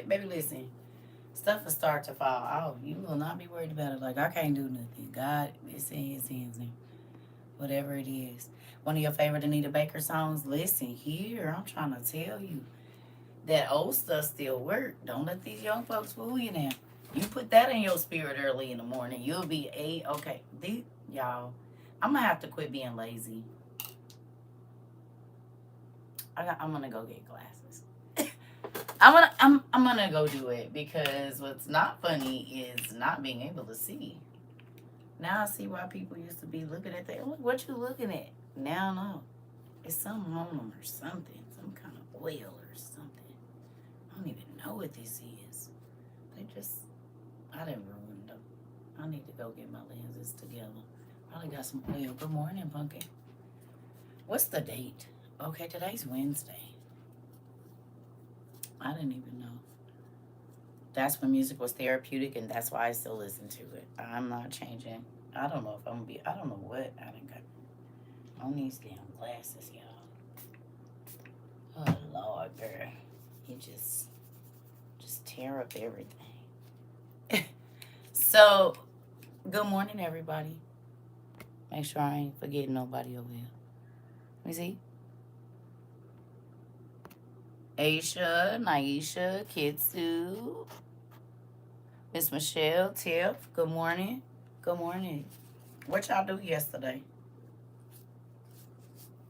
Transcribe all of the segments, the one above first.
Baby, listen. Stuff will start to fall off. You will not be worried about it. Like, I can't do nothing. God, it's in his hands. And whatever it is. One of your favorite Anita Baker songs? Listen, here, I'm trying to tell you. That old stuff still work. Don't let these young folks fool you now. You put that in your spirit early in the morning. You'll be okay. Y'all, I'm going to have to quit being lazy. I'm gonna go get glasses. I'm gonna go do it because what's not funny is not being able to see. Now I see why people used to be looking at that. Look what you looking at. Now no, it's some on them or something, some kind of oil or something. I don't even know what this is. They just I didn't ruin them. I need to go get my lenses together. Probably got some oil. Good morning, Pumpkin. What's the date? Okay, today's Wednesday. I didn't even know. That's when music was therapeutic, and that's why I still listen to it. I'm not changing. I don't know if I'm gonna be. I don't know what I done got on these damn glasses, y'all. Oh Lord, girl, you just tear up everything. So, good morning, everybody. Make sure I ain't forgetting nobody over here. Let me see. Aisha, Naisha, Kitsu, Miss Michelle, Tiff, good morning. Good morning. What y'all do yesterday?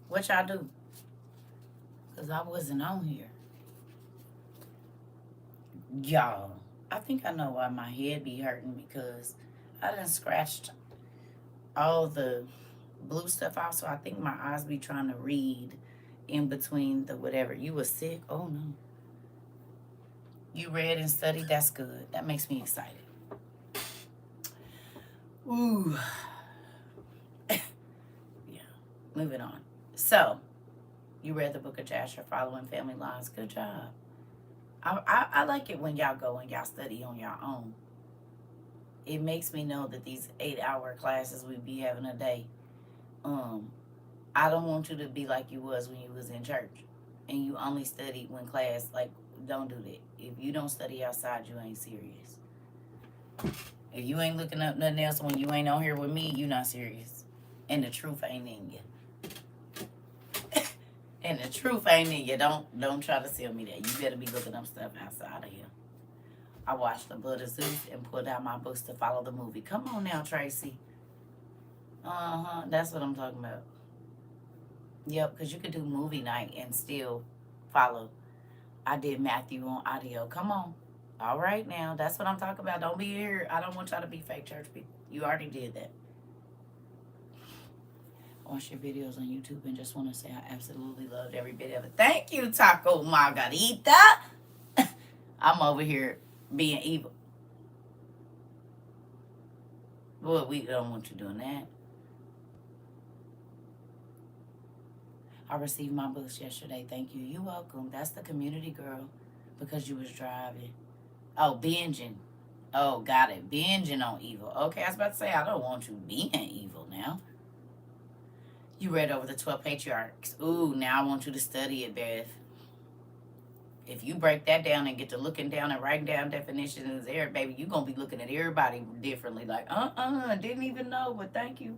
What y'all do? Because I wasn't on here. Y'all, I think I know why my head be hurting because I done scratched all the blue stuff off, so I think my eyes be trying to read in between the whatever. You was sick? Oh no. You read and studied? That's good. That makes me excited. Ooh. Yeah. Moving on. So, you read the book of Jasher, Following Family Lines. Good job. I like it when y'all go and y'all study on your own. It makes me know that these 8-hour classes we be having a day, I don't want you to be like you was when you was in church and you only studied when class. Like, don't do that. If you don't study outside, you ain't serious. If you ain't looking up nothing else when you ain't on here with me, you not serious. And the truth ain't in you. And the truth ain't in you. Don't try to sell me that. You better be looking up stuff outside of here. I watched The Blood of Zeus and pulled out my books to follow the movie. Come on now, Tracy. That's what I'm talking about. Yep, because you could do movie night and still follow. I did Matthew on audio. Come on. All right now. That's what I'm talking about. Don't be here. I don't want y'all to be fake church people. You already did that. Watch your videos on YouTube and just want to say I absolutely loved every bit of it. Thank you, Taco Margarita. I'm over here being evil. Well, we don't want you doing that. I received my books yesterday. Thank you. You're welcome. That's the community, girl, because you was driving. Oh, binging. Oh, got it. Binging on evil. Okay, I was about to say, I don't want you being evil now. You read over the 12 patriarchs. Ooh, now I want you to study it, Beth. If you break that down and get to looking down and writing down definitions there, baby, you're going to be looking at everybody differently. Like, didn't even know, but thank you.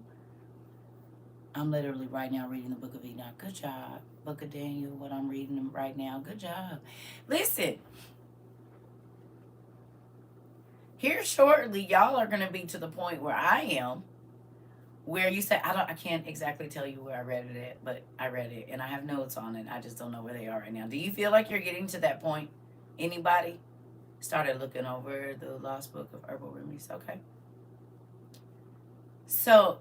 I'm literally right now reading the book of Enoch. Good job. Book of Daniel, what I'm reading right now. Good job. Listen. Here shortly, y'all are going to be to the point where I am, where you say, I can't exactly tell you where I read it at, but I read it and I have notes on it. I just don't know where they are right now. Do you feel like you're getting to that point? Anybody? Started looking over the Lost Book of Herbal Remedies. Okay. So,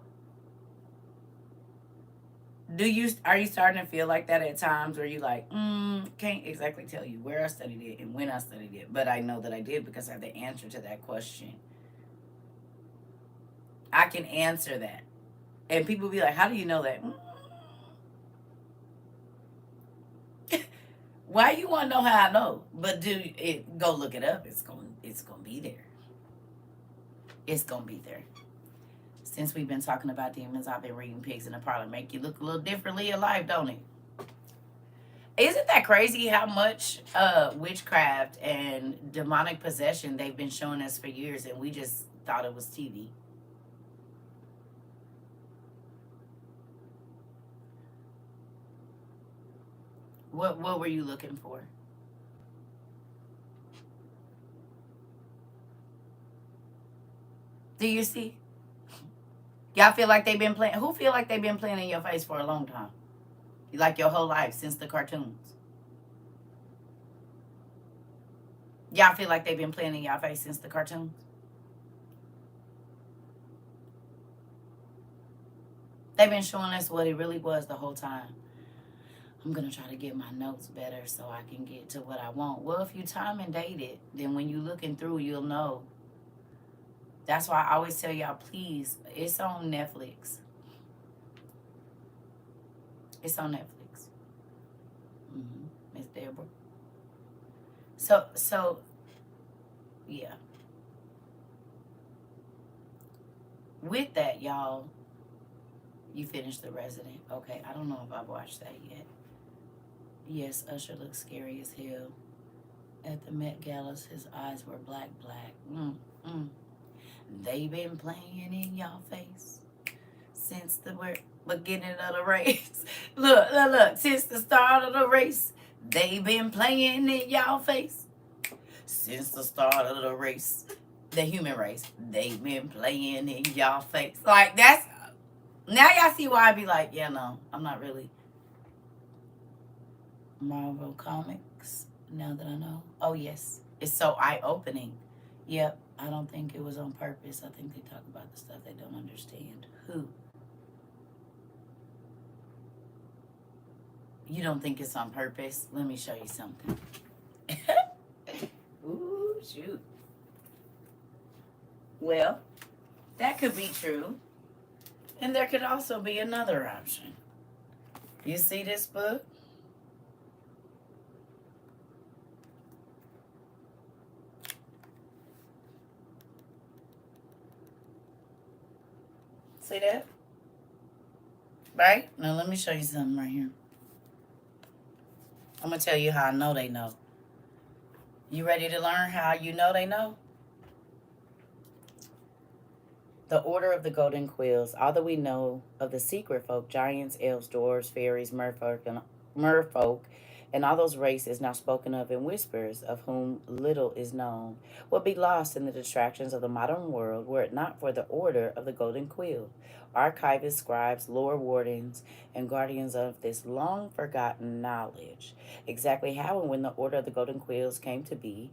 are you starting to feel like that at times where you like, can't exactly tell you where I studied it and when I studied it, but I know that I did because I have the answer to that question. I can answer that. And people be like, how do you know that? Why you want to know how I know? But go look it up. It's going to be there. It's going to be there. Since we've been talking about demons, I've been reading Pigs in the Parlor. Make you look a little differently alive, don't it? Isn't that crazy how much witchcraft and demonic possession they've been showing us for years, and we just thought it was TV? What were you looking for? Do you see? Y'all feel like they've been playing? Who feel like they've been playing in your face for a long time? Like your whole life since the cartoons? Y'all feel like they've been playing in y'all face since the cartoons? They've been showing us what it really was the whole time. I'm gonna try to get my notes better so I can get to what I want. Well, if you time and date it, then when you looking through, you'll know. That's why I always tell y'all, please, it's on Netflix. It's on Netflix. Miss Deborah. So, yeah. With that, y'all, you finished The Resident. Okay, I don't know if I've watched that yet. Yes, Usher looks scary as hell. At the Met Gala, his eyes were black. They been playing in y'all face since the beginning of the race. Look. Since the start of the race, they been playing in y'all face since the start of the race. The human race, they been playing in y'all face. Like, that's, now y'all see why I be like, yeah, no, I'm not really Marvel Comics, now that I know. Oh, yes. It's so eye-opening. Yep, I don't think it was on purpose. I think they talk about the stuff they don't understand. Who? You don't think it's on purpose? Let me show you something. Ooh, shoot. Well, that could be true. And there could also be another option. You see this book? See that? Right? Now let me show you something right here. I'm going to tell you how I know they know. You ready to learn how you know they know? The Order of the Golden Quills. All that we know of the secret folk, giants, elves, dwarves, fairies, merfolk, and all those races now spoken of in whispers, of whom little is known, would be lost in the distractions of the modern world were it not for the Order of the Golden Quill. Archivists, scribes, lore wardens, and guardians of this long forgotten knowledge. Exactly how and when the Order of the Golden Quills came to be,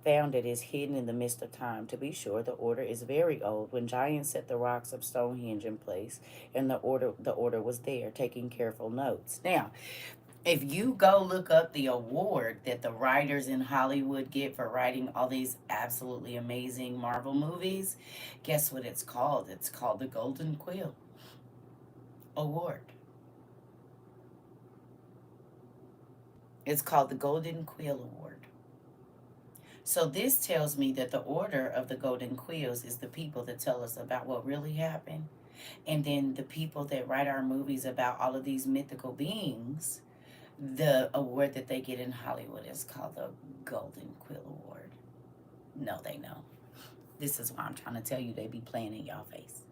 founded is hidden in the mist of time. To be sure, the order is very old. When giants set the rocks of Stonehenge in place, and the order was there, taking careful notes. Now, if you go look up the award that the writers in Hollywood get for writing all these absolutely amazing Marvel movies, guess what it's called? It's called the Golden Quill Award. It's called the Golden Quill Award. So this tells me that the Order of the Golden Quills is the people that tell us about what really happened. And then the people that write our movies about all of these mythical beings, the award that they get in Hollywood is called the Golden Quill Award. No, they know. This is why I'm trying to tell you they be playing in y'all face.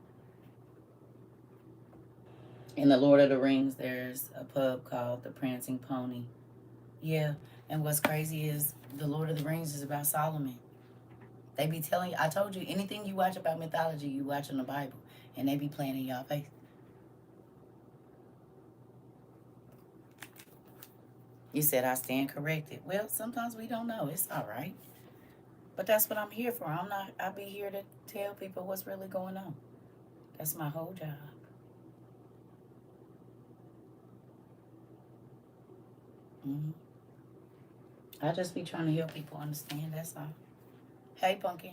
In the Lord of the Rings, there's a pub called the Prancing Pony. Yeah, and what's crazy is the Lord of the Rings is about Solomon. They be telling you, I told you, anything you watch about mythology, you watch in the Bible, and they be playing in y'all face. You said I stand corrected. Well, sometimes we don't know. It's all right. But that's what I'm here for. I'll be here to tell people what's really going on. That's my whole job. Mm-hmm. I just be trying to help people understand. That's all. Hey, Pumpkin.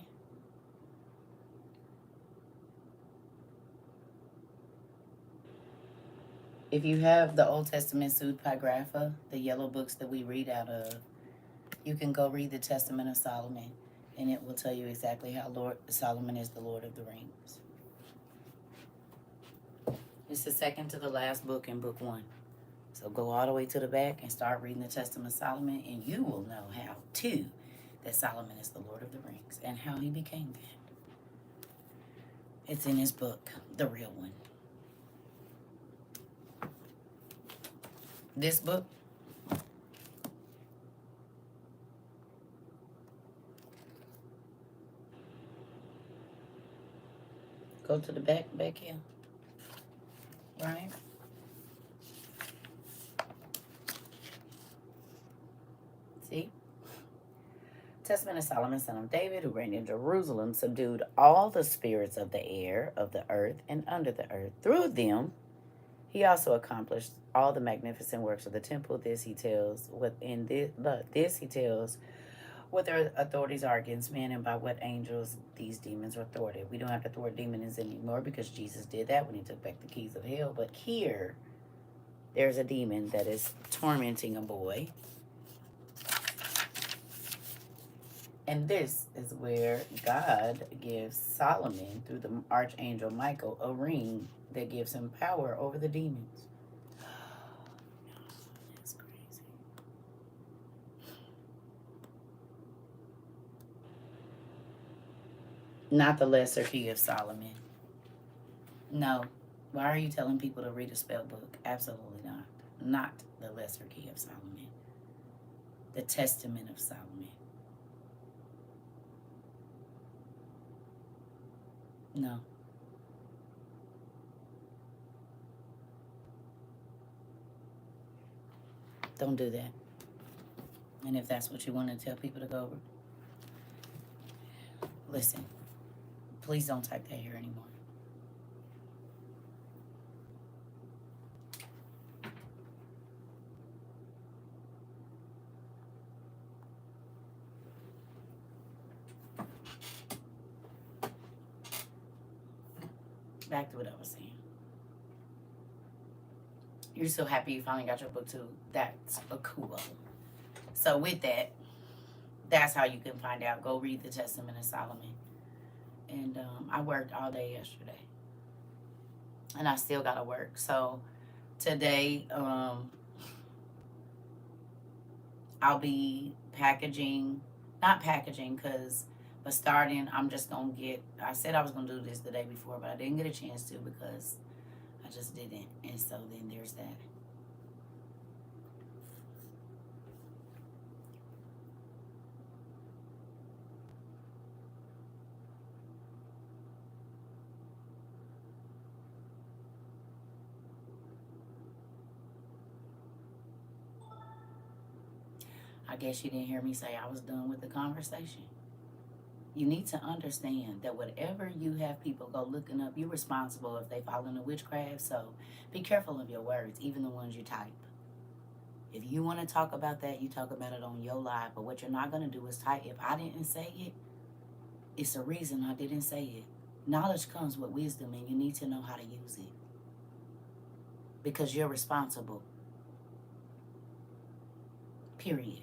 If you have the Old Testament Pseudepigrapha, the yellow books that we read out of, you can go read the Testament of Solomon, and it will tell you exactly how Lord Solomon is the Lord of the Rings. It's the second to the last book in book 1. So go all the way to the back and start reading the Testament of Solomon, and you will know how too that Solomon is the Lord of the Rings and how he became that. It's in his book, the real one. This book, go to the back here, right? See? Testament of Solomon, son of David, who reigned in Jerusalem, subdued all the spirits of the air, of the earth, and under the earth. Through them, he also accomplished all the magnificent works of the temple. This he tells he tells what their authorities are against men and by what angels these demons were thwarted. We don't have to thwart demons anymore because Jesus did that when he took back the keys of hell. But here, there's a demon that is tormenting a boy. And this is where God gives Solomon, through the archangel Michael, a ring that gives him power over the demons. That's crazy. Not the lesser key of Solomon. No. Why are you telling people to read a spell book? Absolutely not. Not the lesser key of Solomon. The Testament of Solomon. No. Don't do that. And if that's what you want to tell people to go over, listen, please don't type that here anymore. Back to what I was saying. You're so happy you finally got your book too. That's a cool. So with that, that's how you can find out. Go read the Testament of Solomon. And I worked all day yesterday. And I still got to work. So today, I'll be packaging. Not packaging but starting, I'm just going to get, I said I was going to do this the day before, but I didn't get a chance to because I just didn't. And so then there's that. I guess you didn't hear me say I was done with the conversation. You need to understand that whatever you have people go looking up, you're responsible if they fall into witchcraft. So be careful of your words, even the ones you type. If you want to talk about that, you talk about it on your live. But what you're not going to do is type, if I didn't say it, it's a reason I didn't say it. Knowledge comes with wisdom, and you need to know how to use it. Because you're responsible. Period.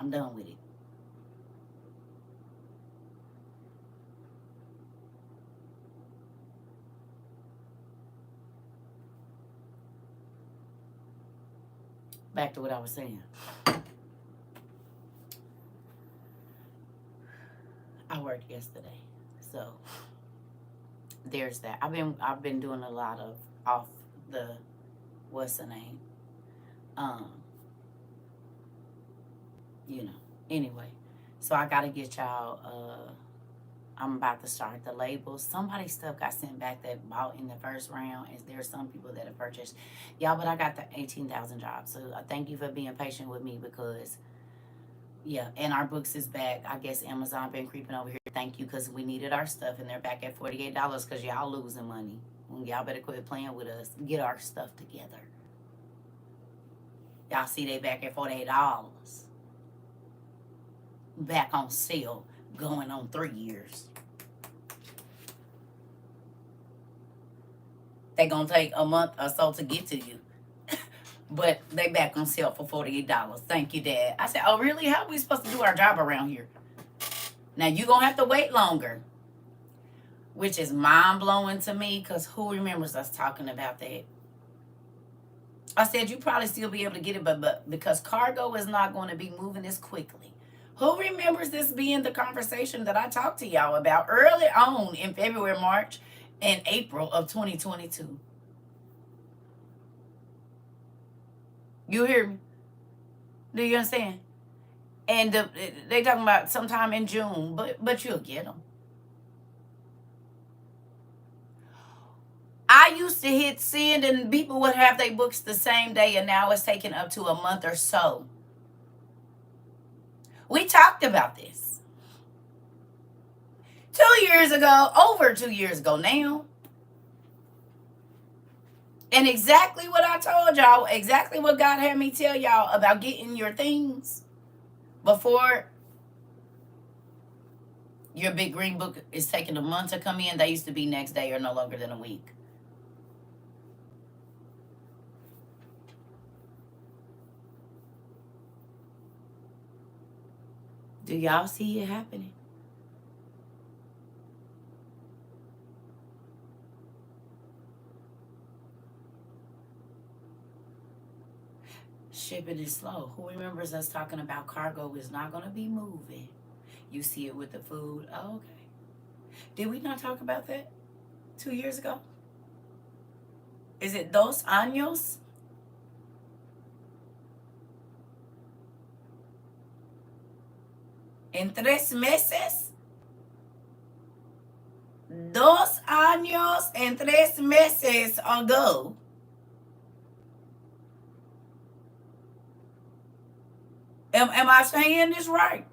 I'm done with it. Back to what I was saying. I worked yesterday, so there's that. I've been doing a lot of off the what's the name, anyway. So I gotta get y'all. I'm about to start the labels. Somebody's stuff got sent back that bought in the first round, and there's some people that have purchased. Y'all, but I got the 18,000 jobs. So thank you for being patient with me because, yeah, and our books is back. I guess Amazon been creeping over here. Thank you, because we needed our stuff, and they're back at $48 because y'all losing money. Y'all better quit playing with us. Get our stuff together. Y'all see they back at $48. Back on sale. Going on 3 years. They gonna take a month or so to get to you. But they back on sale for $48. Thank you, Dad. I said, oh, really? How are we supposed to do our job around here? Now, you gonna have to wait longer. Which is mind-blowing to me, because who remembers us talking about that? I said you probably still be able to get it, but because cargo is not going to be moving as quickly. Who remembers this being the conversation that I talked to y'all about early on in February, March, and April of 2022? You hear me? Do you understand? And they talking about sometime in June, but you'll get them. I used to hit send and people would have their books the same day, and now it's taking up to a month or so. We talked about this 2 years ago, over 2 years ago now. And exactly what I told y'all, exactly what God had me tell y'all about getting your things before your big green book is taking a month to come in. They used to be next day or no longer than a week. Do y'all see it happening? Shipping is slow. Who remembers us talking about cargo is not going to be moving? You see it with the food. Oh, okay. Did we not talk about that 2 years ago? Is it dos años? En 3 meses? 2 años and 3 meses ago. Am I saying this right?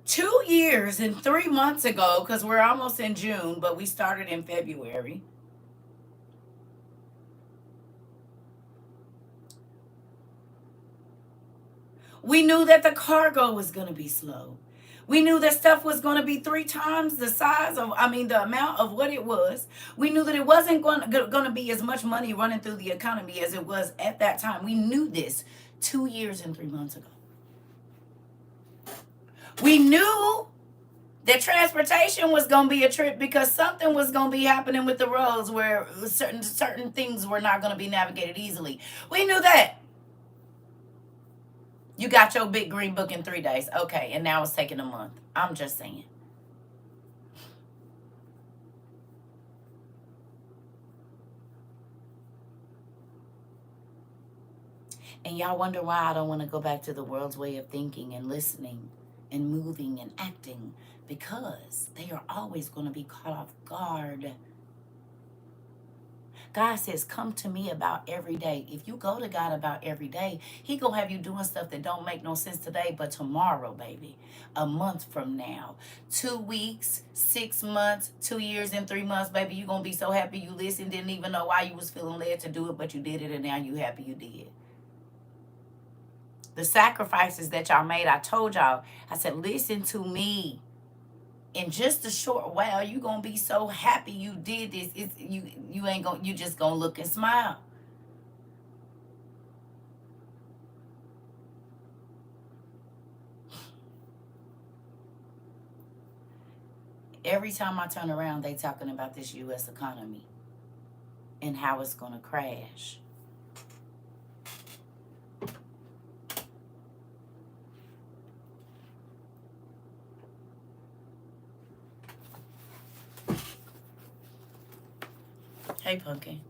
2 years and 3 months ago, because we're almost in June, but we started in February. We knew that the cargo was going to be slow. We knew that stuff was going to be 3 times the size of, the amount of what it was. We knew that it wasn't going to be as much money running through the economy as it was at that time. We knew this 2 years and 3 months ago. We knew that transportation was going to be a trip because something was going to be happening with the roads where certain things were not going to be navigated easily. We knew that. You got your big green book in 3 days. Okay, and now it's taking a month. I'm just saying. And y'all wonder why I don't want to go back to the world's way of thinking and listening and moving and acting, because they are always going to be caught off guard. God says, come to me about every day. If you go to God about every day, he going to have you doing stuff that don't make no sense today, but tomorrow, baby, a month from now, 2 weeks, 6 months, 2 years and 3 months, baby, you going to be so happy you listened, didn't even know why you was feeling led to do it, but you did it, and now you happy you did. The sacrifices that y'all made, I told y'all, I said, listen to me. In just a short while, you gonna be so happy you did this. You just gonna look and smile. Every time I turn around, they talking about this U.S. economy and how it's gonna crash. Hey, Pumpkin.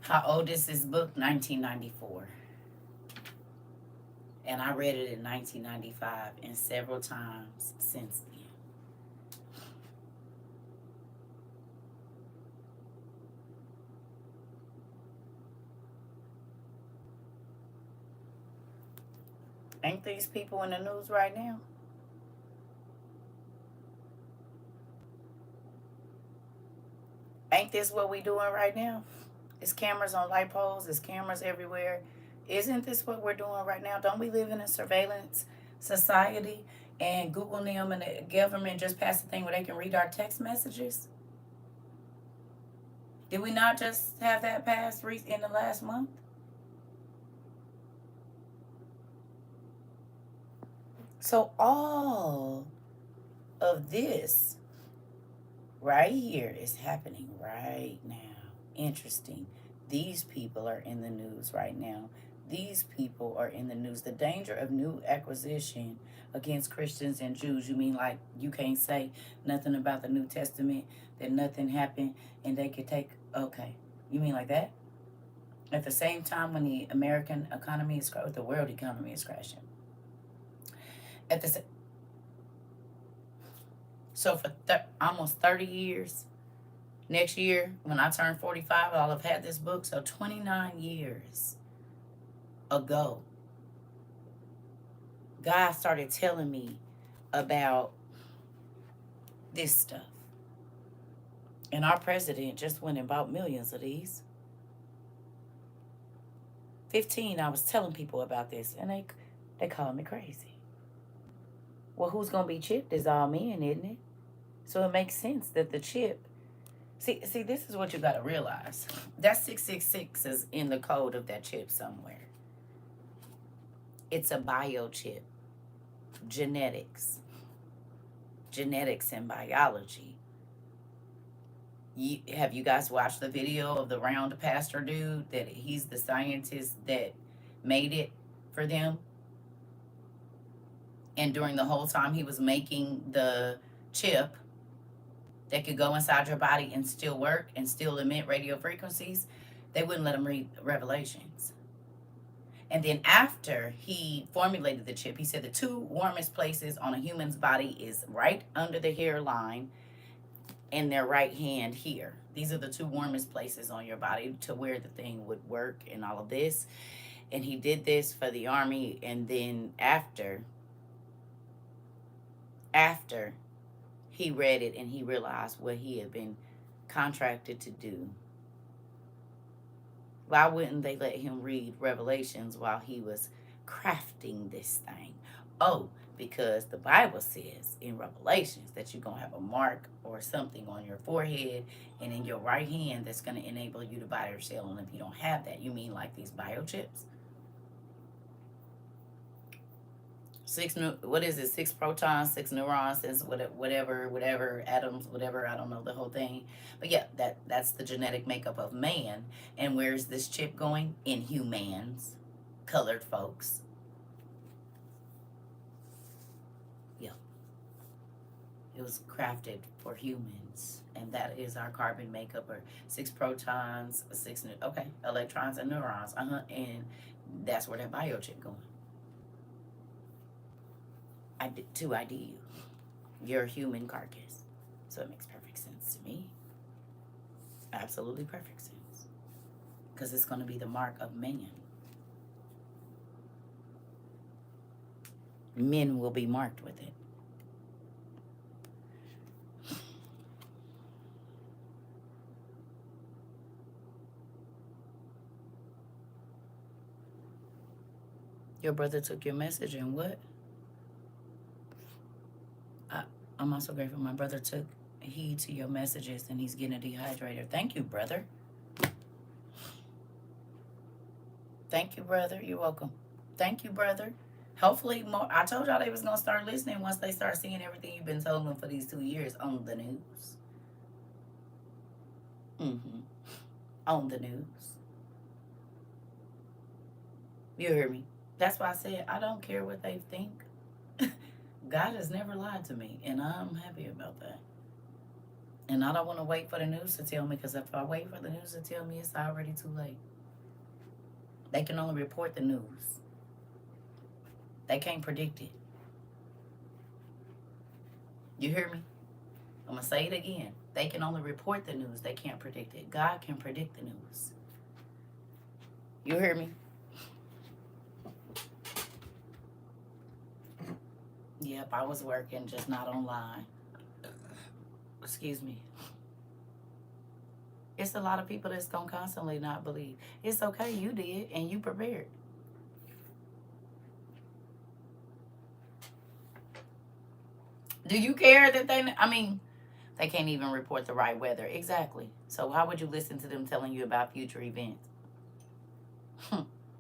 How old is this book? 1994. And I read it in 1995 and several times since then. Ain't these people in the news right now? Ain't this what we doing right now? It's cameras on light poles. It's cameras everywhere. Isn't this what we're doing right now? Don't we live in a surveillance society? And Google and them and the government just passed a thing where they can read our text messages. Did we not just have that passed in the last month? So all of this right here is happening right now. Interesting. These people are in the news right now. These people are in the news. The danger of new acquisition against Christians and Jews. You mean like you can't say nothing about the New Testament, that nothing happened, and they could take, okay. You mean like that? At the same time when the American economy is, the world economy is crashing. At the So for almost 30 years, next year, when I turn 45, I'll have had this book. So 29 years ago, God started telling me about this stuff. And our president just went and bought millions of these. 15, I was telling people about this, and they called me crazy. Well, who's going to be chipped is all men, isn't it? So it makes sense that the chip... See, this is what you got to realize. That 666 is in the code of that chip somewhere. It's a biochip. Genetics and biology. Have you guys watched the video of the round pastor dude? That he's the scientist that made it for them? And during the whole time he was making the chip that could go inside your body and still work and still emit radio frequencies, they wouldn't let him read Revelations. And then after he formulated the chip, he said the two warmest places on a human's body is right under the hairline and their right hand here. These are the two warmest places on your body to where the thing would work and all of this. And he did this for the army. And then after he read it and he realized what he had been contracted to do, why wouldn't they let him read Revelations while he was crafting this thing? Oh, because the Bible says in Revelations that you're going to have a mark or something on your forehead and in your right hand that's going to enable you to buy or sell. And if you don't have that, you mean like these biochips? 6 protons, 6 neurons, whatever atoms, whatever, I don't know the whole thing. But yeah, that's the genetic makeup of man. And where's this chip going? In humans, colored folks. Yeah. It was crafted for humans. And that is our carbon makeup, or 6 protons, 6 electrons and neurons. And that's where that biochip going. To ID you. You're a human carcass. So it makes perfect sense to me. Absolutely perfect sense. Because it's going to be the mark of man. Men will be marked with it. Your brother took your message and what? I'm also grateful my brother took heed to your messages and he's getting a dehydrator. Thank you, brother. Thank you, brother. You're welcome. Thank you, brother. Hopefully more. I told y'all they was going to start listening once they start seeing everything you've been telling them for these 2 years on the news. On the news. You hear me? That's why I said I don't care what they think. God has never lied to me, and I'm happy about that. And I don't want to wait for the news to tell me, because if I wait for the news to tell me, it's already too late. They can only report the news. They can't predict it. You hear me? I'm going to say it again. They can only report the news. They can't predict it. God can predict the news. You hear me? Yep, I was working, just not online. Excuse me. It's a lot of people that's gonna constantly not believe. It's okay, you did, and you prepared. Do you care that they? I mean, they can't even report the right weather. Exactly. So how would you listen to them telling you about future events?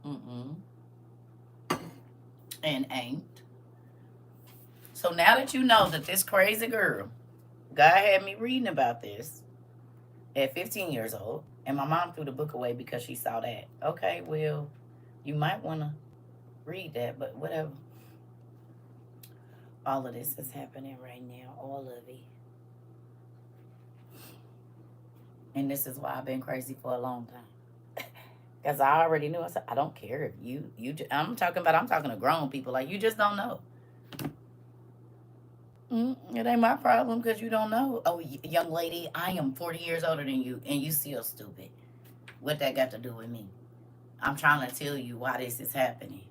Mm-mm. And ain't. So now that you know that this crazy girl, God had me reading about this at 15 years old, and my mom threw the book away because she saw that. Okay, well, you might want to read that, but whatever. All of this is happening right now, all of it. And this is why I've been crazy for a long time. Because I already knew. I said, I don't care if I'm talking to grown people. Like, you just don't know. It ain't my problem because you don't know. Oh, young lady, I am 40 years older than you, and you still stupid. What that got to do with me? I'm trying to tell you why this is happening.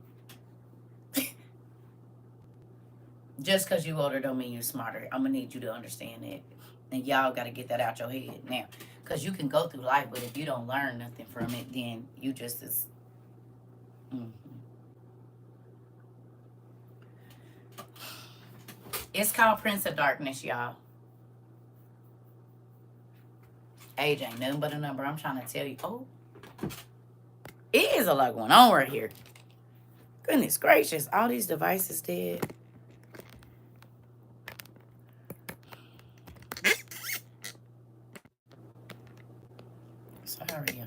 Just because you older don't mean you're smarter. I'm going to need you to understand that. And y'all got to get that out your head now. Because you can go through life, but if you don't learn nothing from it, then you just is... Mm-hmm. It's called Prince of Darkness, y'all. Age ain't nothing but a number. I'm trying to tell you. Oh, it is a lot going on right here. Goodness gracious. All these devices dead. Sorry, y'all.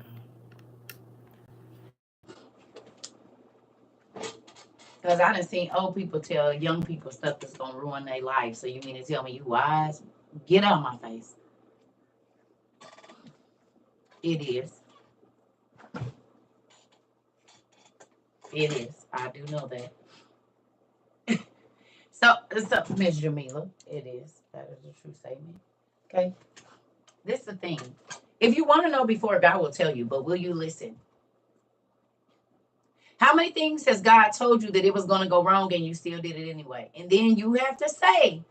Because I done seen old people tell young people stuff that's going to ruin their life. So you mean to tell me you wise? Get out of my face. It is. It is. I do know that. So Miss Jamila, it is. That is a true statement. Okay. This is the thing. If you want to know before, God will tell you, but will you listen? How many things has God told you that it was going to go wrong and you still did it anyway? And then you have to say,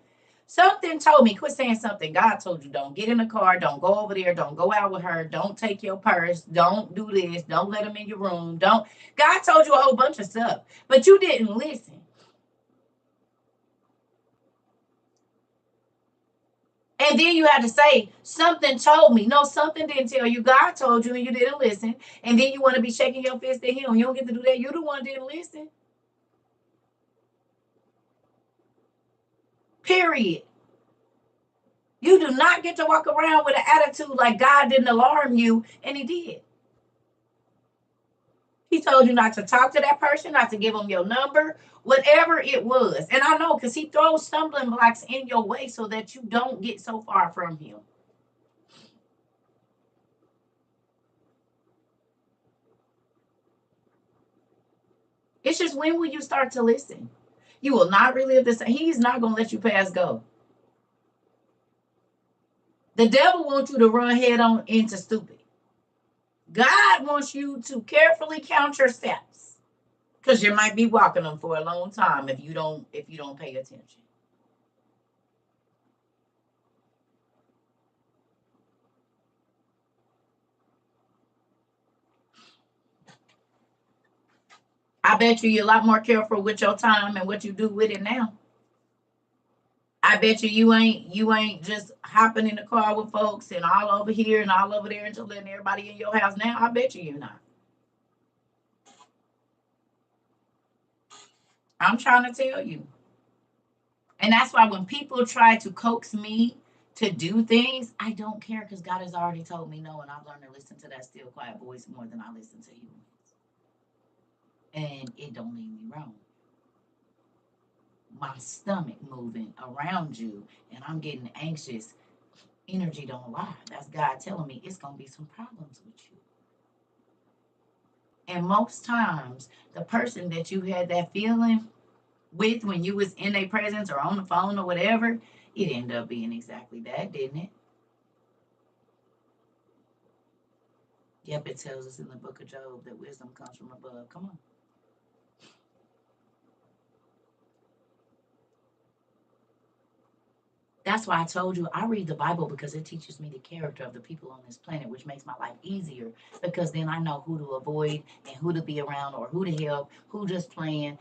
something told me, quit saying something. God told you, don't get in the car, don't go over there, don't go out with her, don't take your purse, don't do this, don't let him in your room, don't. God told you a whole bunch of stuff, but you didn't listen. And then you had to say, something told me. No, something didn't tell you. God told you and you didn't listen. And then you want to be shaking your fist at him. You don't get to do that. You're the one that didn't listen. Period. You do not get to walk around with an attitude like God didn't alarm you, and he did. He told you not to talk to that person, not to give them your number, whatever it was. And I know because he throws stumbling blocks in your way so that you don't get so far from him. It's just, when will you start to listen? You will not relive this. He's not going to let you pass go. The devil wants you to run head on into stupid. God wants you to carefully count your steps, because you might be walking them for a long time if you don't pay attention. I bet you're a lot more careful with your time and what you do with it now. I bet you ain't just hopping in the car with folks and all over here and all over there and just letting everybody in your house now. I bet you're not. I'm trying to tell you. And that's why when people try to coax me to do things, I don't care, because God has already told me no, and I've learned to listen to that still quiet voice more than I listen to humans. And it don't leave me wrong. My stomach moving around you and I'm getting anxious, energy don't lie. That's God telling me it's gonna be some problems with you. And most times the person that you had that feeling with when you was in their presence or on the phone or whatever, it ended up being exactly that, didn't it? Yep, it tells us in the book of Job that wisdom comes from above. Come on. That's why I told you I read the Bible, because it teaches me the character of the people on this planet, which makes my life easier, because then I know who to avoid and who to be around, or who to help, who just playing.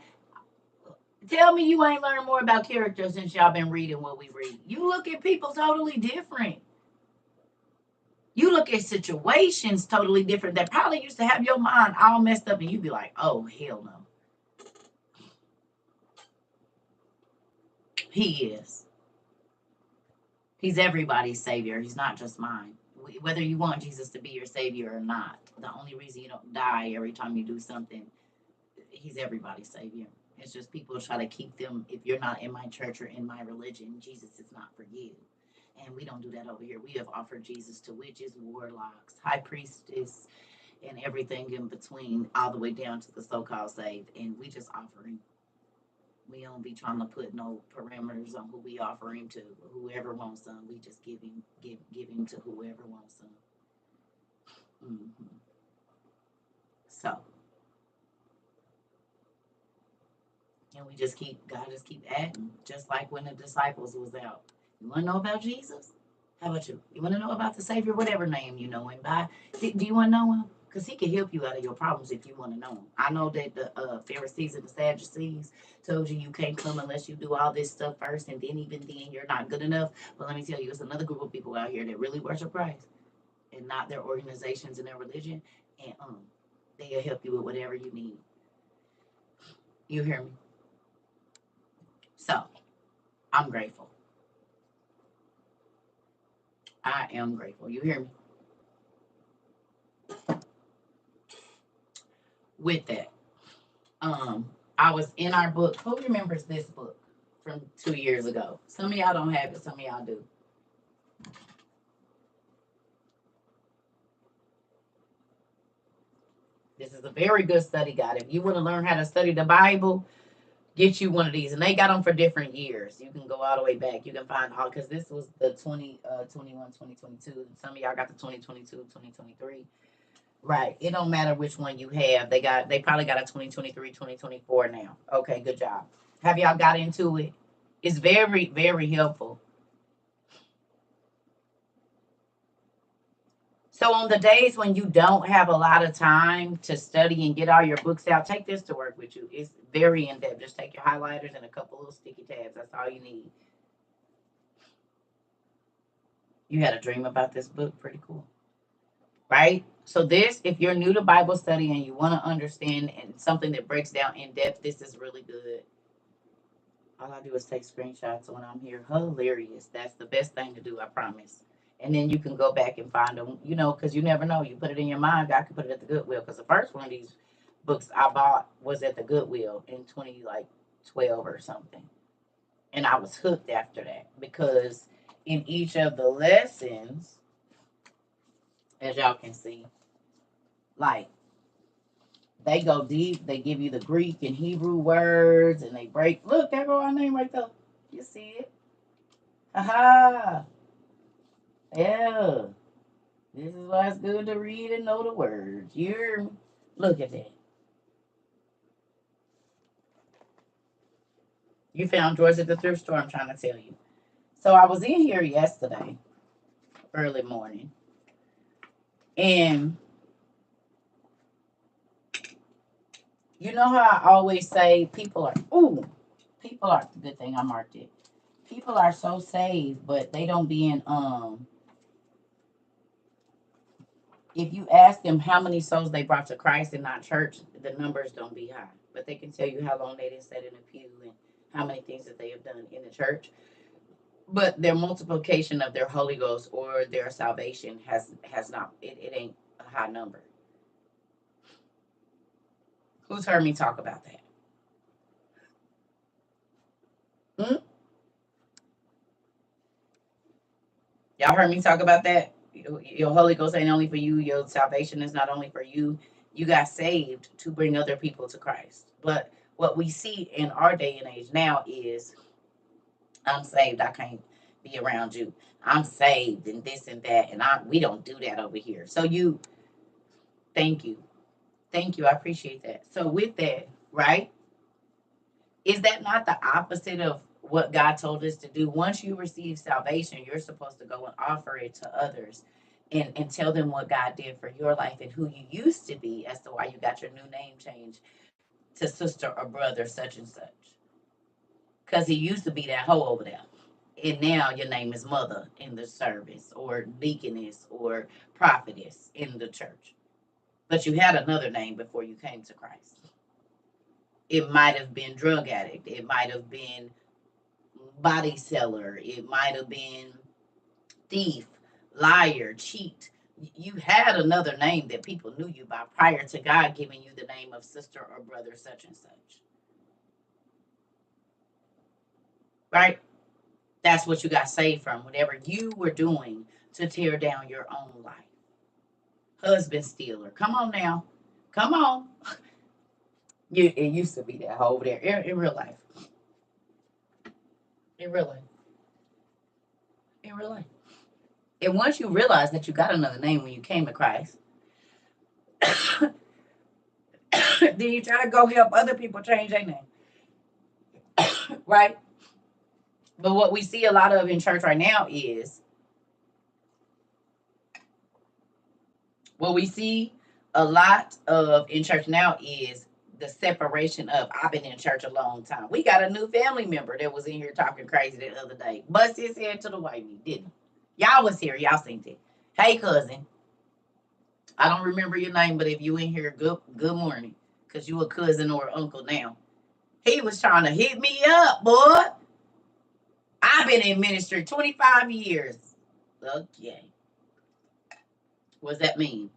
Tell me you ain't learned more about character since y'all been reading what we read. You look at people totally different. You look at situations totally different that probably used to have your mind all messed up, and you be like, oh, hell no. He is. He's everybody's savior. He's not just mine. Whether you want Jesus to be your savior or not, the only reason you don't die every time you do something, he's everybody's savior. It's just people try to keep them, if you're not in my church or in my religion, Jesus is not for you. And we don't do that over here. We have offered Jesus to witches, warlocks, high priestess, and everything in between, all the way down to the so-called saved. And we just offer him. We don't be trying to put no parameters on who we offer him to. Whoever wants some, we just give him to whoever wants some. Hmm. So, and we just keep God just keep adding, just like when the disciples was out. You want to know about Jesus? How about you? You want to know about the Savior, whatever name you know him by? Do you want to know him? Because he can help you out of your problems if you want to know him. I know that the Pharisees and the Sadducees told you you can't come unless you do all this stuff first, and then even then you're not good enough. But let me tell you, there's another group of people out here that really worship Christ and not their organizations and their religion, and they'll help you with whatever you need. You hear me? So I'm grateful. I am grateful. You hear me? With that, I was in our book. Who remembers this book from 2 years ago? Some of y'all don't have it. Some of y'all do. This is a very good study guide. If you want to learn how to study the Bible, get you one of these. And they got them for different years. You can go all the way back. You can find all, because this was the 2021, 2022. Some of y'all got the 2022, 2023. Right. It don't matter which one you have. They probably got a 2023, 2024 now. Okay, good job. Have y'all got into it? It's very, very helpful. So on the days when you don't have a lot of time to study and get all your books out, take this to work with you. It's very in depth. Just take your highlighters and a couple little sticky tabs. That's all you need. You had a dream about this book. Pretty cool. Right? So this, if you're new to Bible study and you want to understand and something that breaks down in depth, this is really good. All I do is take screenshots when I'm here. Hilarious. That's the best thing to do, I promise. And then you can go back and find them, because you never know. You put it in your mind. God could put it at the Goodwill. Because the first one of these books I bought was at the Goodwill in 2012 or something. And I was hooked after that, because in each of the lessons, as y'all can see, like, they go deep. They give you the Greek and Hebrew words, and they break. Look, there go our name right there. You see it? Aha. Yeah. This is why it's good to read and know the words. Look at that. You found drawers at the thrift store, I'm trying to tell you. So I was in here yesterday, early morning, and you know how I always say people are, good thing I marked it. People are so saved, but they don't be in, if you ask them how many souls they brought to Christ and not church, the numbers don't be high. But they can tell you how long they didn't sit in a pew and how many things that they have done in the church. But their multiplication of their Holy Ghost or their salvation has not, it ain't a high number. Who's heard me talk about that? Hmm? Y'all heard me talk about that? Your Holy Ghost ain't only for you. Your salvation is not only for you. You got saved to bring other people to Christ. But what we see in our day and age now is, I'm saved, I can't be around you. I'm saved and this and that. And we don't do that over here. So thank you. Thank you. I appreciate that. So with that, right? Is that not the opposite of what God told us to do. Once you receive salvation, you're supposed to go and offer it to others and tell them what God did for your life and who you used to be as to why you got your new name changed to sister or brother such and such. Because he used to be that hoe over there. And now your name is mother in the service, or deaconess, or prophetess in the church. But you had another name before you came to Christ. It might have been drug addict. It might have been body seller. It might have been thief, liar, cheat. You had another name that people knew you by prior to God giving you the name of sister or brother such and such. Right? That's what you got saved from, whatever you were doing to tear down your own life. Husband stealer. Come on now. Come on. It used to be that over there in real life. In real life. In real life. And once you realize that you got another name when you came to Christ, then you try to go help other people change their name. Right? But what we see a lot of in church right now is what we see a lot of in church now is the separation of I've been in church a long time. We got a new family member that was in here talking crazy the other day. Bust his head to the white meat, didn't he? Y'all was here. Y'all seen it. Hey, cousin. I don't remember your name, but if you in here, good morning. Because you a cousin or uncle now. He was trying to hit me up, boy. I've been in ministry 25 years. Okay. What does that mean?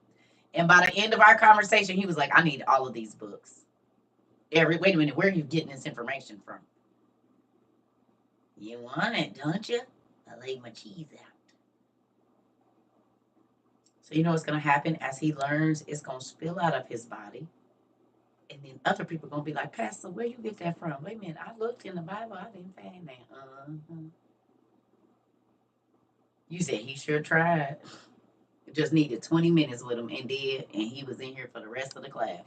And by the end of our conversation, he was like, I need all of these books. Wait a minute, where are you getting this information from? You want it, don't you? I laid my cheese out. So you know what's going to happen as he learns? It's going to spill out of his body. And then other people are going to be like, Pastor, where you get that from? Wait a minute, I looked in the Bible. I didn't find that. You said he sure tried. Just needed 20 minutes with him and did. And he was in here for the rest of the class.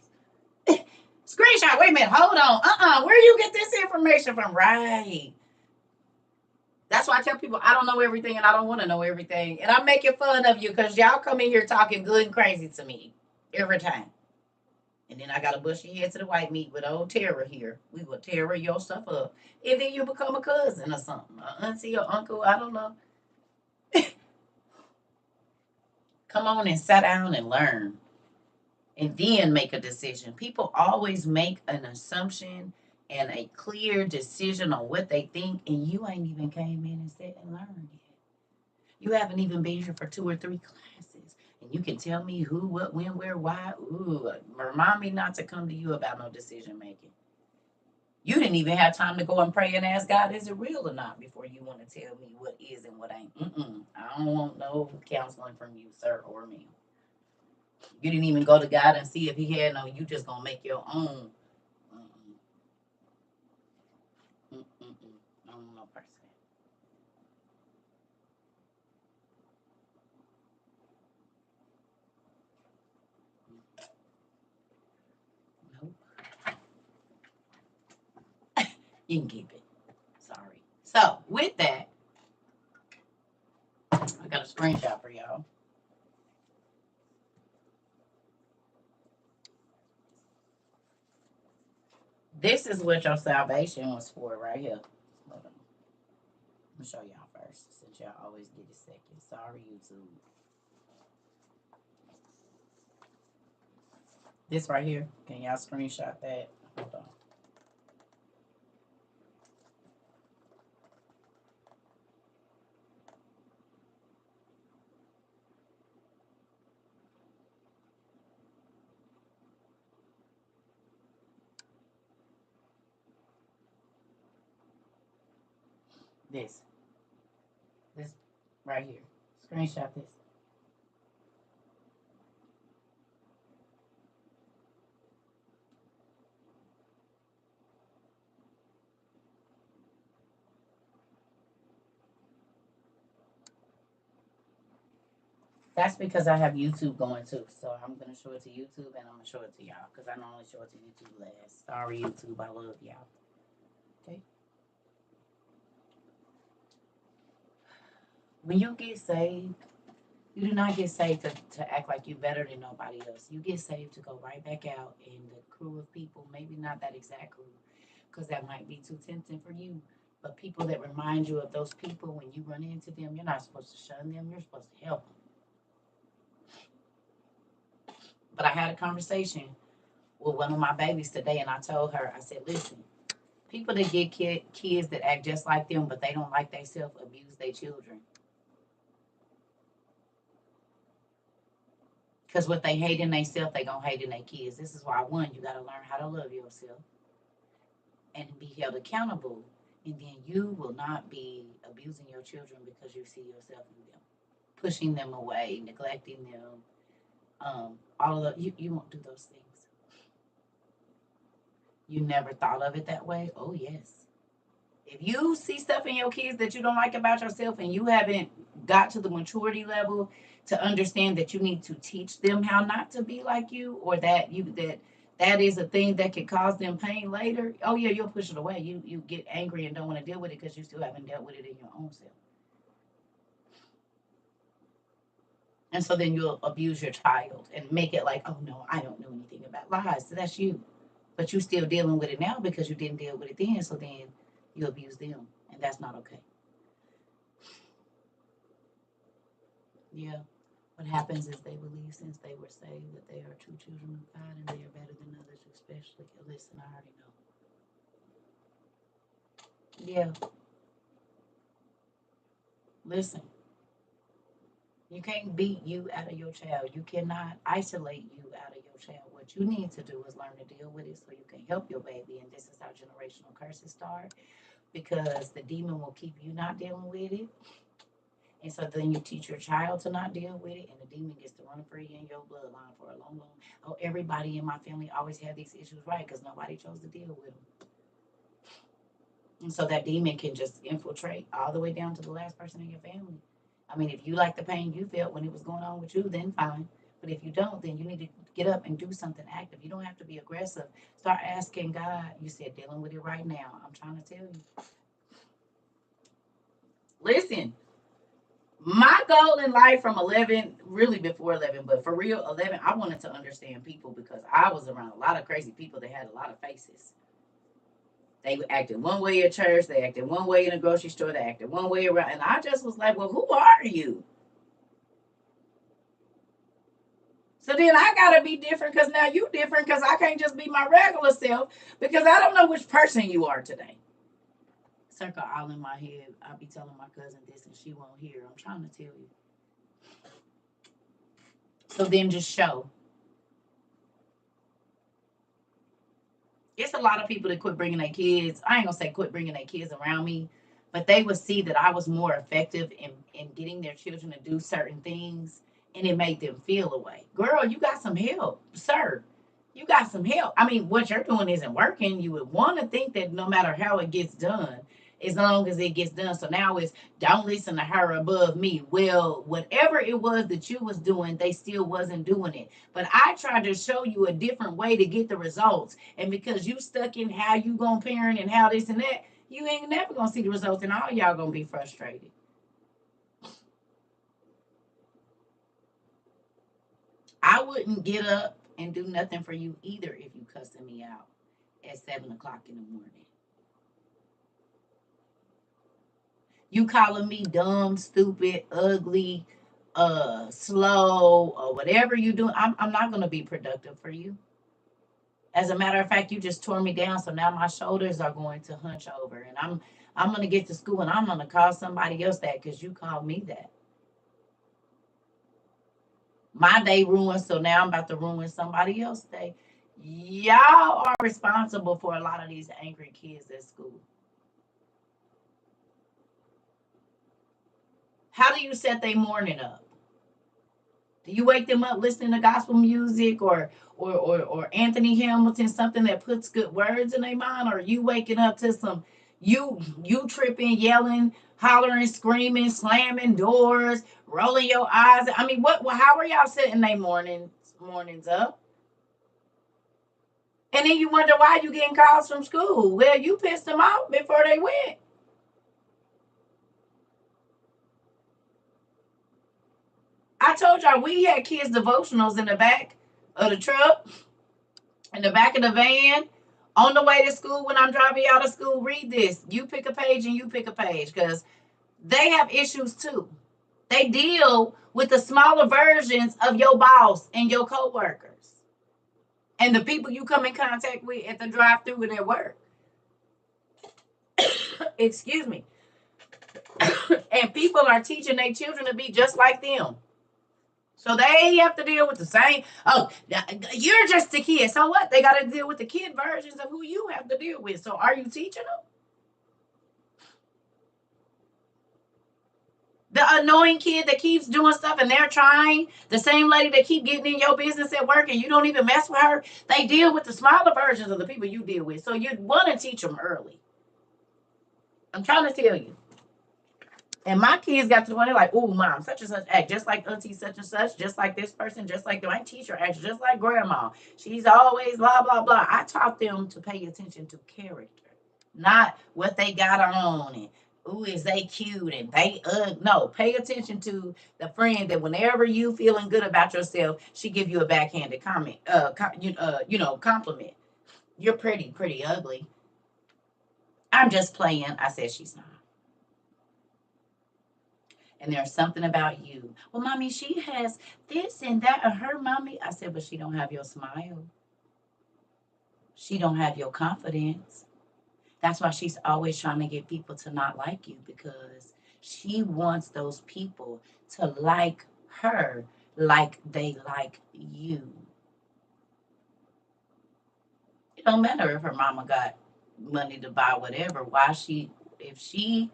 Screenshot. Wait a minute. Hold on. Where you get this information from? Right. That's why I tell people I don't know everything and I don't want to know everything. And I'm making fun of you because y'all come in here talking good and crazy to me every time. And then I got to bust your head to the white meat with old Tara here. We will tear your stuff up. And then you become a cousin or something. An auntie or uncle. I don't know. Come on and sit down and learn. And then make a decision. People always make an assumption and a clear decision on what they think, and you ain't even came in and sat and learned yet. You haven't even been here for 2 or 3 classes, and you can tell me who, what, when, where, why. Ooh, remind me not to come to you about no decision making. You didn't even have time to go and pray and ask God, is it real or not, before you want to tell me what is and what ain't. I don't want no counseling from you, sir or me. You didn't even go to God and see if he had no, you just gonna make your own. I don't know person. Nope. You can keep it. Sorry. So with that, I got a screenshot for y'all. This is what your salvation was for right here. Hold on. I'm gonna show y'all first, since y'all always get a second. Sorry, YouTube. This right here. Can y'all screenshot that? Hold on. This. This right here. Screenshot this. That's because I have YouTube going too. So I'm going to show it to YouTube and I'm going to show it to y'all because I normally show it to YouTube last. Sorry, YouTube. I love y'all. Okay. When you get saved, you do not get saved to act like you better than nobody else. You get saved to go right back out in the crew of people, maybe not that exact crew, because that might be too tempting for you. But people that remind you of those people when you run into them, you're not supposed to shun them, you're supposed to help them. But I had a conversation with one of my babies today, and I told her, I said, listen, people that get kids that act just like them, but they don't like themselves, abuse their children. Because what they hate in themselves, they gonna hate in their kids. This is why, one, you gotta learn how to love yourself and be held accountable. And then you will not be abusing your children because you see yourself in them, pushing them away, neglecting them. All of the, you won't do those things. You never thought of it that way? Oh yes. If you see stuff in your kids that you don't like about yourself and you haven't got to the maturity level to understand that you need to teach them how not to be like you, or that is a thing that can cause them pain later, oh yeah, you'll push it away. You get angry and don't want to deal with it because you still haven't dealt with it in your own self. And so then you'll abuse your child and make it like, oh no, I don't know anything about lies. So that's you. But you're still dealing with it now because you didn't deal with it then. So then you abuse them. And that's not okay. Yeah. What happens is they believe since they were saved that they are true children of God and they are better than others, especially. Listen, I already know. Yeah. Listen. You can't beat you out of your child. You cannot isolate you out of your child. What you need to do is learn to deal with it so you can help your baby. And this is how generational curses start, because the demon will keep you not dealing with it. And so then you teach your child to not deal with it, and the demon gets to run free in your bloodline for a long, long. Oh, everybody in my family always had these issues, right? Because nobody chose to deal with them. And so that demon can just infiltrate all the way down to the last person in your family. I mean, if you like the pain you felt when it was going on with you, then fine. But if you don't, then you need to get up and do something active. You don't have to be aggressive. Start asking God. You said dealing with it right now. I'm trying to tell you. Listen, my goal in life from 11, really before 11, but for real, 11, I wanted to understand people because I was around a lot of crazy people that had a lot of faces. They acted one way at church, they acted one way in a grocery store, they acted one way around. And I just was like, well, who are you? So then I gotta be different because now you different because I can't just be my regular self because I don't know which person you are today. Circle all in my head. I'll be telling my cousin this and she won't hear. I'm trying to tell you. So then just show. It's a lot of people that quit bringing their kids. I ain't gonna say quit bringing their kids around me, but they would see that I was more effective in getting their children to do certain things, and it made them feel away. Girl, you got some help, sir. You got some help. I mean, what you're doing isn't working. You would want to think that no matter how it gets done, as long as it gets done. So now it's don't listen to her above me. Well, whatever it was that you was doing, they still wasn't doing it. But I tried to show you a different way to get the results. And because you stuck in how you gonna parent and how this and that, you ain't never gonna see the results, and all y'all gonna be frustrated. I wouldn't get up and do nothing for you either if you cussing me out at 7 o'clock in the morning. You calling me dumb, stupid, ugly, slow, or whatever you do, I'm not gonna be productive for you. As a matter of fact, you just tore me down, so now my shoulders are going to hunch over, and I'm gonna get to school and I'm gonna call somebody else that because you called me that. My day ruined, so now I'm about to ruin somebody else's day. Y'all are responsible for a lot of these angry kids at school. How do you set their morning up? Do you wake them up listening to gospel music or Anthony Hamilton, something that puts good words in their mind? Or are you waking up to some you tripping, yelling, hollering, screaming, slamming doors, rolling your eyes? I mean, what how are y'all setting their mornings up? And then you wonder why you getting calls from school. Well, you pissed them off before they went. told y'all we had kids devotionals in the back of the truck, in the back of the van, on the way to school. When I'm driving you out of school, read this. You pick a page and you pick a page, because they have issues too. They deal with the smaller versions of your boss and your coworkers and the people you come in contact with at the drive-through and at work. Excuse me. And people are teaching their children to be just like them. So they have to deal with the same. Oh, you're just a kid. So what? They got to deal with the kid versions of who you have to deal with. So are you teaching them? The annoying kid that keeps doing stuff and they're trying, the same lady that keep getting in your business at work and you don't even mess with her, they deal with the smaller versions of the people you deal with. So you want to teach them early. I'm trying to tell you. And my kids got to the point, they're like, "Ooh, mom, such and such act just like auntie such and such, just like this person, just like my teacher acts just like grandma. She's always blah, blah, blah." I taught them to pay attention to character, not what they got on and, "Ooh, is they cute and they no, pay attention to the friend that whenever you feeling good about yourself, she give you a backhanded comment, compliment. You're pretty ugly. I'm just playing." I said she's not. And there's something about you. "Well, mommy, she has this and that of her mommy." I said, "But she don't have your smile. She don't have your confidence." That's why she's always trying to get people to not like you, because she wants those people to like her like they like you. It don't matter if her mama got money to buy whatever. If she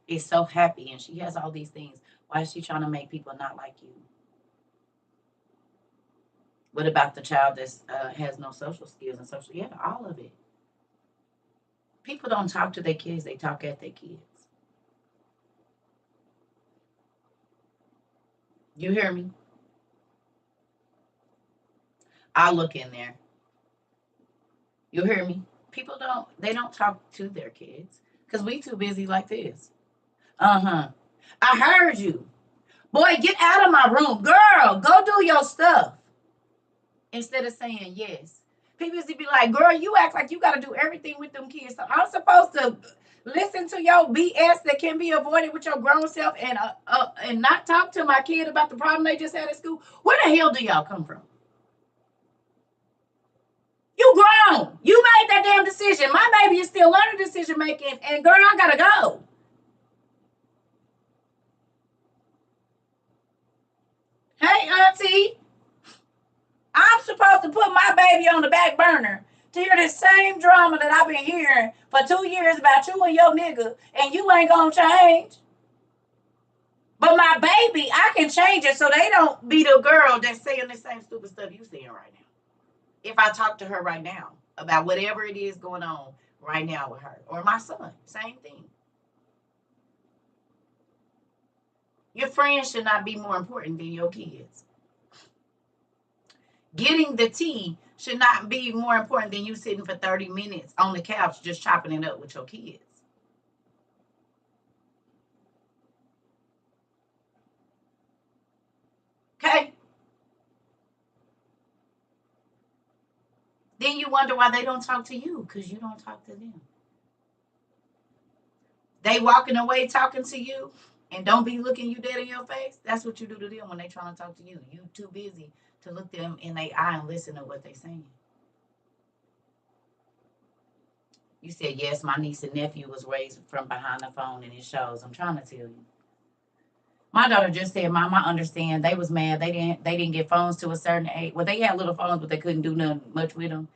is so happy and she has all these things, why is she trying to make people not like you? What about the child that has no social skills and social? Yeah, all of it. People don't talk to their kids; they talk at their kids. You hear me? I'll look in there. You hear me? People don't. They don't talk to their kids because we too busy like this. Uh-huh. I heard you. Boy, get out of my room. Girl, go do your stuff. Instead of saying yes. People used to be like, "Girl, you act like you got to do everything with them kids." So I'm supposed to listen to your BS that can be avoided with your grown self, and not talk to my kid about the problem they just had at school? Where the hell do y'all come from? You grown. You made that damn decision. My baby is still learning decision making, and girl, I gotta go. Hey, auntie, I'm supposed to put my baby on the back burner to hear the same drama that I've been hearing for 2 years about you and your nigga, and you ain't gonna change. But my baby, I can change it so they don't be the girl that's saying the same stupid stuff you saying right now. If I talk to her right now about whatever it is going on right now with her or my son, same thing. Your friends should not be more important than your kids. Getting the tea should not be more important than you sitting for 30 minutes on the couch just chopping it up with your kids. Okay? Then you wonder why they don't talk to you, because you don't talk to them. They walking away talking to you and don't be looking you dead in your face. That's what you do to them when they trying to talk to you. You too busy to look them in their eye and listen to what they saying. You said, yes, my niece and nephew was raised from behind the phone and it shows. I'm trying to tell you. My daughter just said, "Mom, I understand. They was mad. They didn't get phones to a certain age. Well, they had little phones, but they couldn't do nothing much with them.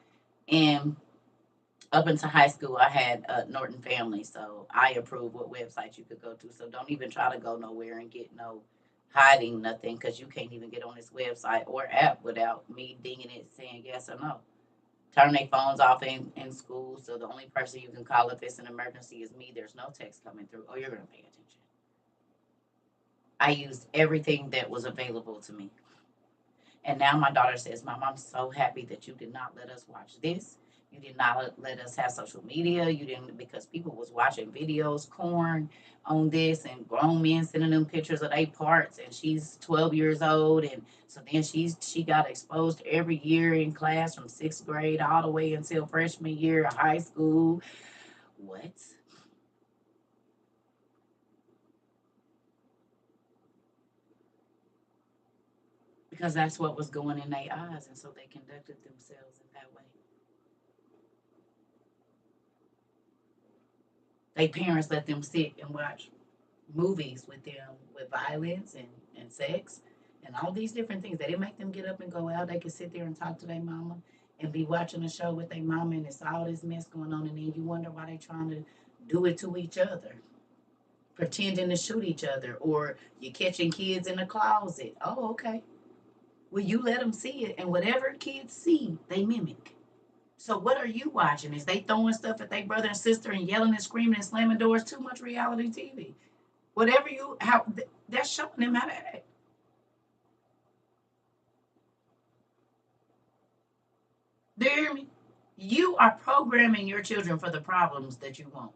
And up into high school, I had Norton Family, so I approve what websites you could go to. So don't even try to go nowhere and get no hiding nothing, because you can't even get on this website or app without me dinging it saying yes or no. Turn their phones off in school, so the only person you can call if it's an emergency is me. There's no text coming through. Oh, you're gonna pay attention." I used everything that was available to me. And now my daughter says, "Mom, I'm so happy that you did not let us watch this. You did not let us have social media. You didn't, because people was watching videos, corn on this, and grown men sending them pictures of their parts. And she's 12 years old, and so then she got exposed every year in class from sixth grade all the way until freshman year of high school. What? Because that's what was going in their eyes, and so they conducted themselves in that way. Their parents let them sit and watch movies with them with violence and sex and all these different things. They didn't make them get up and go out. They could sit there and talk to their mama and be watching a show with their mama, and it's all this mess going on, and then you wonder why they trying to do it to each other, pretending to shoot each other, or you're catching kids in the closet. Oh, okay. Well, you let them see it, and whatever kids see, they mimic. So what are you watching? Is they throwing stuff at their brother and sister and yelling and screaming and slamming doors? Too much reality TV. Whatever you how that's showing them how to act. Do you hear me? You are programming your children for the problems that you want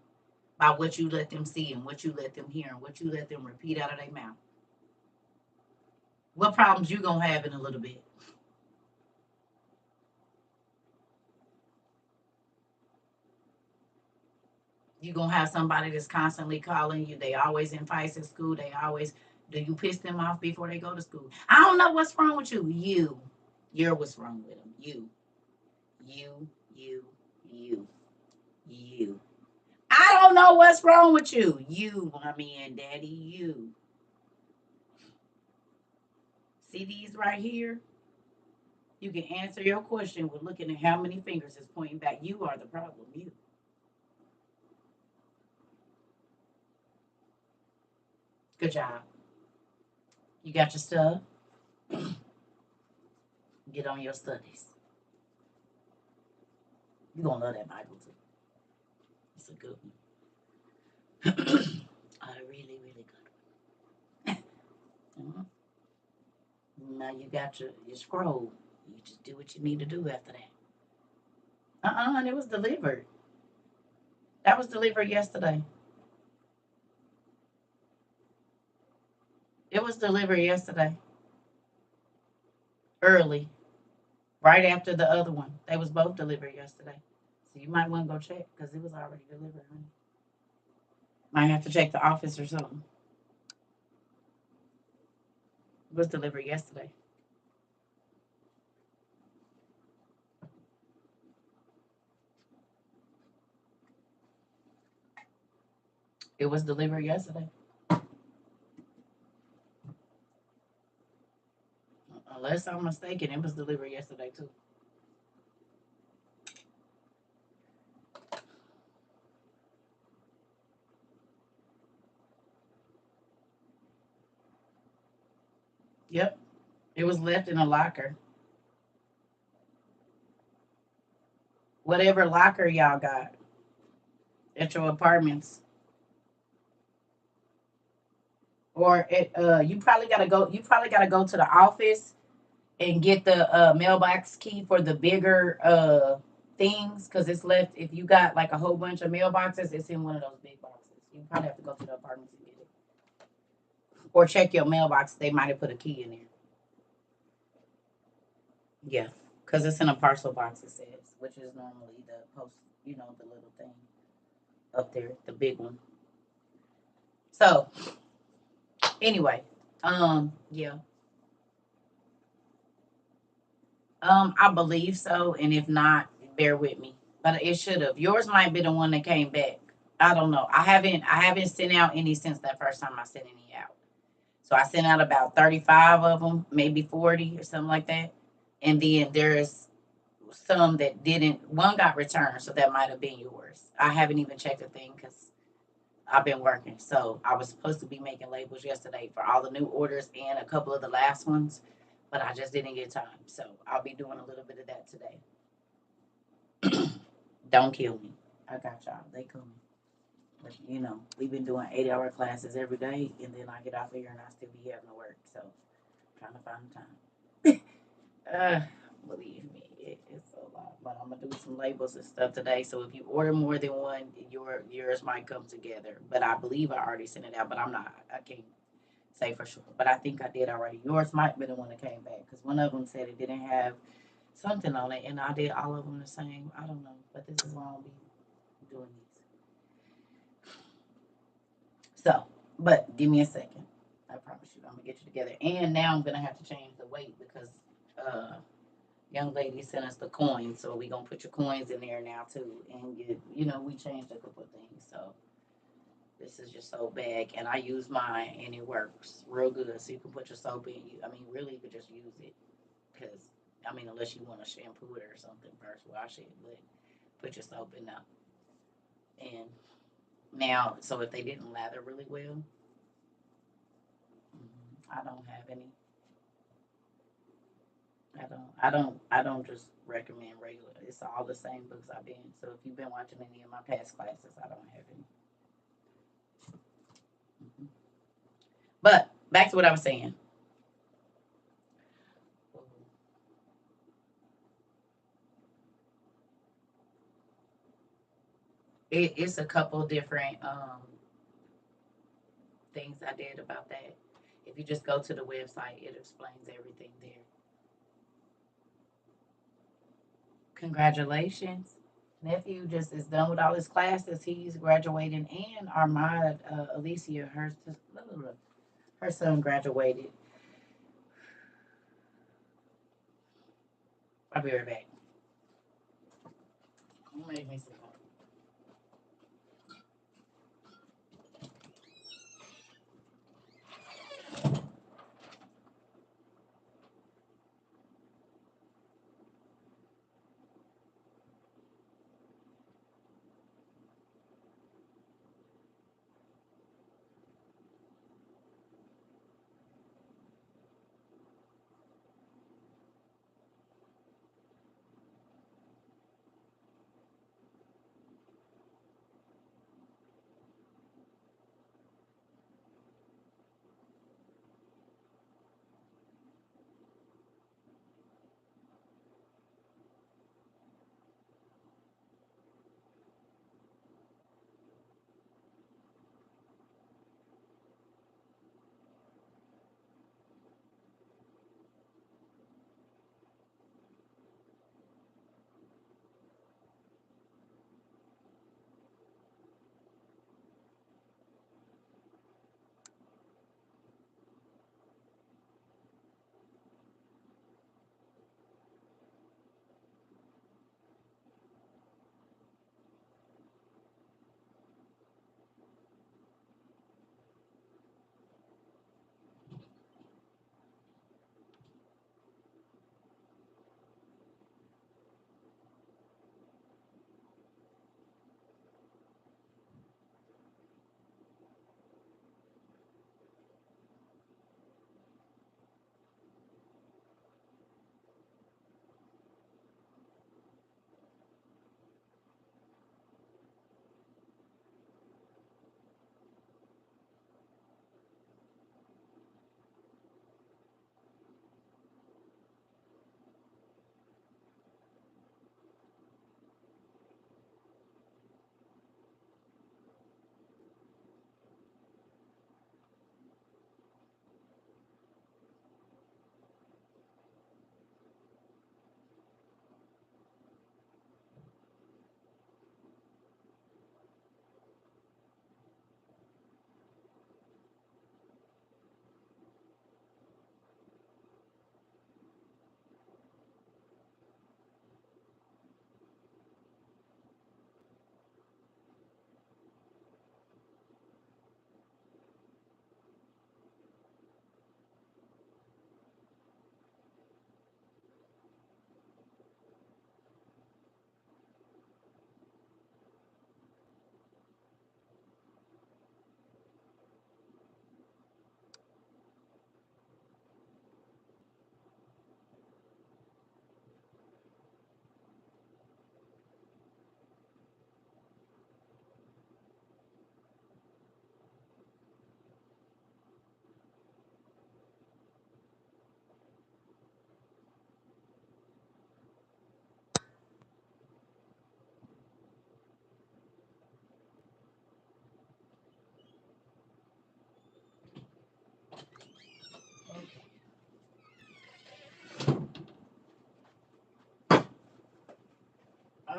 by what you let them see and what you let them hear and what you let them repeat out of their mouth. What problems you gonna have in a little bit? You gonna have somebody that's constantly calling you. They always in fights at school. They always do you piss them off before they go to school? I don't know what's wrong with you. You're what's wrong with them. You, you, you, you. I don't know what's wrong with you. You, mommy and daddy, you. See these right here? You can answer your question with looking at how many fingers is pointing back. You are the problem. You. Good job. You got your stuff. Get on your studies. You're going to love that Bible too. It's a good one. A really, really good one. Now you got your scroll. You just do what you need to do after that. And it was delivered. That was delivered yesterday. It was delivered yesterday. Early. Right after the other one. They was both delivered yesterday. So you might want to go check because it was already delivered, honey. Might have to check the office or something. It was delivered yesterday. It was delivered yesterday. Unless I'm mistaken, it was delivered yesterday too. Yep. It was left in a locker. Whatever locker y'all got at your apartments. Or you probably gotta go to the office and get the mailbox key for the bigger things because it's left. If you got like a whole bunch of mailboxes, it's in one of those big boxes. You probably have to go to the apartments and get it, or check your mailbox. They might have put a key in there. Yeah, because it's in a parcel box. It says, which is normally the post. The little thing up there, the big one. So anyway, yeah, I believe so, and if not, bear with me. But it should have. Yours might be the one that came back. I don't know. I haven't sent out any since that first time I sent any out. So I sent out about 35 of them, maybe 40 or something like that. And then there's some that didn't. One got returned, so that might have been yours. I haven't even checked the thing because I've been working. So I was supposed to be making labels yesterday for all the new orders and a couple of the last ones, but I just didn't get time. So I'll be doing a little bit of that today. Don't kill me. I got y'all. They coming. But we've been doing 8-hour classes every day, and then I get off here and I still be having to work. So trying to find the time. Believe me, it's a lot. but I'm gonna do some labels and stuff today. So if you order more than one, yours might come together. But I believe I already sent it out, but I'm not. I can't say for sure. But I think I did already. Yours might be the one that came back because one of them said it didn't have something on it, and I did all of them the same. I don't know, but this is why I'll be doing these. So, but give me a second. I promise you, I'm gonna get you together. And now I'm gonna have to change the weight because young lady sent us the coins, so we gonna put your coins in there now too. And we changed a couple of things. So this is your soap bag, and I use mine, and it works real good. So you can put your soap in. Really, you could just use it because unless you want to shampoo it or something first, wash it, but put your soap in there. And now, so if they didn't lather really well, I don't have any. I don't just recommend regular. It's all the same books I've been. So if you've been watching any of my past classes, I don't have any. Mhm. But back to what I was saying. It's a couple different things I did about that. If you just go to the website, it explains everything there. Congratulations. Nephew just is done with all his classes. He's graduating, and Armand, Alicia, her son graduated. I'll be right back. Make me see.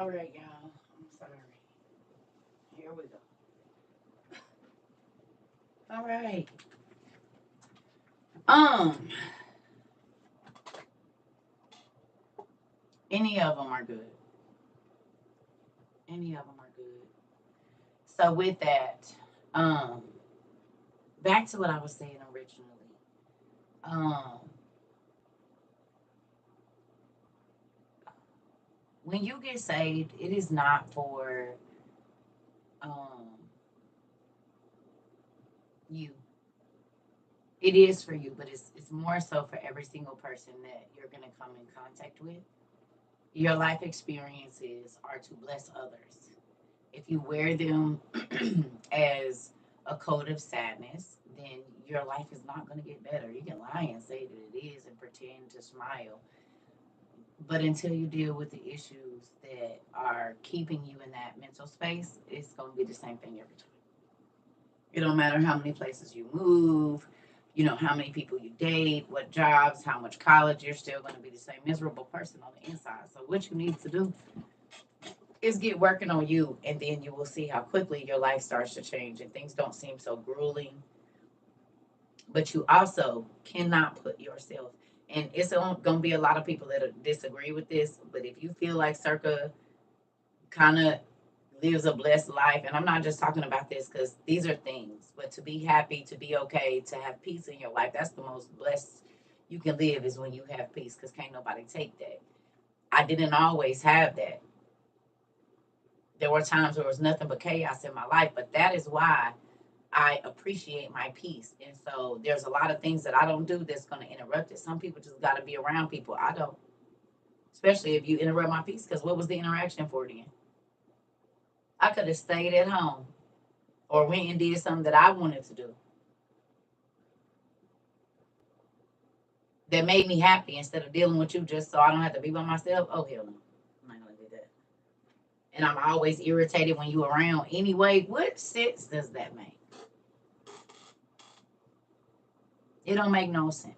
All right, y'all. I'm sorry. Here we go. All right. Um, any of them are good. Any of them are good. So with that, um, back to what I was saying originally. Um, when you get saved, it is not for um you. It is for you, but it's more so for every single person that you're gonna come in contact with. Your life experiences are to bless others. If you wear them as a coat of sadness, then your life is not going to get better. You can lie and say that it is and pretend to smile, but until you deal with the issues that are keeping you in that mental space, it's going to be the same thing every time. It don't matter how many places you move, how many people you date, what jobs, how much college, you're still going to be the same miserable person on the inside. So what you need to do is get working on you, and then you will see how quickly your life starts to change and things don't seem so grueling. But you also cannot put yourself, and it's going to be a lot of people that disagree with this, but if you feel like Circa kind of lives a blessed life, and I'm not just talking about this because these are things, but to be happy, to be okay, to have peace in your life, that's the most blessed you can live, is when you have peace, because can't nobody take that. I didn't always have that. There were times where there was nothing but chaos in my life, but that is why I appreciate my peace. And so there's a lot of things that I don't do that's going to interrupt it. Some people just got to be around people. I don't, especially if you interrupt my peace, because what was the interaction for then? I could have stayed at home or went and did something that I wanted to do that made me happy instead of dealing with you just so I don't have to be by myself. Oh, hell no. I'm not going to do that. And I'm always irritated when you around anyway. What sense does that make? It don't make no sense.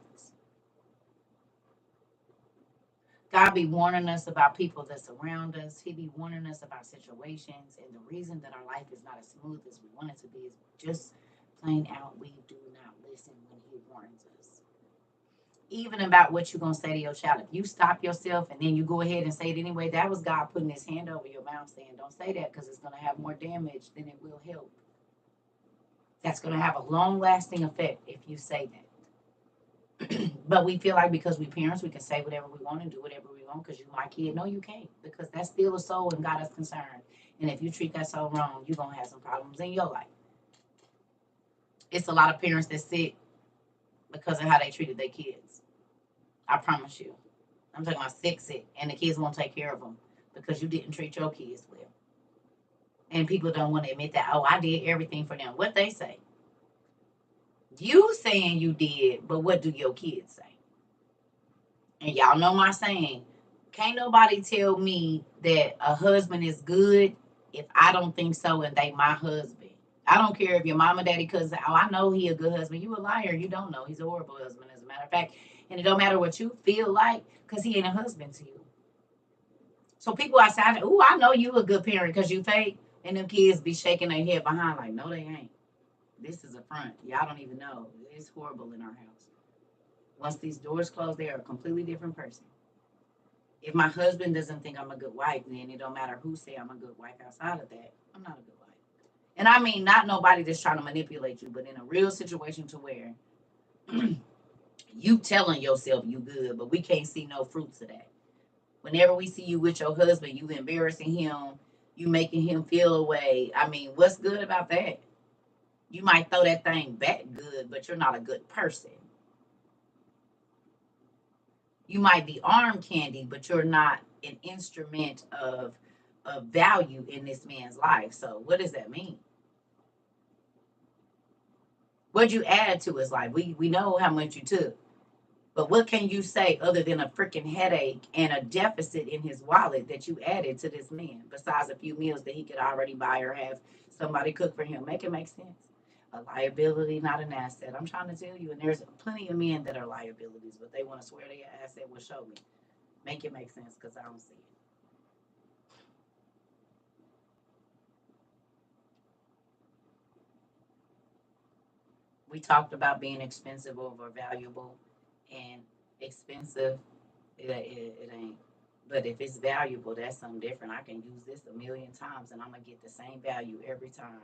God be warning us about people that surround us. He be warning us about situations. And the reason that our life is not as smooth as we want it to be is just plain out we do not listen when he warns us. Even about what you're going to say to your child. If you stop yourself and then you go ahead and say it anyway, that was God putting his hand over your mouth saying, don't say that, because it's going to have more damage than it will help. That's going to have a long lasting effect if you say that. But we feel like because we parents, we can say whatever we want and do whatever we want because you my kid. No, you can't, because that's still a soul and God is concerned. And if you treat that soul wrong, you're going to have some problems in your life. It's a lot of parents that sick because of how they treated their kids. I promise you. I'm talking about sick, and the kids won't take care of them because you didn't treat your kids well. And people don't want to admit that, oh, I did everything for them. What they say? You saying you did, but what do your kids say? And y'all know my saying, can't nobody tell me that a husband is good if I don't think so and they my husband. I don't care if your mama, daddy, cousin, oh, I know he a good husband. You a liar. You don't know. He's a horrible husband, as a matter of fact. And it don't matter what you feel like, because he ain't a husband to you. So people outside, oh, I know you a good parent because you fake. And them kids be shaking their head behind like, no, they ain't. This is a front. Y'all don't even know. It's horrible in our house. Once these doors close, they are a completely different person. If my husband doesn't think I'm a good wife, then it don't matter who say I'm a good wife outside of that. I'm not a good wife. And I mean, not nobody that's trying to manipulate you, but in a real situation to where you telling yourself you good, but we can't see no fruits of that. Whenever we see you with your husband, you embarrassing him, you making him feel away. I mean, what's good about that? You might throw that thing back good, but you're not a good person. You might be arm candy, but you're not an instrument of value in this man's life. So what does that mean? What'd you add to his life? We know how much you took. But what can you say other than a freaking headache and a deficit in his wallet that you added to this man, besides a few meals that he could already buy or have somebody cook for him? Make it make sense. A liability, not an asset. I'm trying to tell you, and there's plenty of men that are liabilities, but they want to swear they're an asset. Well, show me. Make it make sense, because I don't see it. We talked about being expensive over valuable, and expensive, it ain't. But if it's valuable, that's something different. I can use this a million times, and I'm gonna get the same value every time.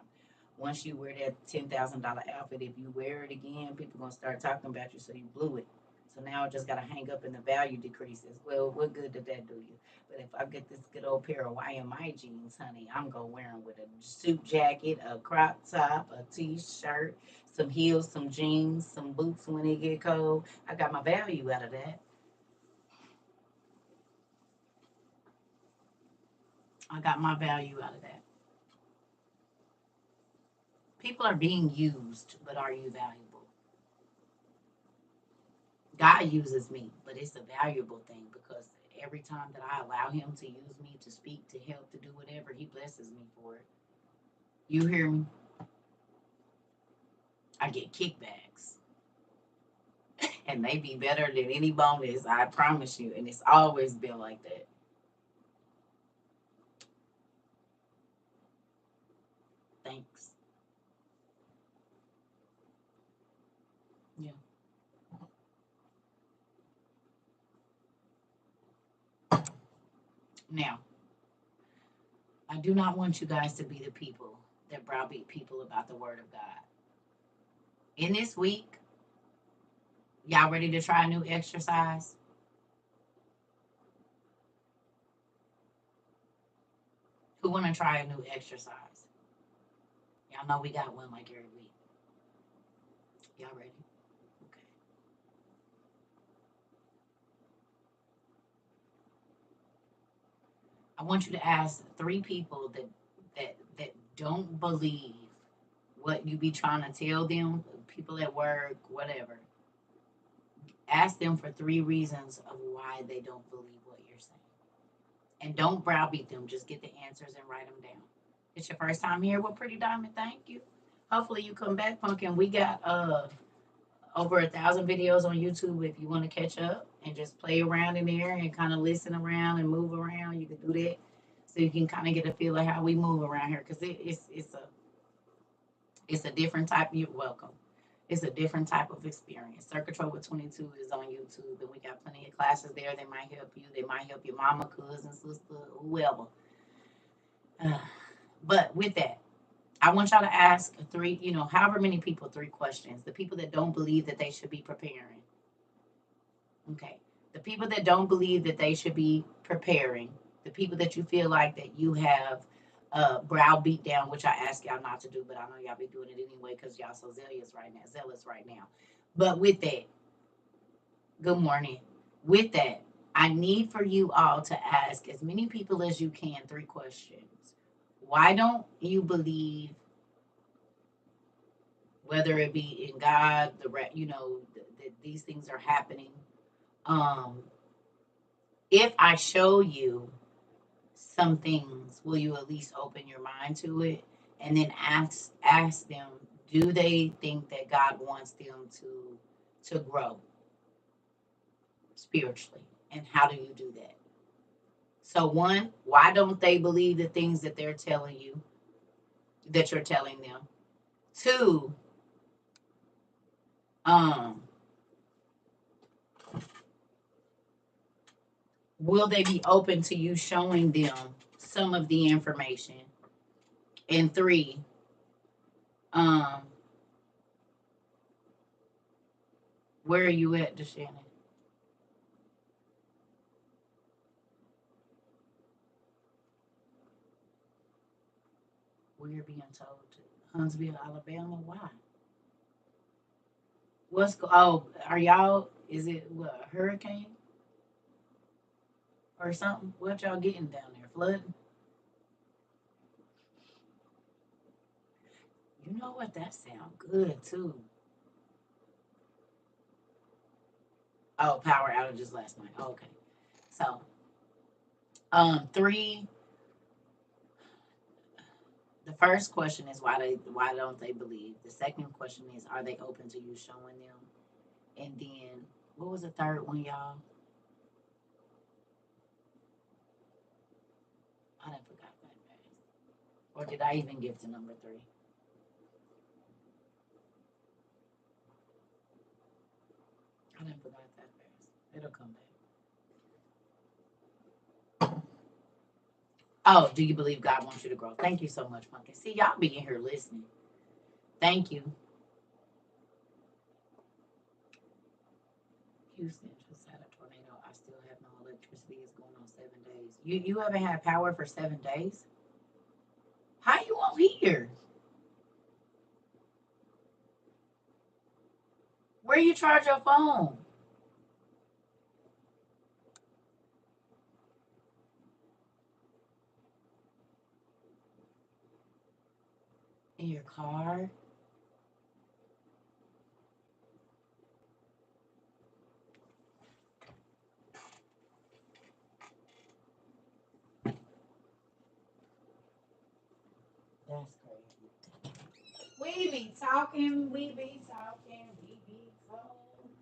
Once you wear that $10,000 outfit, if you wear it again, people gonna start talking about you. So you blew it. So now I just gotta hang up, and the value decreases. Well, what good did that do you? But if I get this good old pair of YMI jeans, honey, I'm gonna wear them with a suit jacket, a crop top, a t-shirt, some heels, some jeans, some boots when it get cold. I got my value out of that. I got my value out of that. People are being used, but are you valuable? God uses me, but it's a valuable thing because every time that I allow Him to use me to speak, to help, to do whatever, He blesses me for it. You hear me? I get kickbacks, and they be better than any bonus, I promise you. And it's always been like that. Thanks. Yeah. Now, I do not want you guys to be the people that browbeat people about the Word of God. In this week, y'all ready to try a new exercise? Who want to try a new exercise? Y'all know we got one like every week. Y'all ready? Okay. I want you to ask three people that don't believe what you be trying to tell them, people at work, whatever. Ask them for three reasons of why they don't believe what you're saying. And don't browbeat them. Just get the answers and write them down. It's your first time here with Pretty Diamond. Thank you. Hopefully you come back, Pumpkin. We got over 1,000 videos on YouTube if you want to catch up and just play around in there and kind of listen around and move around. You can do that so you can kind of get a feel of how we move around here because it's a different type. You're welcome. It's a different type of experience. CERCA TROVA 22 is on YouTube, and we got plenty of classes there. They might help you. They might help your mama, cousin, sister, whoever. Uh, but with that, I want y'all to ask three, however many people, three questions. The people that don't believe that they should be preparing. Okay. The people that don't believe that they should be preparing. The people that you feel like that you have brow beat down, which I ask y'all not to do, but I know y'all be doing it anyway because y'all so zealous right now. But with that, good morning. With that, I need for you all to ask as many people as you can three questions. Why don't you believe, whether it be in God, that these things are happening? Um, if I show you some things, will you at least open your mind to it? And then ask them, do they think that God wants them to grow spiritually? And how do you do that? So one, why don't they believe the things that they're telling you, that you're telling them? Two, um, will they be open to you showing them some of the information? And three, um, where are you at, Deshannon? We're being told to Huntsville, Alabama. Why? Are y'all, is it what, a hurricane or something? What y'all getting down there? Flooding? You know what? That sound good too. Oh, power outages last night. Okay. So, three, the first question is why don't they believe? The second question is, are they open to you showing them? And then what was the third one, y'all? I done forgot that fast. Or did I even get to number three? didn't forget that fast. It'll come back. Oh, do you believe God wants you to grow? Thank you so much, Pumpkin. See, y'all be in here listening. Thank you. Houston just had a tornado. I still have no electricity. It's going on 7 days. You haven't had power for 7 days? How you on here? Where you charge your phone? In your car? That's crazy. We be talking, we be talking, we be talking.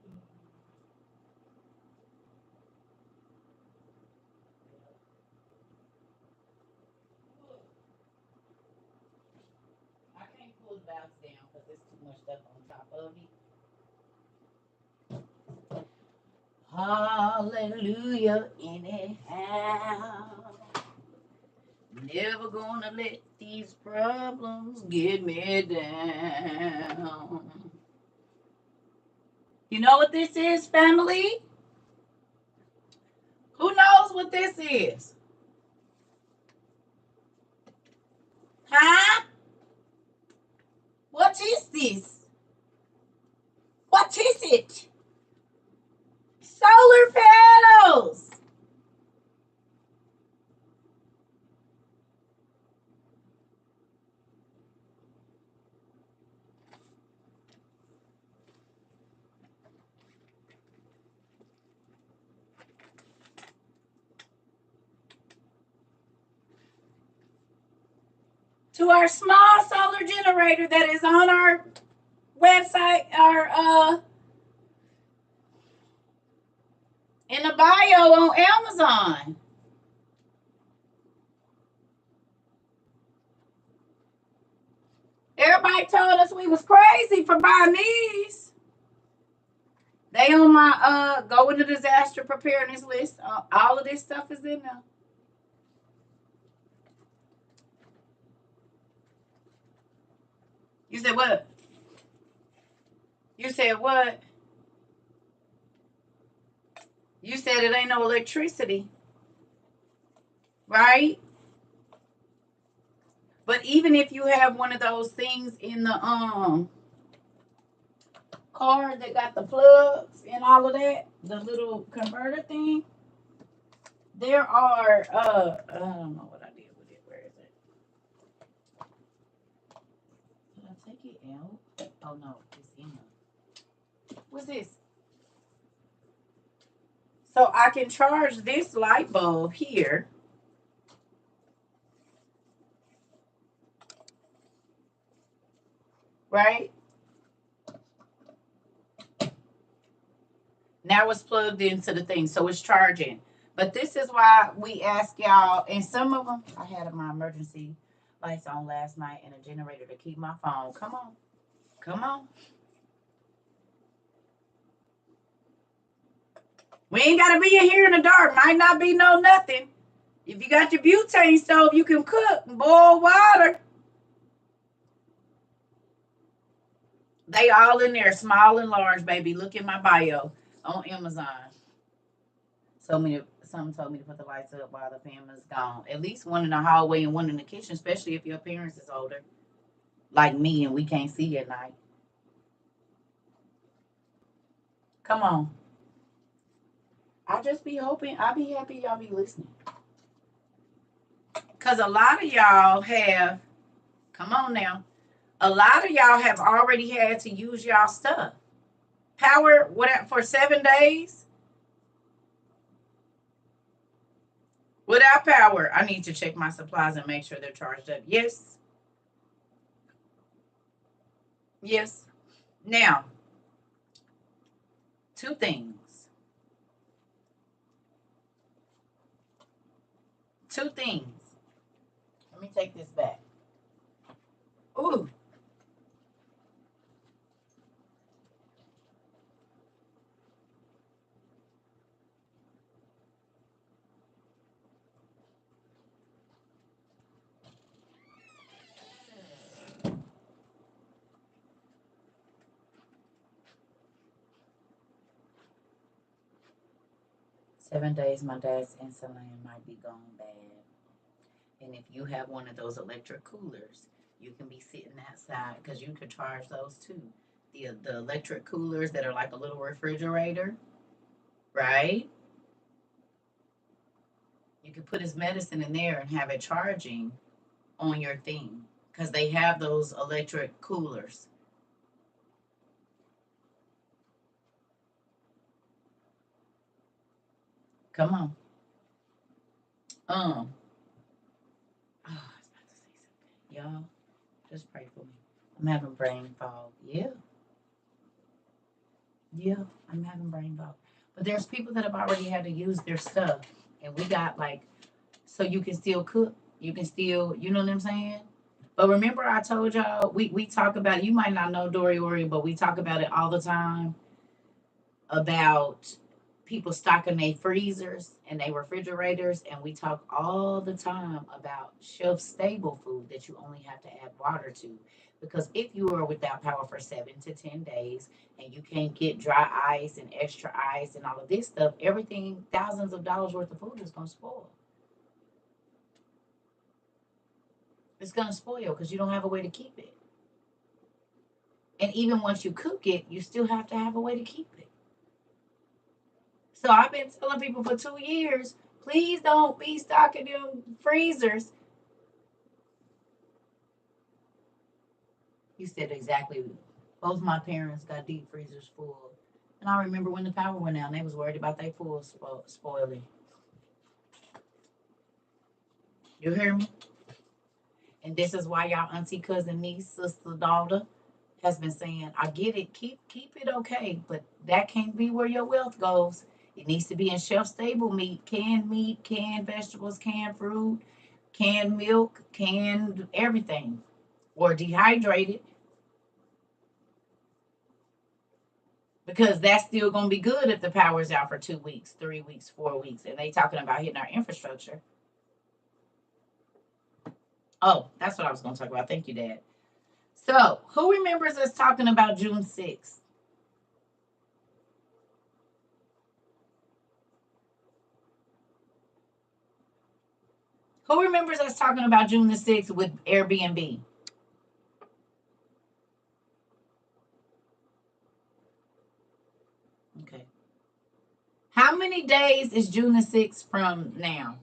I can't pull the valves down because there's too much stuff on top of it. Hallelujah, anyhow. Never gonna let these problems get me down. You know what this is, family? Who knows what this is? Huh? What is this? What is it? Solar panels. To our small solar generator that is on our website, our in the bio on Amazon. Everybody told us we was crazy for buying these. They on my go into disaster preparedness list. All of this stuff is in there. You said what? You said what? You said it ain't no electricity, right? But even if you have one of those things in the car that got the plugs and all of that, the little converter thing, there are I don't know what I did with it. Where is it? Did I take it out? Oh no, it's in there. What's this? So I can charge this light bulb here. Right? Now it's plugged into the thing, so it's charging. But this is why we ask y'all, and some of them, I had my emergency lights on last night and a generator to keep my phone. Come on. Come on. We ain't got to be in here in the dark. Might not be no nothing. If you got your butane stove, you can cook and boil water. They all in there, small and large, baby. Look in my bio on Amazon. Some told me to put the lights up while the family's gone. At least one in the hallway and one in the kitchen, especially if your parents is older, like me, and we can't see at night. Come on. I just be hoping, I be happy y'all be listening. Because a lot of y'all have, come on now, a lot of y'all have already had to use y'all stuff. Power for 7 days? Without power, I need to check my supplies and make sure they're charged up. Yes. Yes. Now, two things. Two things. Let me take this back. Ooh. 7 days, my dad's insulin might be gone bad. And if you have one of those electric coolers, you can be sitting outside because you could charge those too. The electric coolers that are like a little refrigerator, right? You could put his medicine in there and have it charging on your thing because they have those electric coolers. Come on. Um, oh, I was about to say something. Y'all, just pray for me. I'm having brain fog. Yeah, yeah, I'm having brain fog. But there's people that have already had to use their stuff, and we got like, so you can still cook. You can still, you know what I'm saying? But remember, I told y'all we talk about. You might not know Dory Ori, but we talk about it all the time about people stocking their freezers and their refrigerators, and we talk all the time about shelf stable food that you only have to add water to. Because if you are without power for 7 to 10 days and you can't get dry ice and extra ice and all of this stuff, everything, thousands of dollars worth of food is going to spoil. It's going to spoil because you don't have a way to keep it. And even once you cook it, you still have to have a way to keep it. So I've been telling people for 2 years, please don't be stocking them freezers. You said exactly. Both my parents got deep freezers full. And I remember when the power went out, they was worried about their food spoiling. You hear me? And this is why y'all auntie, cousin, niece, sister, daughter has been saying, I get it, keep it okay, but that can't be where your wealth goes. It needs to be in shelf stable meat, canned vegetables, canned fruit, canned milk, canned everything, or dehydrated, because that's still gonna be good if the power's out for 2 weeks, 3 weeks, 4 weeks, and they talking about hitting our infrastructure. Oh, that's what I was gonna talk about. Thank you, Dad. So, who remembers us talking about June 6th? Who remembers us talking about June the 6th with Airbnb? Okay. How many days is June the 6th from now?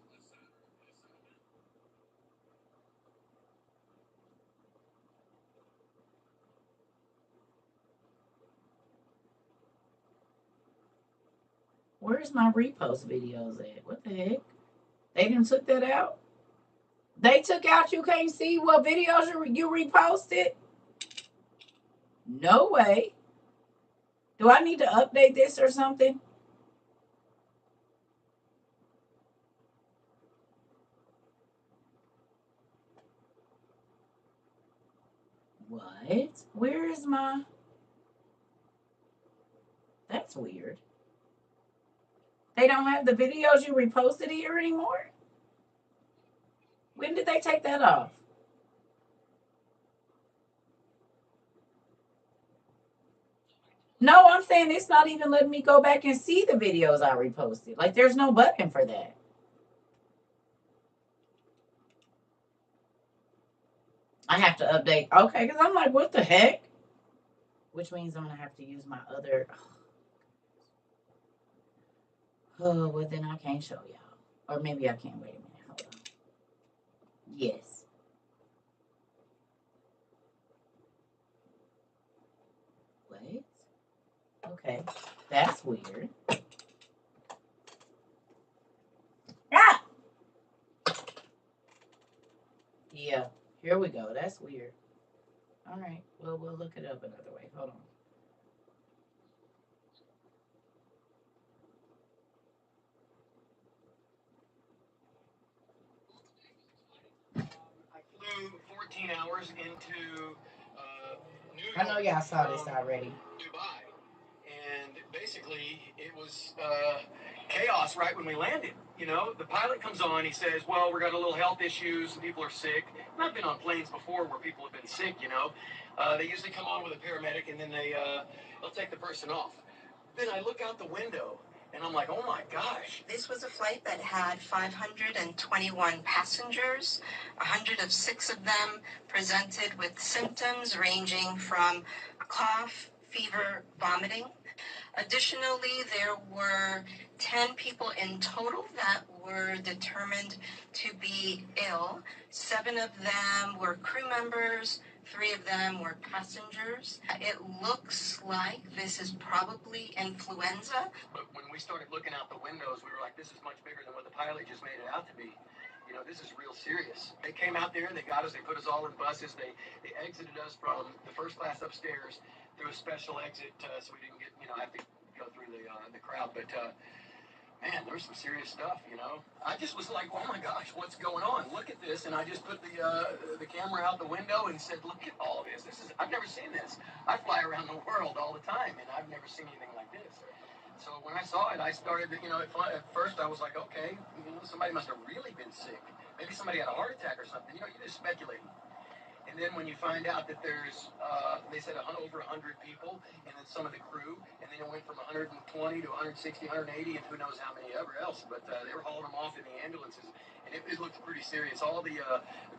Where's my repost videos at? What the heck? They didn't took that out? They took out you can't see what videos you reposted? No way. Do I need to update this or something? What? Where is my... That's weird. They don't have the videos you reposted here anymore? When did they take that off? No, I'm saying it's not even letting me go back and see the videos I reposted. Like, there's no button for that. I have to update. Okay, because I'm like, what the heck? Which means I'm going to have to use my other. Oh, well, then I can't show y'all. Or maybe I can. Wait a minute. Hold on. Yes. Wait. Okay. That's weird. Ah! Yeah. Here we go. That's weird. All right. Well, we'll look it up another way. Hold on. I flew 14 hours into New York. I know y'all saw this already. Dubai. And basically, it was chaos right when we landed. You know, the pilot comes on, he says, well, we've got a little health issues, people are sick. And I've been on planes before where people have been sick, you know. They usually come on with a paramedic and then they'll take the person off. Then I look out the window And I'm like, oh my gosh. This was a flight that had 521 passengers. 106 of them presented with symptoms ranging from cough, fever, vomiting. Additionally, there were 10 people in total that were determined to be ill. 7 of them were crew members, 3 of them were passengers. It looks like this is probably influenza. But when we started looking out the windows, we were like, this is much bigger than what the pilot just made it out to be. You know, this is real serious. They came out there, they got us, they put us all in buses, they exited us from the first class upstairs through a special exit, so we didn't get, have to go through the crowd. But man, there was some serious stuff. I just was like, oh my gosh, what's going on? Look at this, and I just put the camera out the window and said, look at all this. I've never seen this. I fly around the world all the time, and I've never seen anything like this. So when I saw it, I started, at first I was like, okay, somebody must have really been sick. Maybe somebody had a heart attack or something. You just speculate. And then when you find out that there's, they said over 100 people, and then some of the crew, and then it went from 120 to 160, 180, and who knows how many ever else. But they were hauling them off in the ambulances, and it looked pretty serious. All the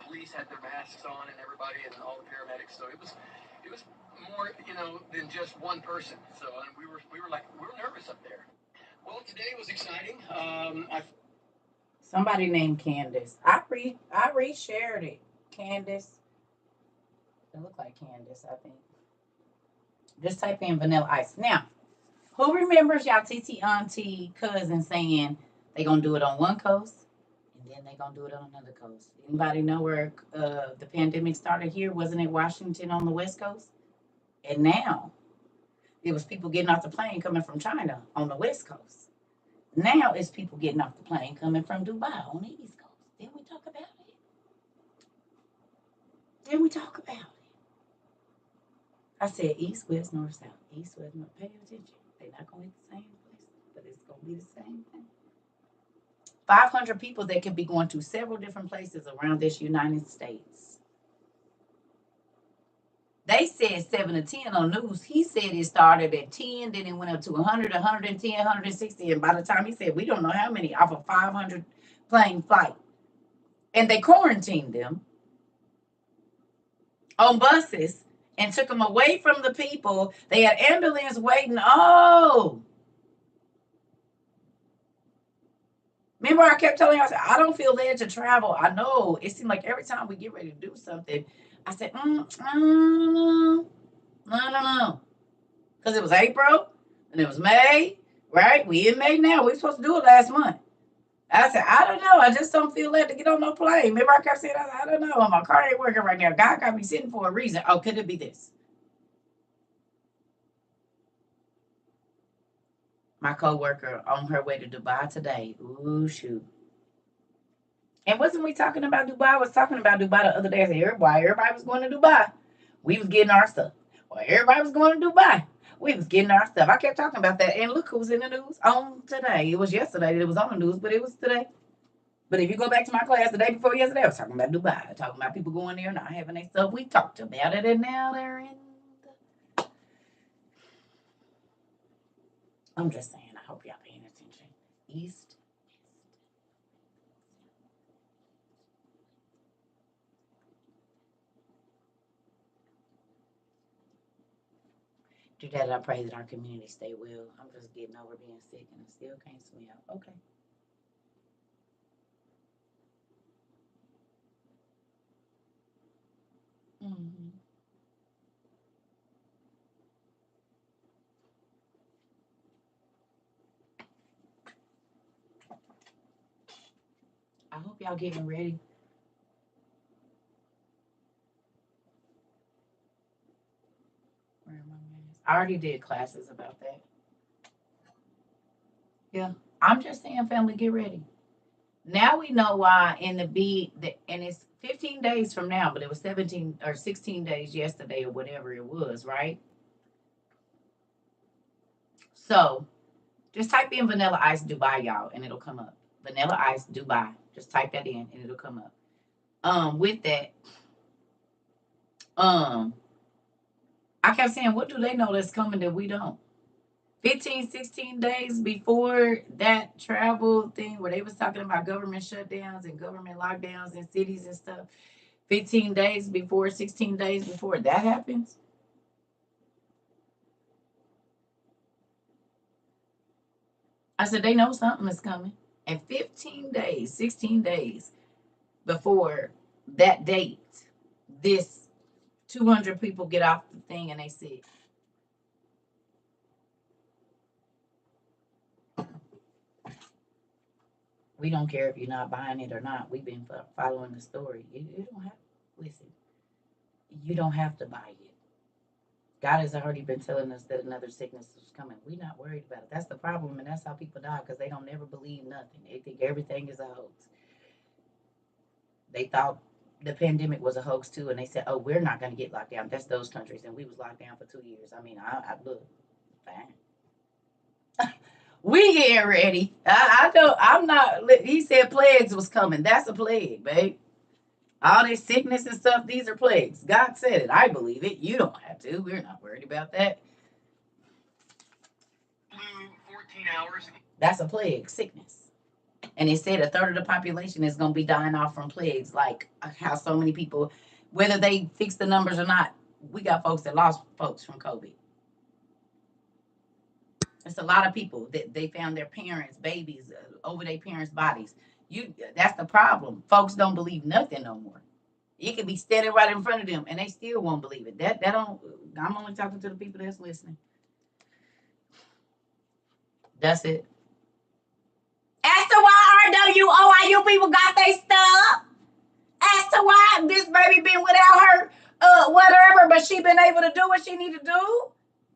police had their masks on, and everybody, and all the paramedics. So it was more, than just one person. So we were nervous up there. Well, today was exciting. Somebody named Candace. I reshared it. Candace. It looked like Candace, I think. Just type in Vanilla Ice. Now, who remembers y'all TT auntie cousin saying they gonna do it on one coast and then they gonna do it on another coast? Anybody know where the pandemic started here? Wasn't it Washington on the West Coast? And now it was people getting off the plane coming from China on the West Coast. Now it's people getting off the plane coming from Dubai on the East Coast. Didn't we talk about it? Didn't we talk about it? I said east, west, north, south. East, west, north. Pay attention. They're not going to hit the same place, but it's going to be the same thing. 500 people that could be going to several different places around this United States. They said 7 to 10 on news. He said it started at 10, then it went up to 100, 110, 160. And by the time he said, we don't know how many off a 500 plane flight. And they quarantined them on buses and took them away from the people. They had ambulance waiting. Oh, remember I kept telling you, I said, I don't feel led to travel. I know. It seemed like every time we get ready to do something, I said, I don't know. Because it was April and it was May, right? We in May now. We were supposed to do it last month. I said, I don't know. I just don't feel led to get on no plane. Remember I kept saying, I don't know. My car ain't working right now. God got me sitting for a reason. Oh, could it be this? My coworker on her way to Dubai today. Ooh, shoot. And wasn't we talking about Dubai? I was talking about Dubai the other day. I said, everybody was going to Dubai. We was getting our stuff. Well, everybody was going to Dubai. We was getting our stuff. I kept talking about that. And look who's in the news on today. It was yesterday that it was on the news, but it was today. But if you go back to my class the day before yesterday, I was talking about Dubai. Talking about people going there, not having their stuff. We talked about it, and now they're in the... I'm just saying, I hope y'all paying attention. East, do that. I pray that our community stay well. I'm just getting over being sick and I still can't swim. Okay. Mm-hmm. I hope y'all getting ready. Where am I? I already did classes about that. Yeah. I'm just saying, family, get ready. Now we know why in the B, and it's 15 days from now, but it was 17 or 16 days yesterday or whatever it was, right? So just type in Vanilla Ice Dubai, y'all, and it'll come up. Vanilla Ice Dubai. Just type that in and it'll come up. With that, I kept saying, what do they know that's coming that we don't? 15, 16 days before that travel thing where they was talking about government shutdowns and government lockdowns in cities and stuff, 15 days before, 16 days before that happens, I said, they know something is coming. And 15 days, 16 days before that date, this 200 people get off the thing and they said, we don't care if you're not buying it or not. We've been following the story. You don't have, listen, you don't have to buy it. God has already been telling us that another sickness is coming. We're not worried about it. That's the problem, and that's how people die because they don't never believe nothing. They think everything is a hoax. They thought the pandemic was a hoax too, and they said, "Oh, we're not going to get locked down." That's those countries, and we was locked down for 2 years. I mean, I look fine. We getting ready. I know. I'm not. He said plagues was coming. That's a plague, babe. All this sickness and stuff. These are plagues. God said it. I believe it. You don't have to. We're not worried about that. 14 hours. That's a plague, sickness. And it said a third of the population is going to be dying off from plagues, like how so many people, whether they fix the numbers or not, we got folks that lost folks from COVID. It's a lot of people that they found their parents, babies over their parents' bodies. That's the problem. Folks don't believe nothing no more. It could be standing right in front of them, and they still won't believe it. That don't. I'm only talking to the people that's listening. That's it. As to why RWOIU people got their stuff. As to why this baby been without her, whatever, but she been able to do what she need to do.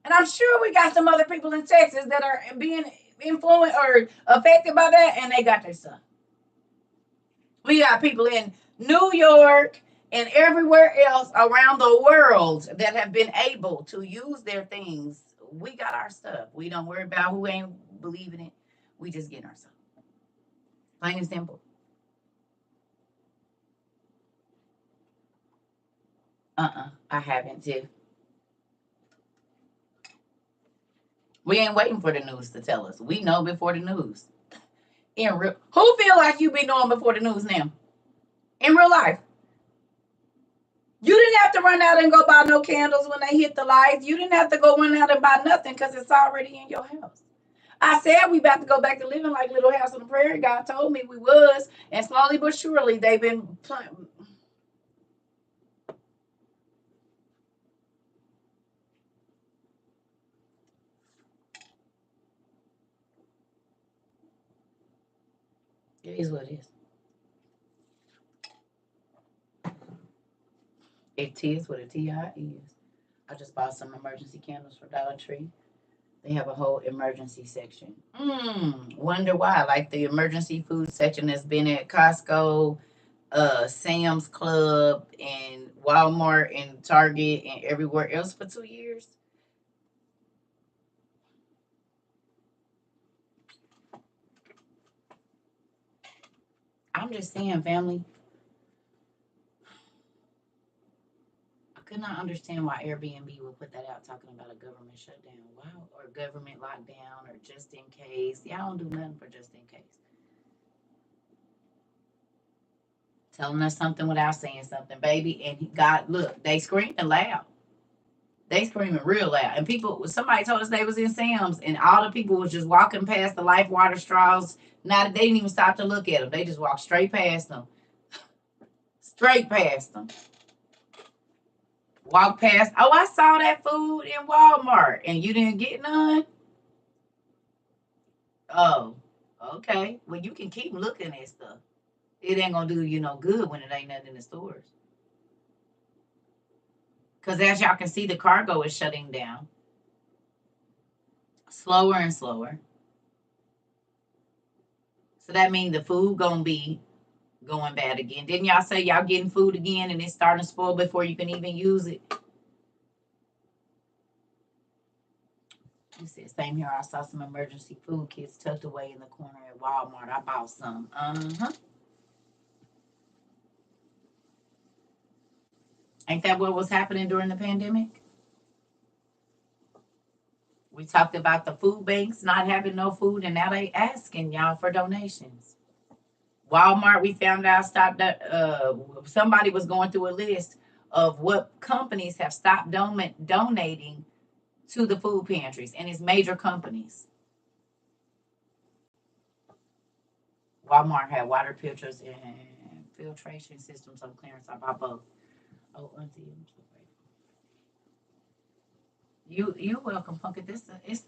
And I'm sure we got some other people in Texas that are being influenced or affected by that, and they got their stuff. We got people in New York and everywhere else around the world that have been able to use their things. We got our stuff. We don't worry about who ain't believing it. We just get our stuff. Plain and simple. I haven't too. We ain't waiting for the news to tell us. We know before the news. Who feel like you be knowing before the news now? In real life. You didn't have to run out and go buy no candles when they hit the lights. You didn't have to go run out and buy nothing because it's already in your house. I said we about to go back to living like Little House on the Prairie. God told me we was. And slowly but surely they've been playing. It is what it is. It is what it is. I just bought some emergency candles for Dollar Tree. They have a whole emergency section. Wonder why? Like the emergency food section that's been at Costco, Sam's Club, and Walmart, and Target, and everywhere else for 2 years. I'm just saying, family. I could not understand why Airbnb would put that out talking about a government shutdown. Wow, or government lockdown, or just in case. Y'all don't do nothing for just in case. Telling us something without saying something, baby. And God, look, they screaming loud. They screaming real loud. And people, somebody told us they was in Sam's, and all the people was just walking past the life water straws. Not they didn't even stop to look at them. They just walked straight past them. Straight past them. Walk past. Oh, I saw that food in Walmart, and you didn't get none. Oh, okay. Well, you can keep looking at stuff. It ain't gonna do you no good when it ain't nothing in the stores. Because as y'all can see, the cargo is shutting down slower and slower. So that means the food gonna be going bad again. Didn't y'all say y'all getting food again and it's starting to spoil before you can even use it? You said same here. I saw some emergency food kits tucked away in the corner at Walmart. I bought some. Ain't that what was happening during the pandemic? We talked about the food banks not having no food, and now they asking y'all for donations. Walmart, we found out, stopped. Somebody was going through a list of what companies have stopped donating to the food pantries, and it's major companies. Walmart had water filters and filtration systems on clearance. I bought both. Oh, auntie, I'm so grateful. You're welcome, Punkin. It's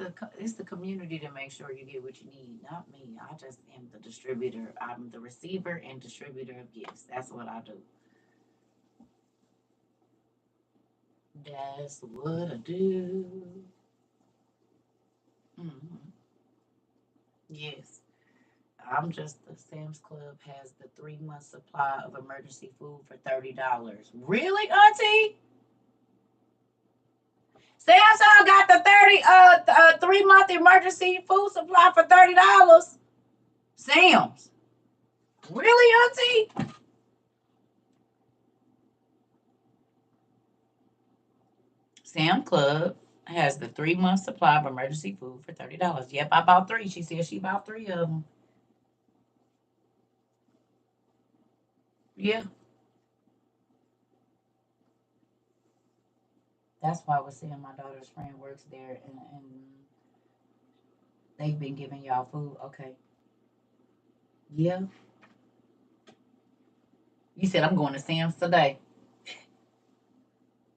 the community to make sure you get what you need, not me. I just am the distributor. I'm the receiver and distributor of gifts. That's what I do. That's what I do. Hmm. Yes. I'm just the Sam's Club has the 3 month supply of emergency food for $30. Really, Auntie? Samsung got the 3 month emergency food supply for $30. Sam's. Really, Auntie? Sam Club has the 3 month supply of emergency food for $30. Yep, I bought three. She said she bought three of them. Yeah, that's why I was saying my daughter's friend works there, and they've been giving y'all food. Okay. Yeah. You said I'm going to Sam's today.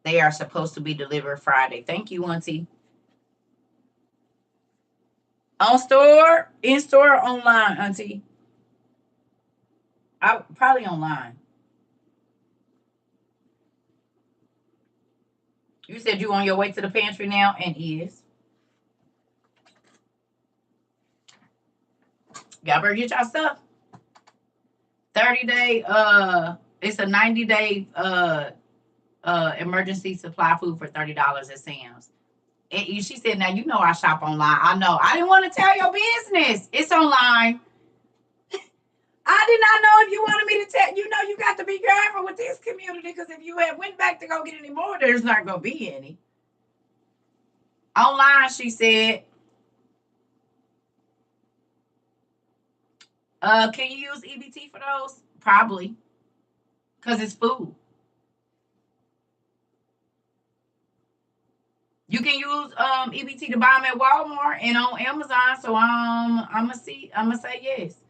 They are supposed to be delivered Friday. Thank you, Auntie. On store, in store, online, Auntie. I probably online. You said you on your way to the pantry now, and is. Y'all better get y'all stuff. 30-day. It's a 90-day emergency supply food for $30 at Sam's. And she said, "Now you know I shop online. I know. I didn't want to tell your business. It's online. I did not know if you wanted me to tell. You know, you got to be careful with this community because if you had went back to go get any more, there's not gonna be any online." She said, "Can you use EBT for those? Probably, because it's food. You can use EBT to buy them at Walmart and on Amazon. So I'm gonna say yes.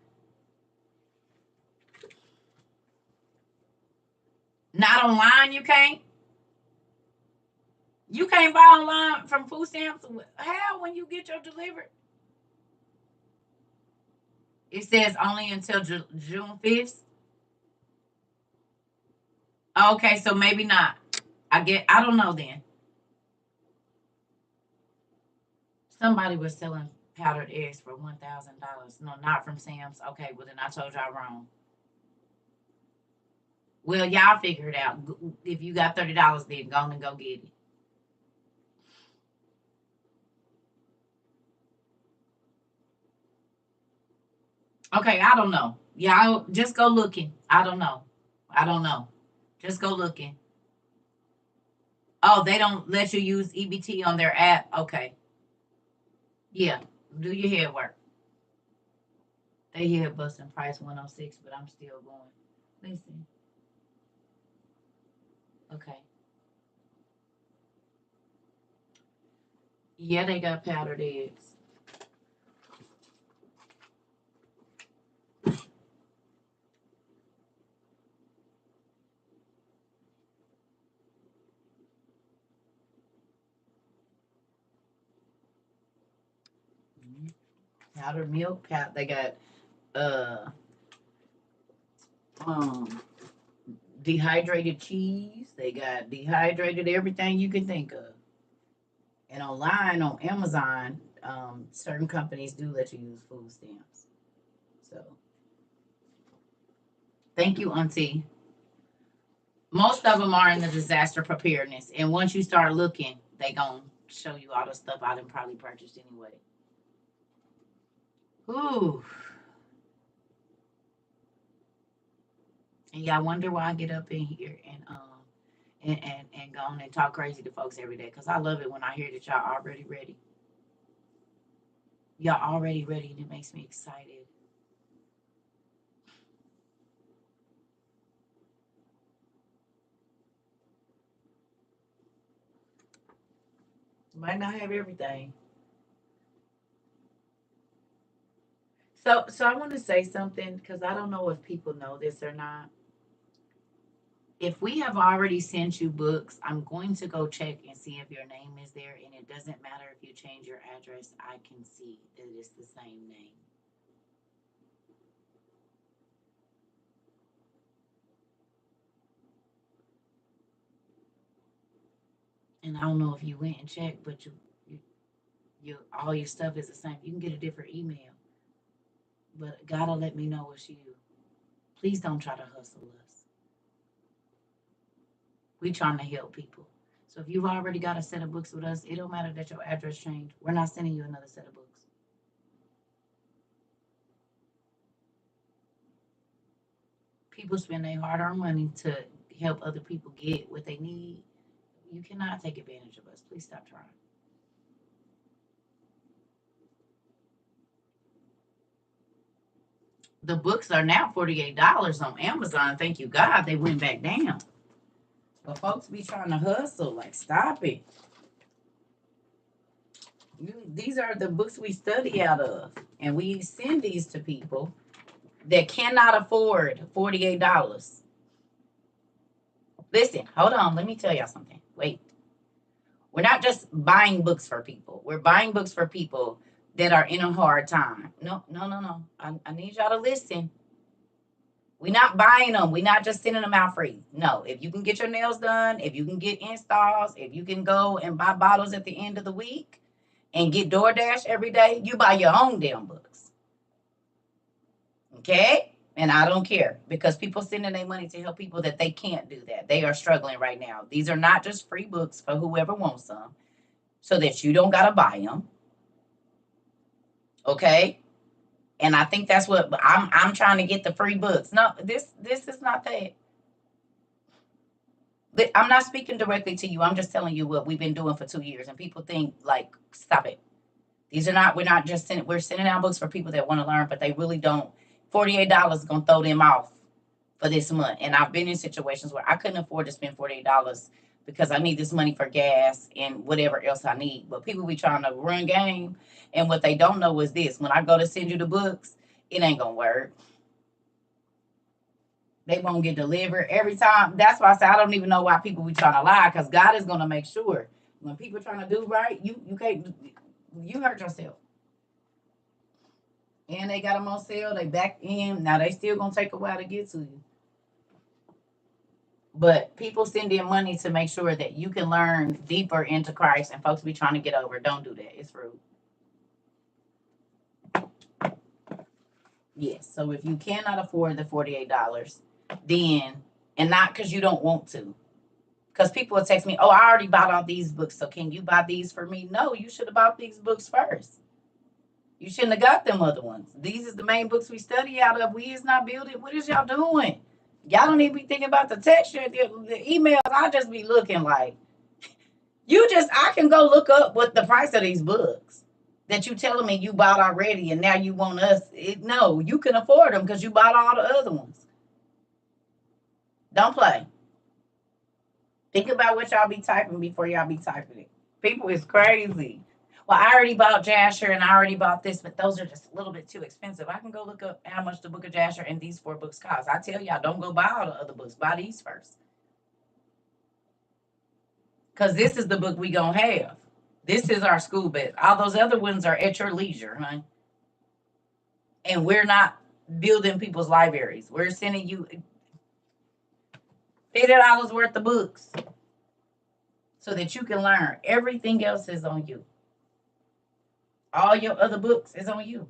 Not online. You can't. You can't buy online from food stamps. How when you get your delivered? It says only until June 5th. Okay, so maybe not. I don't know then. Somebody was selling powdered eggs for $1,000. No, not from Sam's. Okay, well then I told y'all wrong. Well, y'all figure it out. If you got $30, then go on and go get it. Okay, I don't know. Y'all just go looking. I don't know. I don't know. Just go looking. Oh, they don't let you use EBT on their app. Okay. Yeah. Do your head work. They here busting price 106, but I'm still going. Listen. Okay. Yeah, they got powdered eggs. Powdered milk. They got uh um dehydrated cheese. They got dehydrated everything you can think of. And online on Amazon, certain companies do let you use food stamps. So thank you, Auntie. Most of them are in the disaster preparedness, and once you start looking, they gonna show you all the stuff I done probably purchased anyway. Ooh, and y'all wonder why I get up in here and go on and talk crazy to folks every day because I love it when I hear that y'all already ready. Y'all already ready, and it makes me excited. Might not have everything. So I want to say something because I don't know if people know this or not. If we have already sent you books, I'm going to go check and see if your name is there. And it doesn't matter if you change your address, I can see that it's the same name. And I don't know if you went and checked, but you all your stuff is the same. You can get a different email, but gotta let me know it's you. Please don't try to hustle us. We trying to help people. So if you've already got a set of books with us, it don't matter that your address changed. We're not sending you another set of books. People spend their hard-earned money to help other people get what they need. You cannot take advantage of us. Please stop trying. The books are now $48 on Amazon. Thank you, God. They went back down. But folks be trying to hustle. Like, stop it. These are the books we study out of. And we send these to people that cannot afford $48. Listen, hold on. Let me tell y'all something. Wait. We're not just buying books for people. We're buying books for people that are in a hard time. No, no, no, no. I need y'all to listen. We're not buying them. We're not just sending them out free. No, if you can get your nails done, if you can get installs, if you can go and buy bottles at the end of the week and get DoorDash every day, you buy your own damn books. Okay? And I don't care because people sending their money to help people that they can't do that. They are struggling right now. These are not just free books for whoever wants them so that you don't got to buy them. Okay? And I think that's what I'm trying to get the free books. No, this is not that. I'm not speaking directly to you. I'm just telling you what we've been doing for 2 years. And people think like, stop it. These are not, we're not just sending, we're sending out books for people that want to learn, but they really don't. $48 is going to throw them off for this month. And I've been in situations where I couldn't afford to spend $48 because I need this money for gas and whatever else I need. But people be trying to run game. And what they don't know is this. When I go to send you the books, it ain't going to work. They won't get delivered every time. That's why I say I don't even know why people be trying to lie, because God is going to make sure when people trying to do right, you can't, you hurt yourself. And they got them on sale. They back in. Now they still gonna take a while to get to you. But people send in money to make sure that you can learn deeper into Christ, and folks be trying to get over. Don't do that. It's rude. Yes. So if you cannot afford the $48, then and not because you don't want to. Because people will text me, oh, I already bought all these books, so can you buy these for me? No, you should have bought these books first. You shouldn't have got them other ones. These is the main books we study out of. We is not building. What is y'all doing? Y'all don't even be thinking about the text, the emails. I just be looking like, I can go look up what the price of these books that you telling me you bought already and now you want us. No, you can afford them because you bought all the other ones. Don't play. Think about what y'all be typing before y'all be typing it. People is crazy. Well, I already bought Jasher and I already bought this, but those are just a little bit too expensive. I can go look up how much the book of Jasher and these 4 books cost. I tell y'all, don't go buy all the other books. Buy these first. Because this is the book we going to have. This is our school bed. All those other ones are at your leisure, huh? And we're not building people's libraries. We're sending you $50 worth of books so that you can learn. Everything else is on you. All your other books is on you.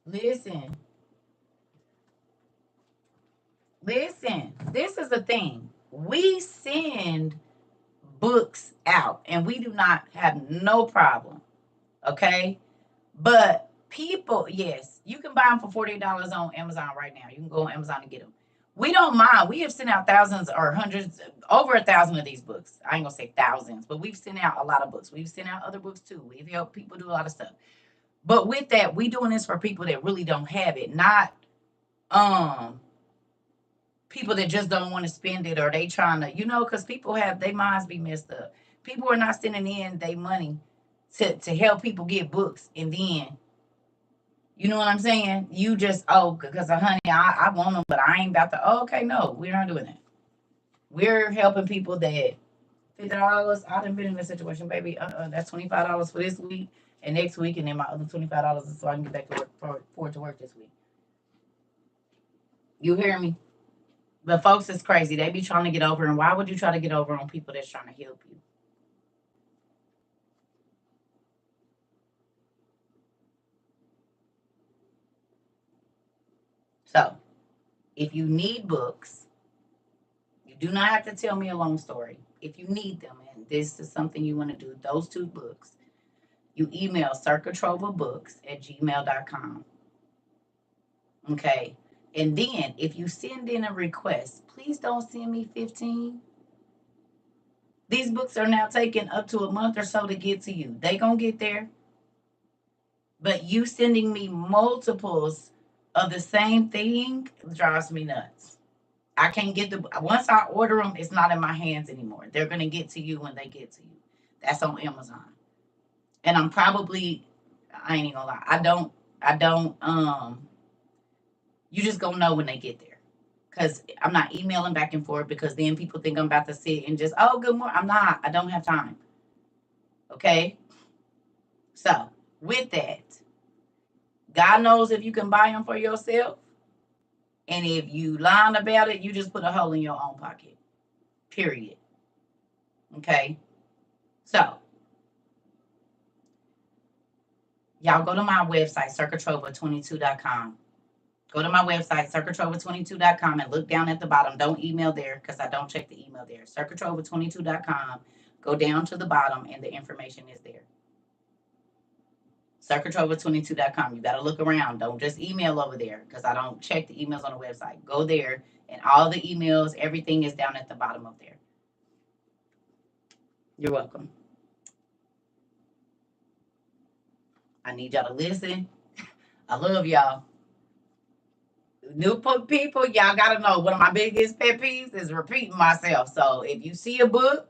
Listen. This is the thing. We send books out and we do not have no problem. Okay? But people, yes, you can buy them for $48 on Amazon right now. You can go on Amazon and get them. We don't mind. We have sent out thousands or hundreds, over 1,000 of these books. I ain't gonna say thousands, but we've sent out a lot of books. We've sent out other books too. We've helped people do a lot of stuff. But with that, we doing this for people that really don't have it, not um people that just don't want to spend it, or they trying to, because people have their minds be messed up. People are not sending in their money to help people get books, and then you know what I'm saying? You just, because honey, I want them, but I ain't about to. Oh, okay, no, we're not doing that. We're helping people that $50. I done been in this situation, baby. That's $25 for this week and next week, and then my other $25 is so I can get back to work for it to work this week. You hear me? But folks, it's crazy. They be trying to get over, and why would you try to get over on people that's trying to help you? So, if you need books, you do not have to tell me a long story. If you need them, and this is something you want to do, those two books, you email circatrovabooks@gmail.com. Okay. And then if you send in a request, please don't send me 15. These books are now taking up to a month or so to get to you. They gonna get there. But you sending me multiples of the same thing drives me nuts. I can't get once I order them, it's not in my hands anymore. They're gonna get to you when they get to you. That's on Amazon. And I ain't even gonna lie. You just gonna know when they get there. Because I'm not emailing back and forth, because then people think I'm about to sit and just, oh, good morning. I'm not. I don't have time. Okay? So, with that, God knows if you can buy them for yourself. And if you lying about it, you just put a hole in your own pocket. Period. Okay? So, y'all go to my website, CERCATROVA22.com. Go to my website, CERCATROVA22.com, and look down at the bottom. Don't email there, because I don't check the email there. CERCATROVA22.com. Go down to the bottom, and the information is there. CERCATROVA22.com. You got to look around. Don't just email over there, because I don't check the emails on the website. Go there, and all the emails, everything is down at the bottom of there. You're welcome. I need y'all to listen. I love y'all. New people, y'all got to know one of my biggest pet peeves is repeating myself. So if you see a book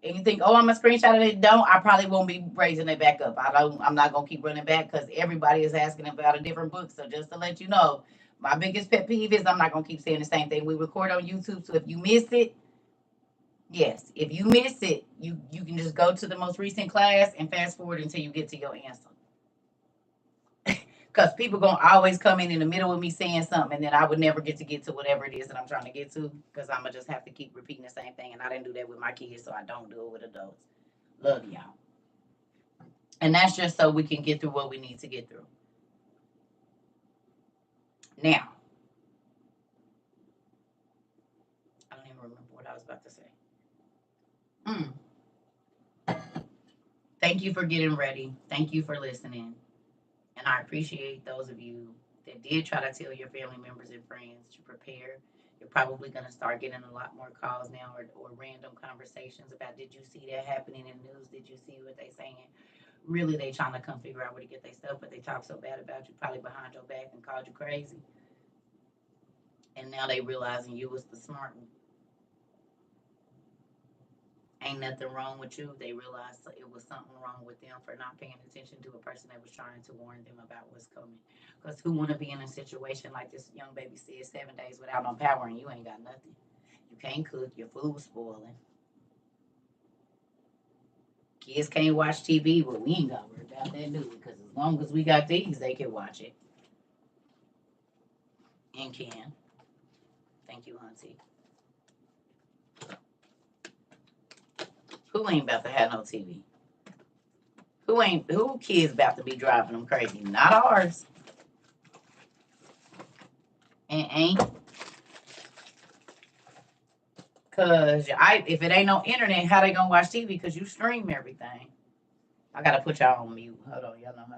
and you think, oh, I'm gonna screenshot it, don't, I probably won't be raising it back up. I'm not gonna keep running back, because everybody is asking about a different book. So just to let you know, my biggest pet peeve is I'm not gonna keep saying the same thing. We record on YouTube, so if you miss it, yes, if you miss it, you can just go to the most recent class and fast forward until you get to your answer. Because people gonna always come in the middle of me saying something, and then I would never get to whatever it is that I'm trying to get to, because I'm gonna just have to keep repeating the same thing. And I didn't do that with my kids, so I don't do it with adults. Love y'all. And that's just so we can get through what we need to get through. Now, I don't even remember what I was about to say. Thank you for getting ready. Thank you for listening. And I appreciate those of you that did try to tell your family members and friends to prepare. You're probably going to start getting a lot more calls now, or random conversations about, did you see that happening in the news? Did you see what they saying? Really, they trying to come figure out where to get their stuff, but they talk so bad about you, probably behind your back, and called you crazy. And now they realizing you was the smart one. Ain't nothing wrong with you. They realized it was something wrong with them for not paying attention to a person that was trying to warn them about what's coming. Because who want to be in a situation like this young baby said, 7 days without no power, and you ain't got nothing. You can't cook. Your food's spoiling. Kids can't watch TV, but we ain't got to worry about that, do we? Because as long as we got these, they can watch it. And can. Thank you, Auntie. Who ain't about to have no TV? Who kids about to be driving them crazy? Not ours. And ain't. Cause if it ain't no internet, how they gonna watch TV? Cause you stream everything. I gotta put y'all on mute. Hold on, y'all know how.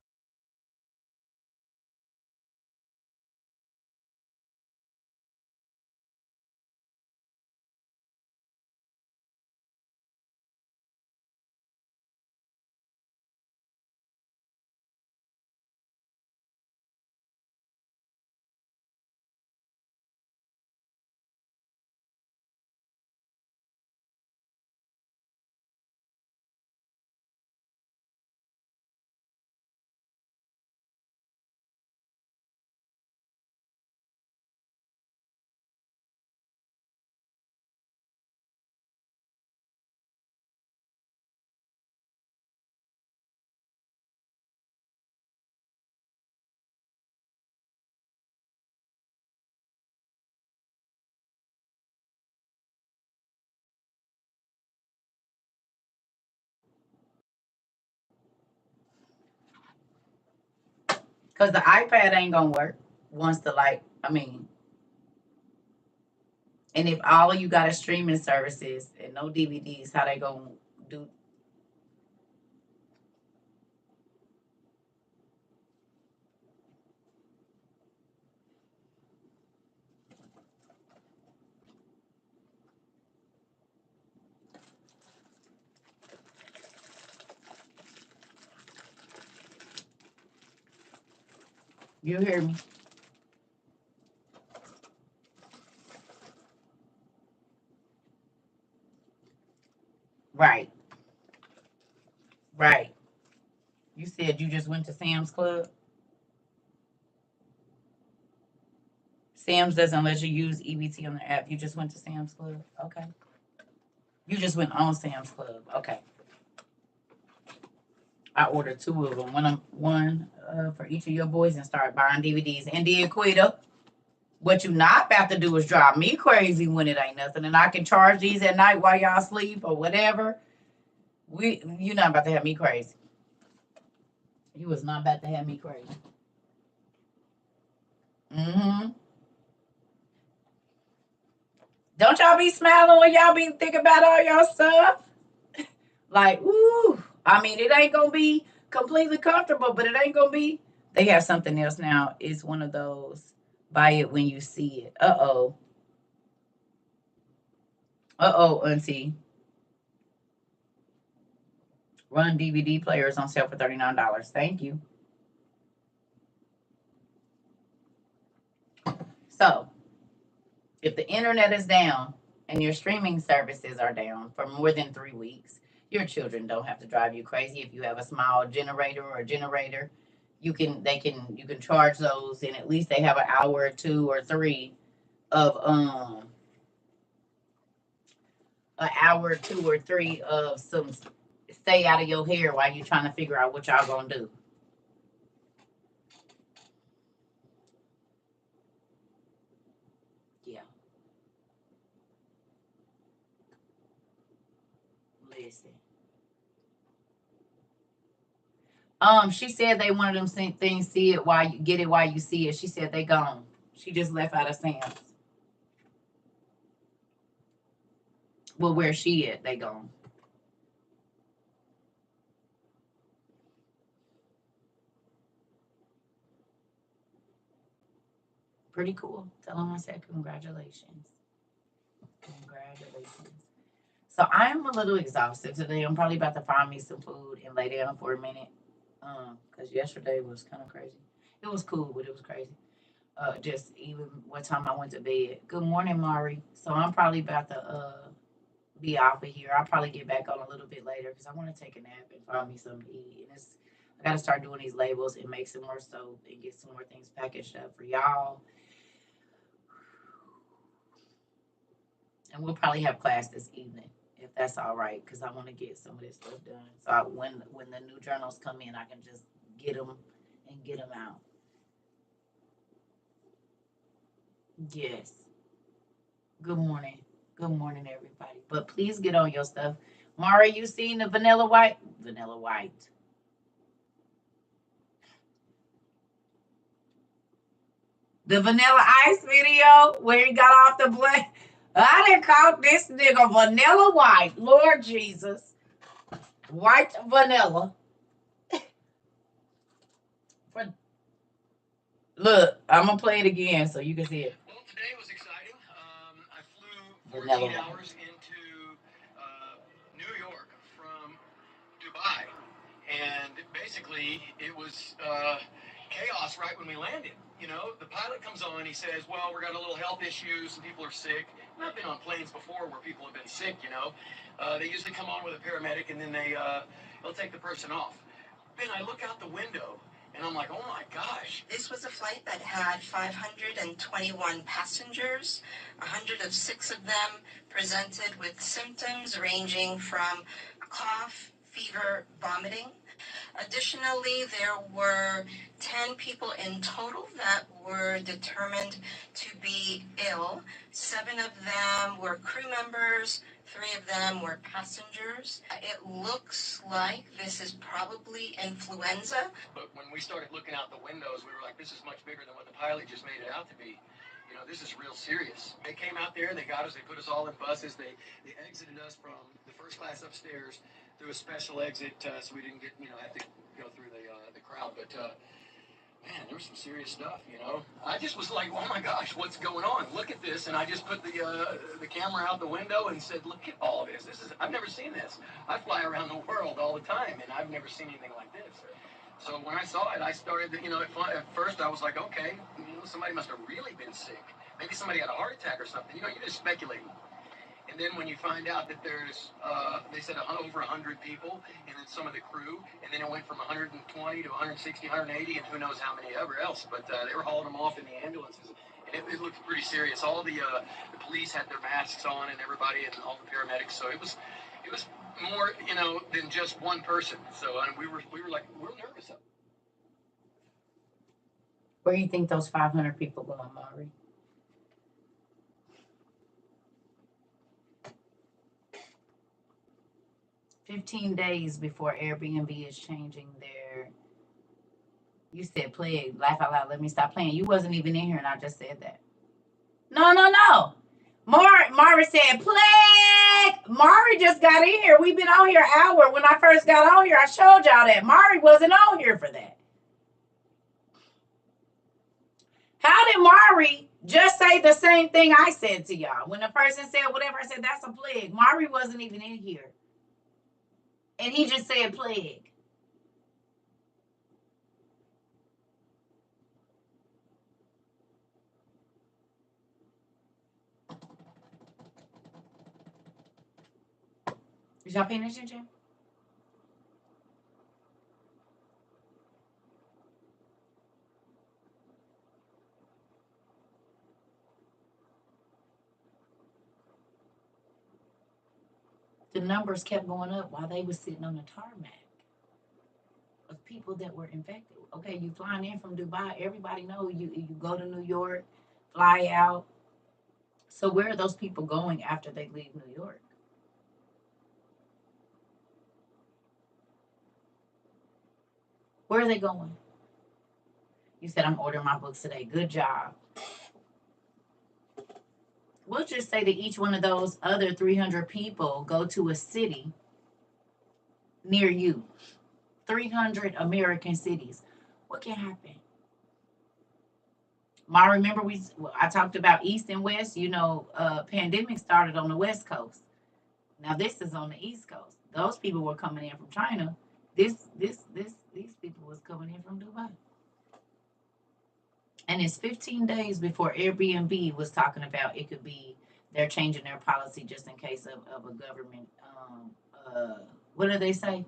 Because the iPad ain't gonna work once the light. I mean, and if all of you got a streaming services and no DVDs, how they gonna do? You hear me? Right, right. You said you just went to Sam's Club. Sam's doesn't let you use EBT on the app. You just went to Sam's Club. Okay. You just went on Sam's Club. Okay. I ordered two of them. One for each of your boys and start buying DVDs. And then Quita, what you not about to do is drive me crazy when it ain't nothing. And I can charge these at night while y'all sleep or whatever. You not about to have me crazy. You was not about to have me crazy. Mm-hmm. Don't y'all be smiling when y'all be thinking about all y'all stuff? Like, ooh. I mean, it ain't gonna be completely comfortable, but it ain't gonna be. They have something else now. It's one of those buy it when you see it. Uh-oh. Uh-oh, auntie. Run DVD players on sale for $39. Thank you. So, if the internet is down and your streaming services are down for more than 3 weeks, your children don't have to drive you crazy. If you have a small generator or a generator, you can charge those, and at least they have an hour or two or three of an hour or two or three of some stay out of your hair while you're trying to figure out what y'all gonna do. Yeah, listen. She said they one of them same things. See it while you get it while you see it. She said they gone. She just left out of Sam's. Well, where she at? They gone. Pretty cool. Tell them I said congratulations. Congratulations. So I'm a little exhausted today. I'm probably about to find me some food and lay down for a minute. Because yesterday was kind of crazy. It was cool, but it was crazy. Just even what time I went to bed. Good morning, Mari. So I'm probably about to be off of here. I'll probably get back on a little bit later because I want to take a nap and find me something to eat. And I got to start doing these labels and make some more soap and get some more things packaged up for y'all. And we'll probably have class this evening if that's all right because I want to get some of this stuff done. So when the new journals come in, I can just get them and get them out. Yes. Good morning. Good morning, everybody. But please get on your stuff. Mara, you seen the vanilla white? Vanilla white. The vanilla ice video where he got off the plane. I didn't call this nigga vanilla white. Lord Jesus. White vanilla. For, look, I'm going to play it again so you can see it. Well, today was exciting. I flew 14 hours into New York from Dubai. And basically, it was chaos right when we landed. You know, the pilot comes on, he says, well, we're got a little health issue, some people are sick. And I've been on planes before where people have been sick, you know. They usually come on with a paramedic and then they'll take the person off. Then I look out the window and I'm like, oh my gosh. This was a flight that had 521 passengers. 106 of them presented with symptoms ranging from cough, fever, vomiting. Additionally, there were 10 people in total that were determined to be ill. 7 of them were crew members, 3 of them were passengers. It looks like this is probably influenza. But when we started looking out the windows, we were like, this is much bigger than what the pilot just made it out to be. You know, this is real serious. They came out there, they got us, they put us all in buses, they exited us from the first class upstairs through a special exit, so we didn't have to go through the crowd. But man, there was some serious stuff, you know. I just was like, oh my gosh, what's going on? Look at this. And I just put the camera out the window and said, look at all this. I've never seen this. I fly around the world all the time, and I've never seen anything like this. So when I saw it, I started, at first I was like, okay, somebody must have really been sick. Maybe somebody had a heart attack or something. You're just speculating. And then when you find out that there's, they said over 100 people, and then some of the crew, and then it went from 120 to 160, 180, and who knows how many ever else. But they were hauling them off in the ambulances, and it looked pretty serious. All the police had their masks on, and everybody, and all the paramedics. So it was more, than just one person. So we were like real nervous. Where do you think those 500 people going, Maury? "15 days before Airbnb is changing their..." You said plague. Laugh out loud. Let me stop playing. You wasn't even in here, and I just said that. No. Mari said plague. Mari just got in here. We've been on here an hour. When I first got on here, I showed y'all that. Mari wasn't on here for that. How did Mari just say the same thing I said to y'all? When the person said whatever, I said, that's a plague. Mari wasn't even in here. And he just said plague. Is y'all paying attention? The numbers kept going up while they were sitting on the tarmac of people that were infected. Okay, you flying in from Dubai. Everybody know you go to New York, fly out. So where are those people going after they leave New York? Where are they going? You said, I'm ordering my books today. Good job. We'll just say that each one of those other 300 people go to a city near you. 300 American cities. What can happen? Ma, remember I talked about East and West. Pandemic started on the West Coast. Now this is on the East Coast. Those people were coming in from China. These people was coming in from Dubai. And it's 15 days before Airbnb was talking about it could be they're changing their policy just in case of a government. What do they say?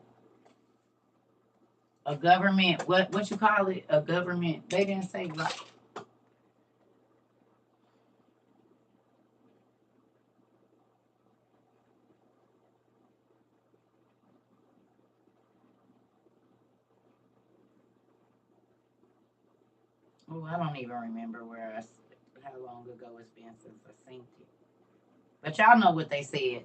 A government, what you call it? A government. They didn't say right. Oh, I don't even remember how long ago it's been since I seen it. But y'all know what they said.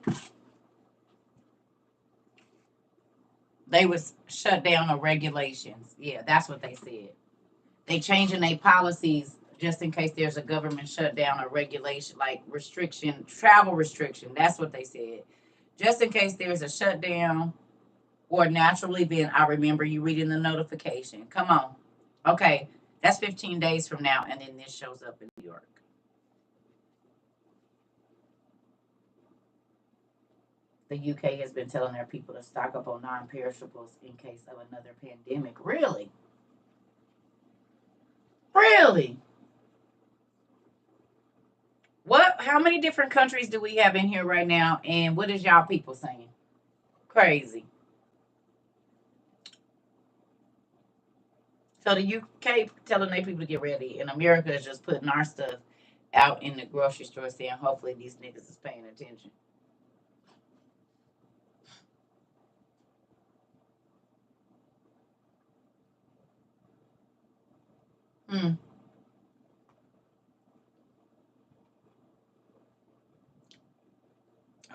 They was shut down on regulations. Yeah, that's what they said. They changing their policies just in case there's a government shutdown or regulation, like travel restriction. That's what they said. Just in case there's a shutdown or natural event. I remember you reading the notification. Come on. Okay, that's 15 days from now, and then this shows up in New York. The UK has been telling their people to stock up on non-perishables in case of another pandemic. Really? Really? How many different countries do we have in here right now? And what is y'all people saying? Crazy. So the UK telling their people to get ready, and America is just putting our stuff out in the grocery store saying, hopefully these niggas is paying attention.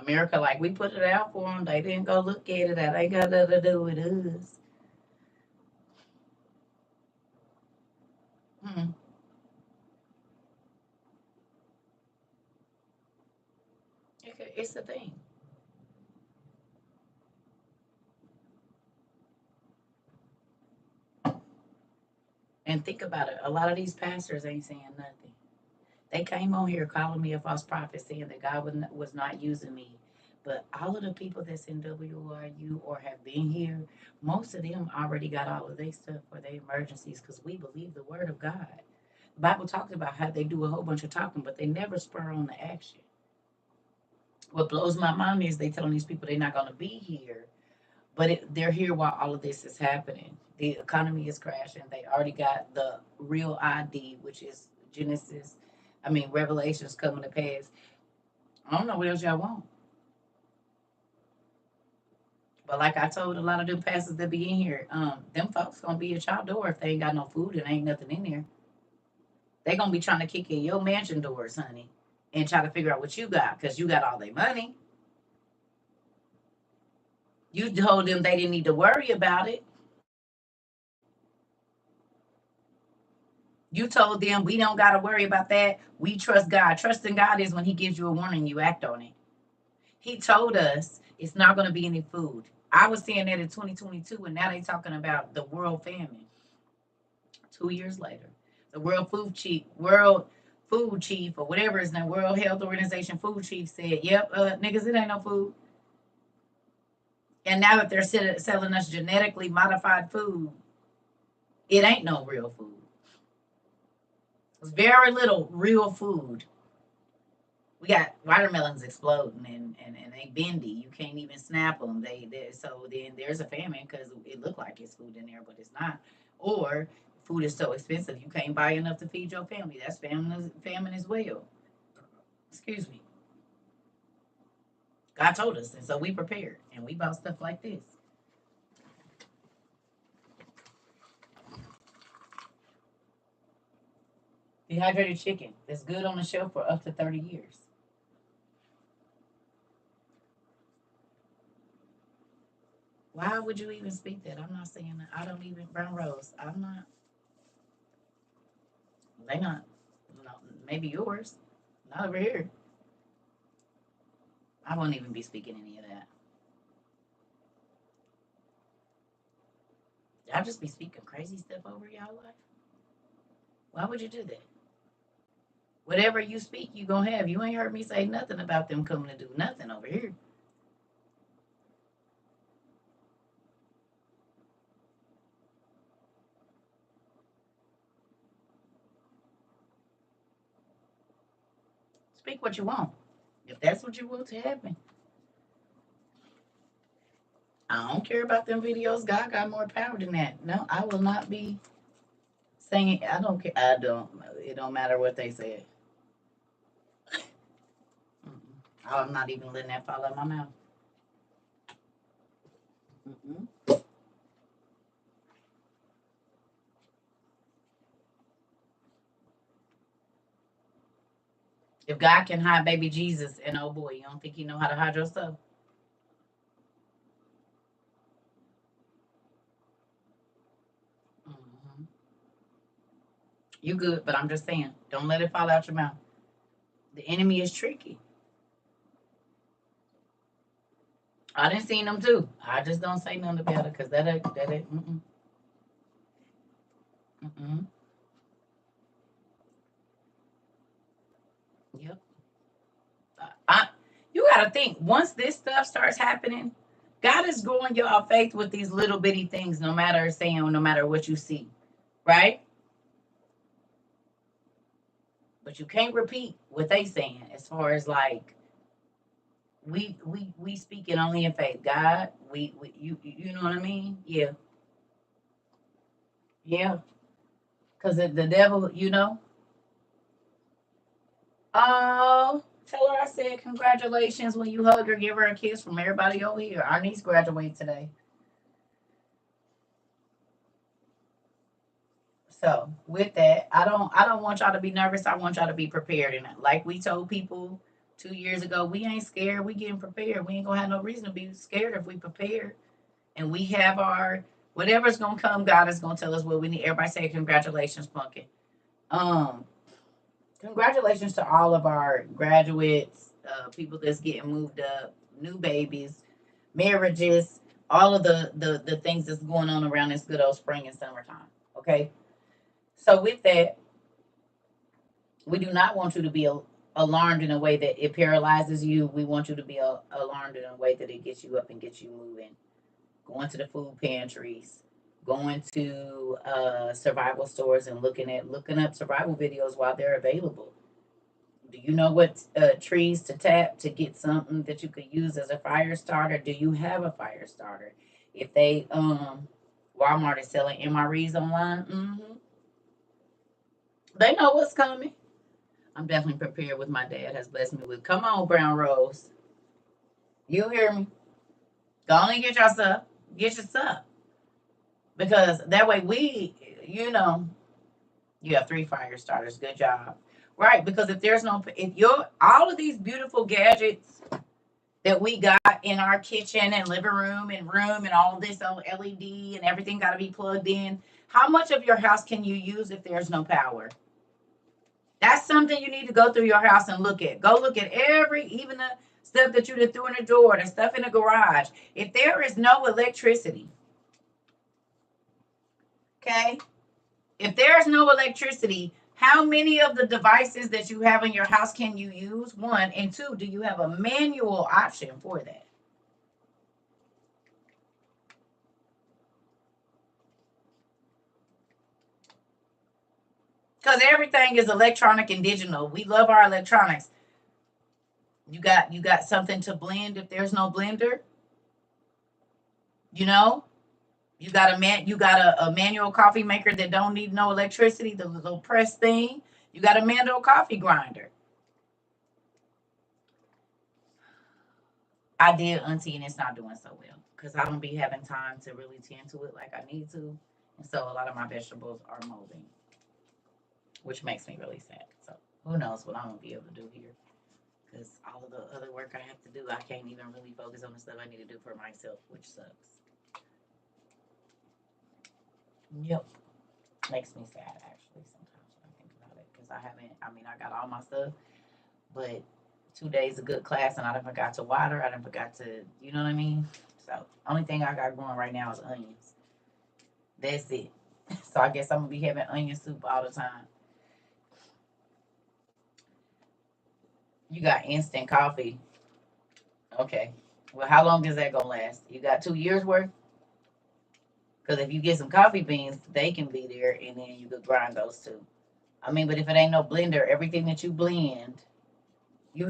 America, like we put it out for them. They didn't go look at it. That ain't got nothing to do with us. Hmm. It's a thing. And think about it. A lot of these pastors ain't saying nothing. They came on here calling me a false prophet, saying that God was not using me. But all of the people that's in WRU or have been here, most of them already got all of their stuff for their emergencies because we believe the word of God. The Bible talks about how they do a whole bunch of talking, but they never spur on the action. What blows my mind is they telling these people they're not going to be here, but they're here while all of this is happening. The economy is crashing. They already got the real ID, which is Revelations coming to pass. I don't know what else y'all want. But like I told a lot of them pastors that be in here, them folks gonna be at y'all door if they ain't got no food and ain't nothing in there. They gonna be trying to kick in your mansion doors, honey, and try to figure out what you got because you got all their money. You told them they didn't need to worry about it. You told them we don't got to worry about that. We trust God. Trusting God is when He gives you a warning, you act on it. He told us it's not going to be any food. I was saying that in 2022, and now they're talking about the world famine. 2 years later, the World Food Chief, or whatever his name, World Health Organization Food Chief said, "Yep, niggas, it ain't no food." And now that they're selling us genetically modified food, it ain't no real food. It's very little real food. We got watermelons exploding and they bendy. You can't even snap them. So then there's a famine because it looked like it's food in there, but it's not. Or food is so expensive you can't buy enough to feed your family. That's famine as well. Excuse me. God told us, and so we prepared and we bought stuff like this. Dehydrated chicken that's good on the shelf for up to 30 years. Why would you even speak that? I'm not saying that. I don't even brown rose. I'm not. They not. No, maybe yours. Not over here. I won't even be speaking any of that. Y'all just be speaking crazy stuff over y'all life. Why would you do that? Whatever you speak, you gonna have. You ain't heard me say nothing about them coming to do nothing over here. Speak what you want. If that's what you want to happen, I don't care about them videos. God got more power than that. No, I will not be saying. I don't care. I don't. It don't matter what they said. I'm not even letting that fall out of my mouth. Mm-mm. If God can hide baby Jesus, and oh boy, you don't think He know how to hide yourself? Mm-hmm. You good, but I'm just saying, don't let it fall out your mouth. The enemy is tricky. I didn't see them too. I just don't say nothing about it because that mm-mm. Yep. I you got to think once this stuff starts happening, God is growing your faith with these little bitty things, no matter saying, no matter what you see, right? But you can't repeat what they saying as far as like we speaking only in faith. God, you know what I mean? Yeah, yeah. Because the devil, Oh, tell her I said congratulations when you hug her, give her a kiss from everybody over here. Our niece graduated today. So with that, I don't want y'all to be nervous. I want y'all to be prepared. And like we told people 2 years ago. We ain't scared. We getting prepared. We ain't gonna have no reason to be scared if we prepared. And we have our whatever's gonna come. God is gonna tell us what we need. Everybody say congratulations, Pumpkin. Um, Congratulations to all of our graduates, people that's getting moved up, new babies, marriages, all of the things that's going on around this good old spring and summertime. Okay, so with that, we do not want you to be alarmed in a way that it paralyzes you. We want you to be alarmed in a way that it gets you up and gets you moving. Going to the food pantries, going to survival stores and looking up survival videos while they're available. Do you know what trees to tap to get something that you could use as a fire starter? Do you have a fire starter? If they Walmart is selling MREs online, they know what's coming. I'm definitely prepared with my dad has blessed me with. Come on, Brown Rose. You hear me? Go on and get your stuff. Get your stuff. Because that way you have 3 fire starters. Good job. Right, because if you're all of these beautiful gadgets that we got in our kitchen and living room and all this LED and everything got to be plugged in, how much of your house can you use if there's no power? That's something you need to go through your house and look at. Go look at even the stuff that you did threw in the drawer, the stuff in the garage. If there is no electricity, okay? If there's no electricity, how many of the devices that you have in your house can you use? 1, and 2, do you have a manual option for that? Because everything is electronic and digital. We love our electronics. You got something to blend if there's no blender. You know, you got a manual coffee maker that don't need no electricity, the little press thing. You got a manual coffee grinder. I did, Auntie, and it's not doing so well because I don't be having time to really tend to it like I need to. And so a lot of my vegetables are molding, which makes me really sad. So who knows what I'm going to be able to do here. Because all of the other work I have to do, I can't even really focus on the stuff I need to do for myself, which sucks. Yep. Makes me sad, actually, sometimes when I think about it. Because I got all my stuff, but 2 days of good class and I done forgot to water. I done forgot to, you know what I mean? So, only thing I got going right now is onions. That's it. So, I guess I'm going to be having onion soup all the time. You got instant coffee. Okay. Well, how long is that going to last? You got 2 years worth? Because if you get some coffee beans, they can be there and then you could grind those too. But if it ain't no blender, everything that you blend, you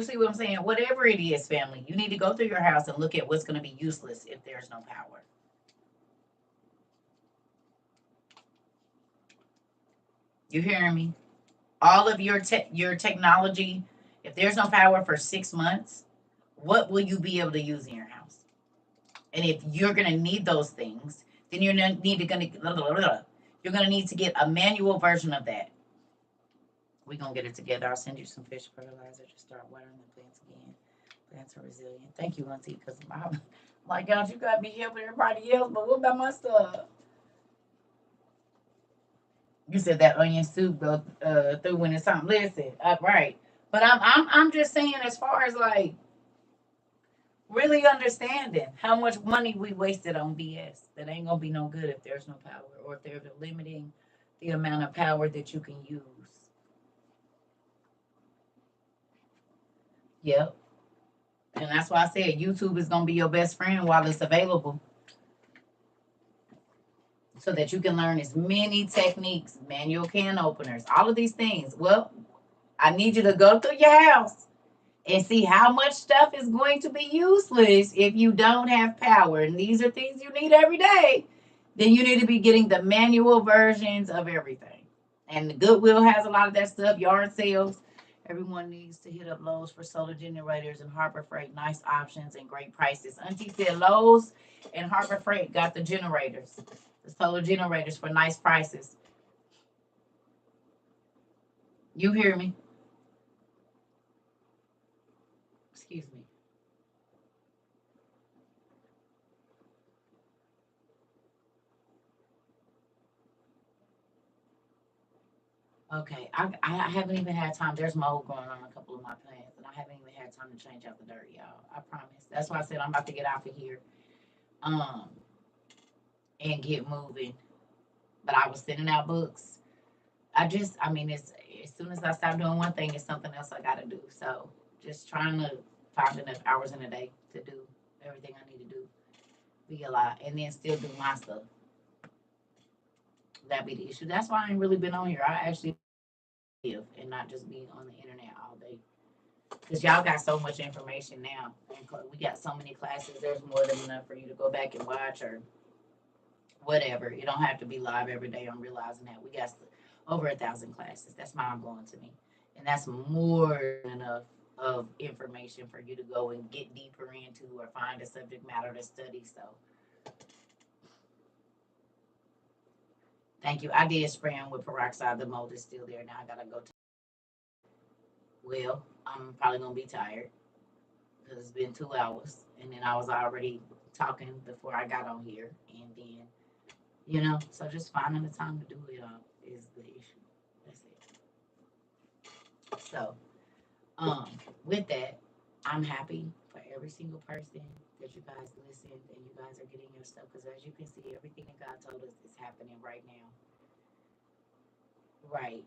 see what I'm saying? Whatever it is, family, you need to go through your house and look at what's going to be useless if there's no power. You hearing me? All of your technology, if there's no power for 6 months, what will you be able to use in your house? And if you're gonna need those things, then you're gonna need to get a manual version of that. We're gonna get it together. I'll send you some fish fertilizer to start watering the plants again. Plants are resilient. Thank you, Auntie, because my God, you got me helping everybody else, but what about my stuff? You said that onion soup go through when it's time. Listen, right. But I'm just saying, as far as like really understanding how much money we wasted on BS that ain't gonna be no good if there's no power or if they're limiting the amount of power that you can use. Yep. And that's why I said YouTube is gonna be your best friend while it's available. So that you can learn as many techniques, manual can openers, all of these things. Well, I need you to go through your house and see how much stuff is going to be useless if you don't have power. And these are things you need every day. Then you need to be getting the manual versions of everything. And the Goodwill has a lot of that stuff, yard sales. Everyone needs to hit up Lowe's for solar generators and Harbor Freight. Nice options and great prices. Auntie said Lowe's and Harbor Freight got the generators, the solar generators for nice prices. You hear me? Excuse me. Okay, I haven't even had time. There's mold growing on a couple of my plants, and I haven't even had time to change out the dirt, y'all. I promise. That's why I said I'm about to get out of here, um, and get moving. But I was sending out books. I mean, it's as soon as I stop doing one thing, it's something else I got to do. So just trying to find enough hours in a day to do everything I need to do. Be a lot, and then still do my stuff. That be the issue. That's why I ain't really been on here. I actually live and not just be on the internet all day. Because y'all got so much information now. And we got so many classes. There's more than enough for you to go back and watch or whatever. You don't have to be live every day. I'm realizing that we got over 1,000 classes. That's mind blowing to me, and that's more than enough of information for you to go and get deeper into or find a subject matter to study. So, thank you. I did spray them with peroxide. The mold is still there. Now I gotta go. Well, I'm probably gonna be tired because it's been 2 hours, and then I was already talking before I got on here, and then so just finding the time to do it all is the issue. That's it. So, um, with that, I'm happy for every single person that you guys listened and you guys are getting your stuff because as you can see, everything that God told us is happening right now. Right.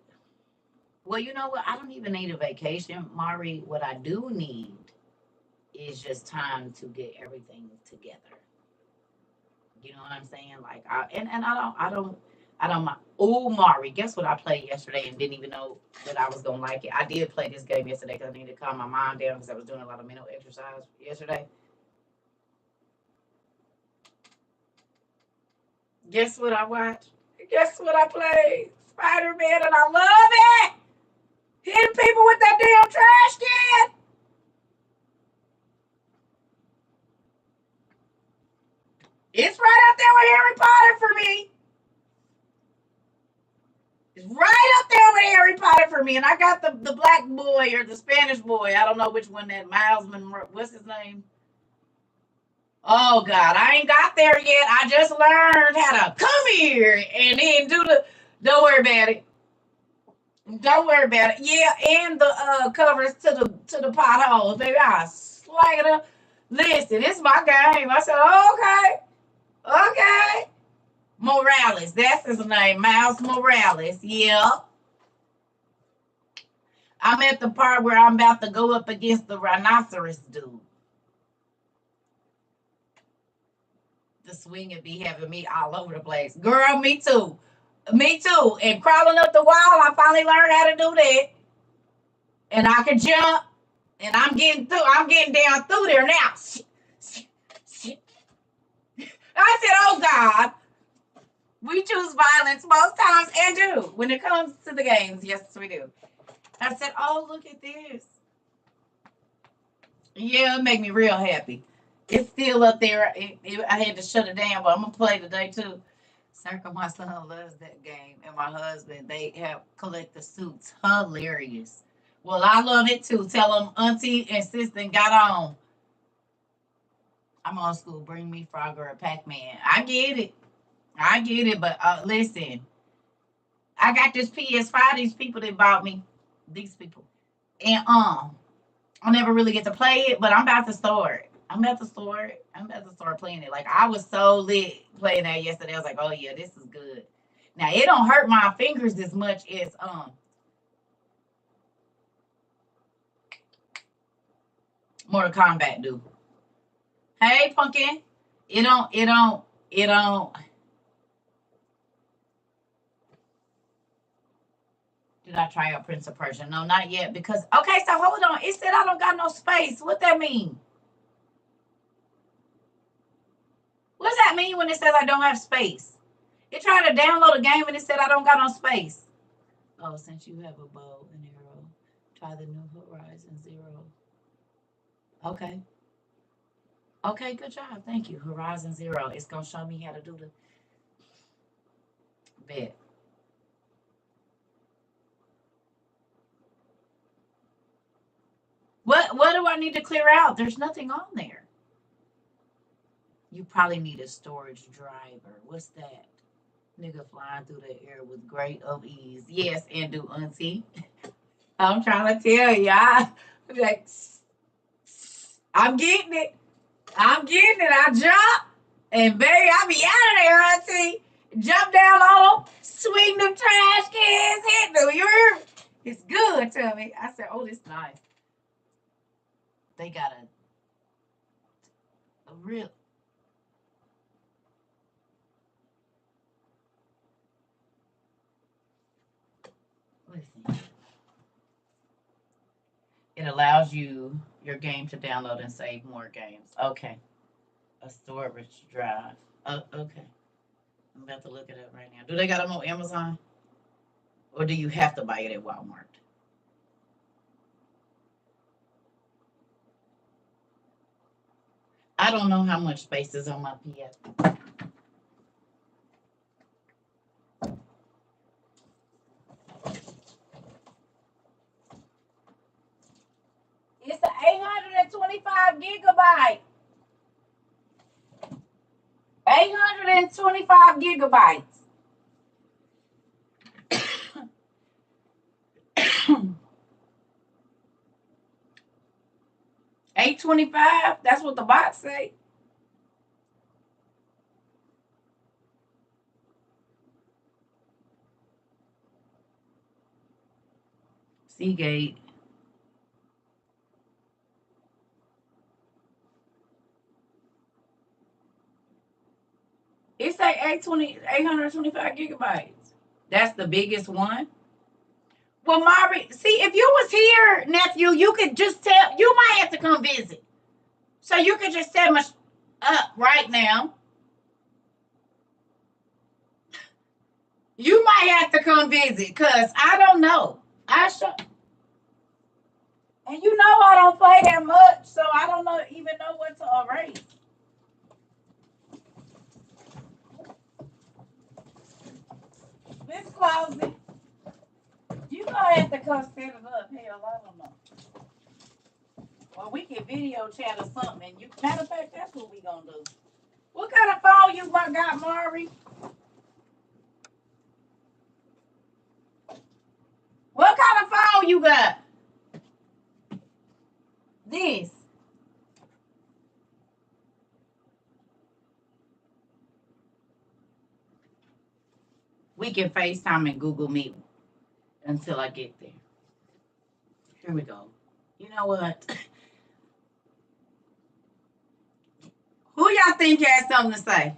Well, you know what? I don't even need a vacation, Mari. What I do need is just time to get everything together. You know what I'm saying? Like and I don't mind. Oh, Mari, guess what I played yesterday and didn't even know that I was gonna like it. I did play this game yesterday because I needed to calm my mind down because I was doing a lot of mental exercise yesterday. Guess what I watched? Guess what I played? Spider Man, and I love it. Hitting people with that damn trash can. It's right up there with Harry Potter for me. It's right up there with Harry Potter for me. And I got the black boy or the Spanish boy. I don't know which one that Miles Monroe. What's his name? Oh God, I ain't got there yet. I just learned how to come here and then do the. Don't worry about it. Don't worry about it. Yeah, and the covers to the potholes, baby. I slang it up. Listen, it's my game. I said, okay, okay. Morales, that's his name, Miles Morales. Yeah, I'm at the part where I'm about to go up against the rhinoceros dude. The swing and be having me all over the place. Girl, me too. Me too. And crawling up the wall, I finally learned how to do that. And I can jump. And I'm getting through. I'm getting down through there now. I said, oh God, we choose violence most times and do when it comes to the games. Yes, we do. I said, oh, look at this. Yeah, it make me real happy. It's still up there. I had to shut it down, but I'm going to play today too. CERCA, my son loves that game. And my husband, they have collector suits. Hilarious. Well, I love it too. Tell them auntie and sister got on. I'm on school. Bring me Frogger or Pac Man. I get it. I get it. But listen, I got this PS5. These people that bought me, these people, and I never really get to play it. But I'm about to start. I'm about to start. I'm about to start playing it. Like I was so lit playing that yesterday. I was like, oh yeah, this is good. Now it don't hurt my fingers as much as Mortal Kombat do. Hey, pumpkin. It don't. It don't. It don't. Did I try out Prince of Persia? No, not yet. Because okay, so hold on. It said I don't got no space. What that mean? What does that mean when it says I don't have space? It tried to download a game and it said I don't got no space. Oh, since you have a bow and arrow, try the new Horizon Zero. Okay. Okay, good job. Thank you. Horizon Zero. It's gonna show me how to do the bet. What? What do I need to clear out? There's nothing on there. You probably need a storage driver. What's that? Nigga flying through the air with great of ease. Yes, and do auntie. I'm trying to tell you. Like, I'm getting it. I jump. And baby, I be out of there, auntie. Jump down on them, swing them trash cans, hit them. You hear me? It's good to me. I said, oh, this nice. They got a real. Listen. It allows your game to download and save more games. Okay. A storage drive. Okay. I'm about to look it up right now. Do they got them on Amazon? Or do you have to buy it at Walmart? I don't know how much space is on my PS. It's an 825 gigabyte. 825 gigabytes. 825. That's what the box say. Seagate. It's like 825 gigabytes. That's the biggest one. Well, Marvin, see, if you was here, nephew, you could just tell. You might have to come visit, so you could just set me up right now. You might have to come visit, cause I don't know. And you know I don't play that much, so I don't even know what to erase. This closet, you gonna have to come set it up. Hell, I don't know. Well, we can video chat or something. And matter of fact, that's what we gonna do. What kind of phone you got, Mari? What kind of phone you got? This. We can FaceTime and Google Meet until I get there. Here we go. You know what? Who y'all think has something to say?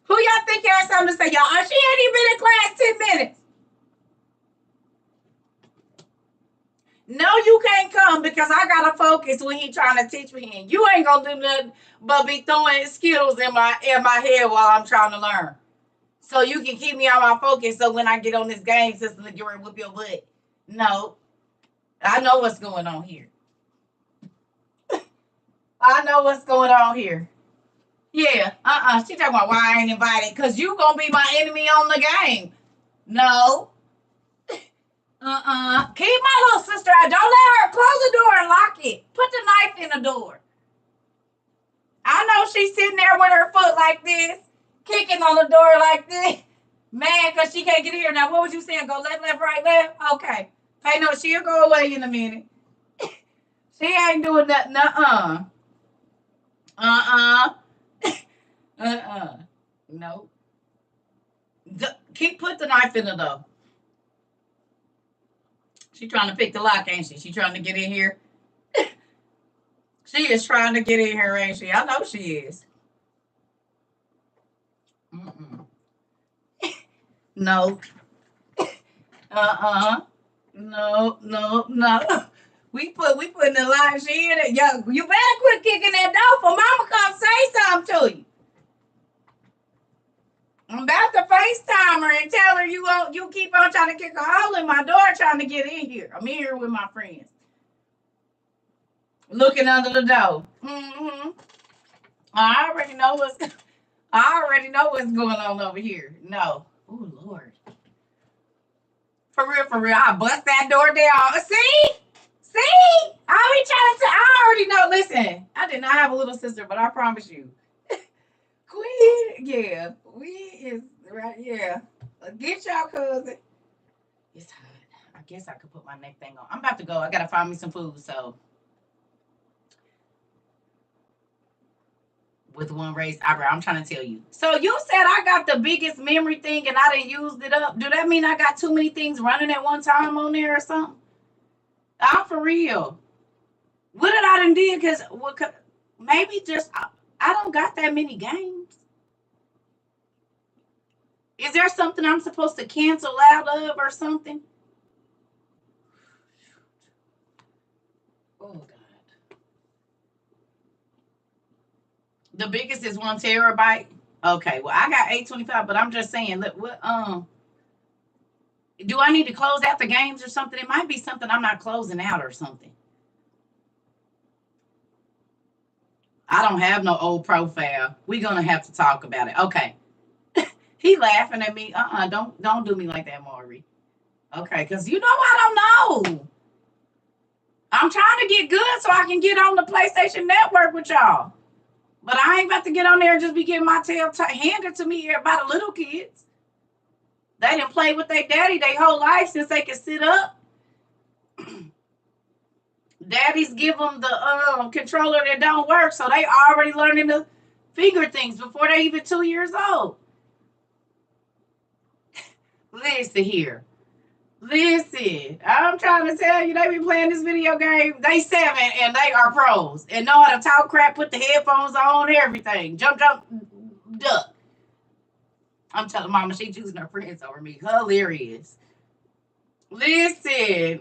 Who y'all think has something to say? Y'all, she ain't even been in class 10 minutes. No, you can't come because I gotta focus when he trying to teach me. And you ain't gonna do nothing but be throwing skills in my head while I'm trying to learn. So you can keep me on my focus. So when I get on this game system, you're gonna whoop your butt. No, I know what's going on here. I know what's going on here. Yeah, She talking about why I ain't invited. Cause you gonna be my enemy on the game. No. Keep my little sister out. Don't let her close the door and lock it. Put the knife in the door. I know she's sitting there with her foot like this, kicking on the door like this. Man, because she can't get here. Now, what was you saying? Go left, right, left? Okay. Hey, no, she'll go away in a minute. She ain't doing nothing. No. Put the knife in the door. She trying to pick the lock, ain't she? She trying to get in here. She is trying to get in here, ain't she? I know she is. No. No. We putting the line. She in it. Yo, you better quit kicking that door for mama come say something to you. I'm about to FaceTime her and tell her you keep on trying to kick a hole in my door trying to get in here. I'm in here with my friends. Looking under the door. I already know what's going on over here. No. Oh, Lord. For real. I bust that door down. See? I did not have a little sister, but I promise you. Queen, yeah. We is right, yeah. Get y'all cousin. It's hot. I guess I could put my neck thing on. I'm about to go. I gotta find me some food, so with one raised eyebrow. I'm trying to tell you. So you said I got the biggest memory thing and I didn't use it up. Do that mean I got too many things running at one time on there or something? I'm for real. What did I done did? Because maybe just I don't got that many games. Is there something I'm supposed to cancel out of or something? Oh God. The biggest is 1 terabyte. Okay, well I got 825, but I'm just saying, look, what do I need to close out the games or something? It might be something I'm not closing out or something. I don't have no old profile. We're gonna have to talk about it. Okay. He laughing at me. Don't do me like that, Maury. Okay, because you know I don't know. I'm trying to get good so I can get on the PlayStation Network with y'all. But I ain't about to get on there and just be getting my tail handed to me here by the little kids. They didn't play with their daddy their whole life since they could sit up. Daddies give them the controller that don't work, so they already learning to figure things before they even 2 years old. Listen here. Listen, I'm trying to tell you, they be playing this video game. They 7 and they are pros and know how to talk crap, put the headphones on, everything. Jump, duck. I'm telling Mama, she choosing her friends over me. Hilarious. Listen,